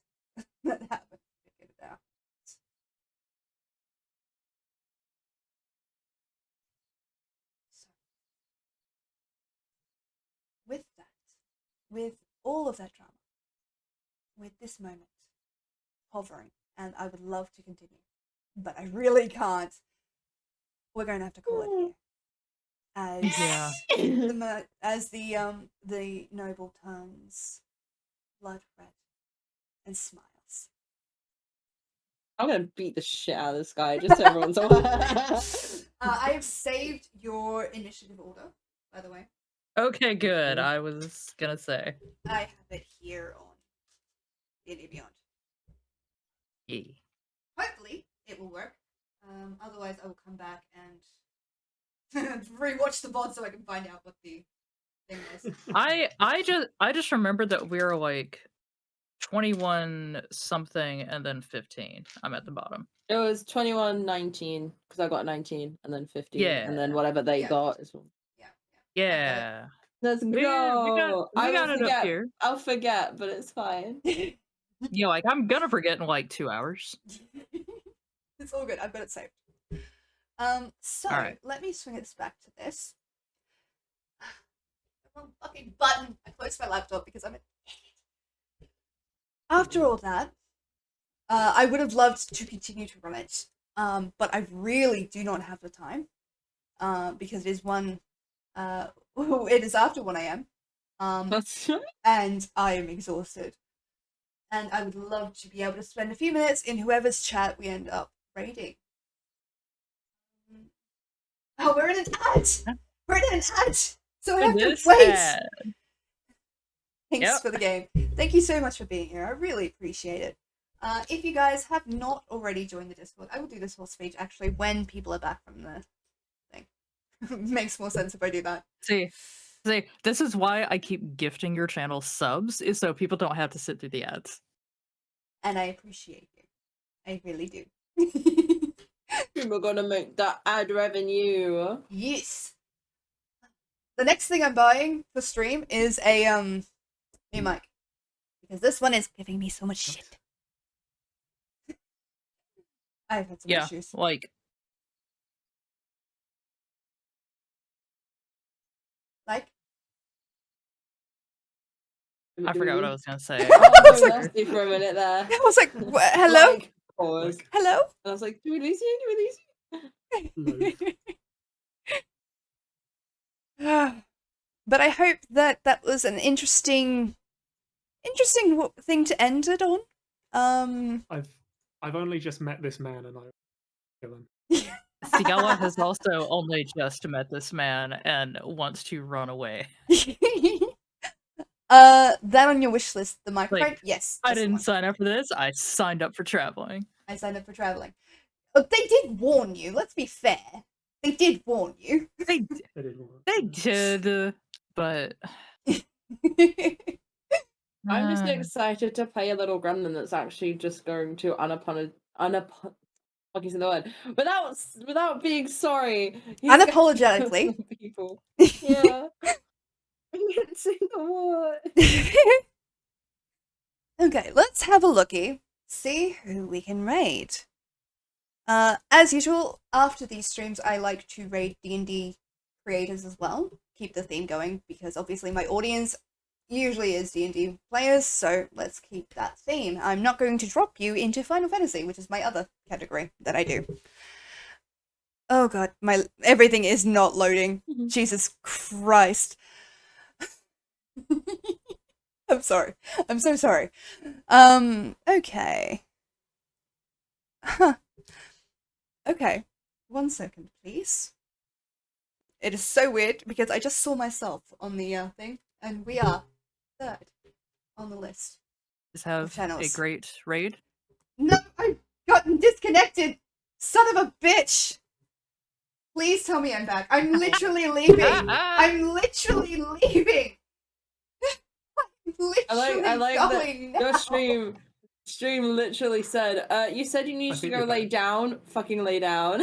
that haven't figured it out. So, with that, with all of that drama, with this moment hovering, and I would love to continue, but I really can't. We're going to have to call it here. As the noble turns blood red and smiles. I'm gonna beat the shit out of this guy just so everyone's aware. I have saved your initiative order, by the way. Okay, good. I was gonna say. I have it here on D&D Beyond. Yeah. Hopefully, it will work. Otherwise, I will come back and rewatch the VOD so I can find out what the thing was. I just remembered that we were like 21 something and then 15. I'm at the bottom. It was 21, 19, because I got 19, and then 15, and then Yeah. whatever they Yeah. got as well. Yeah. Let's We go! got I will it up forget. here. I'll forget, but it's fine. Yeah, like I'm gonna forget in like 2 hours. It's all good. I've got it saved. So Alright. let me swing this back to this. Wrong fucking button. I closed my laptop because I'm an idiot. After all that, I would have loved to continue to run it, but I really do not have the time, because it is it is after 1 a.m. That's And I am exhausted. And I would love to be able to spend a few minutes in whoever's chat we end up raiding. Oh, we're in an ad! We're in an ad! So I have to wait! Thanks for the game. Thank you so much for being here. I really appreciate it. If you guys have not already joined the Discord, I will do this whole speech actually when people are back from the thing. Makes more sense if I do that. See, this is why I keep gifting your channel subs, is so people don't have to sit through the ads. And I appreciate you. I really do. We're gonna make that ad revenue. Yes. The next thing I'm buying for stream is a new mic, because this one is giving me so much shit. I've had some issues. Like I forgot what I was gonna say. I was like, for a minute there. I was like, hello? Like, pause. Hello? And I was like, do we lose you? Do we lose you? But I hope that that was an interesting thing to end it on. I've only just met this man and I kill him. Sigala has also only just met this man and wants to run away. That on your wish list, the microphone? Like, Yes. I didn't sign up for this. I signed up for traveling. I signed up for traveling. But they did warn you, let's be fair. They did warn you. They They did want- they did, but I'm just uh, excited to play a little gremlin that's actually just going to fucking say the word without being sorry. He's going to Unapologetically. kill people. Yeah. I can't say the word. Okay, let's have a looky. See who we can raid. As usual, after these streams, I like to raid D&D creators as well. Keep the theme going, because obviously my audience usually is D&D players, so let's keep that theme. I'm not going to drop you into Final Fantasy, which is my other category that I do. Oh god, everything is not loading. Jesus Christ. I'm sorry. I'm so sorry. Okay. Huh. Okay. 1 second, please. It is so weird because I just saw myself on the thing, and we are 3rd on the list. just have a channels. great raid. No, I've gotten disconnected! Son of a bitch! Please tell me I'm back. I'm literally leaving! I'm literally leaving! I'm literally I like going that now. your stream literally said, you said you I needed to think go you're lay back. down. Fucking lay down.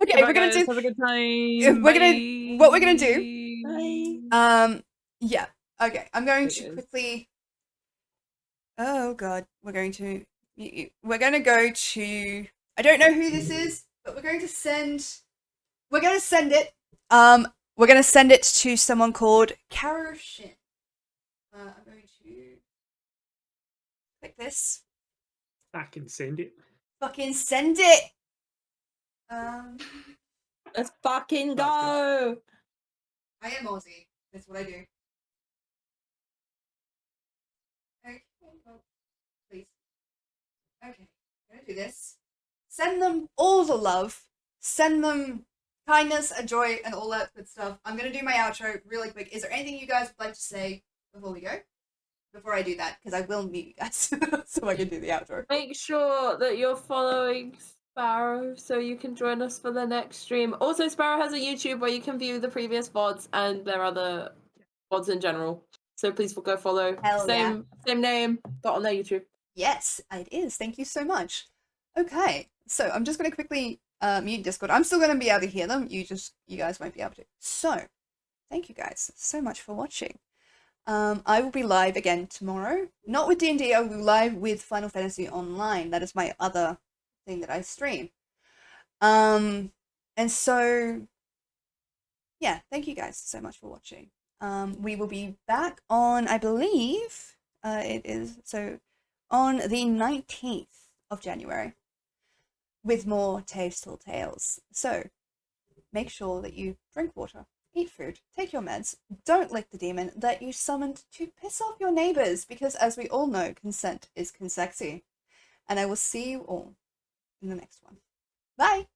Okay, we're gonna do. Have a good time. What we're gonna do. Bye. Yeah. Okay, I'm going It to is. quickly. Oh god, we're going to go to. I don't know who this is, but we're going to send. We're going to send it. We're going to send it to someone called Carrok. I'm going to click this. Back and send it. Fucking send it. Let's fucking That's go. I am Aussie. That's what I do. Okay, well, please. Okay, I'm gonna do this. Send them all the love. Send them kindness and joy and all that good stuff. I'm gonna do my outro really quick. Is there anything you guys would like to say before we go? Before I do that, because I will mute you guys so I can do the outro. Make sure that you're following Sparrow so you can join us for the next stream. Also, Sparrow has a YouTube where you can view the previous VODs and their other VODs in general. So please go follow. Hell yeah. Same name, but on their YouTube. Yes, it is. Thank you so much. Okay, so I'm just gonna quickly mute Discord. I'm still gonna be able to hear them. You guys won't be able to. So, thank you guys so much for watching. I will be live again tomorrow. Not with D&D, I will be live with Final Fantasy Online. That is my other thing that I stream. And so, yeah, thank you guys so much for watching. We will be back on, I believe, it is, so, on the 19th of January with more Tasteful Tales. So, make sure that you drink water, eat food, take your meds, don't lick the demon that you summoned to piss off your neighbors, because as we all know, consent is consexy. And I will see you all in the next one. Bye!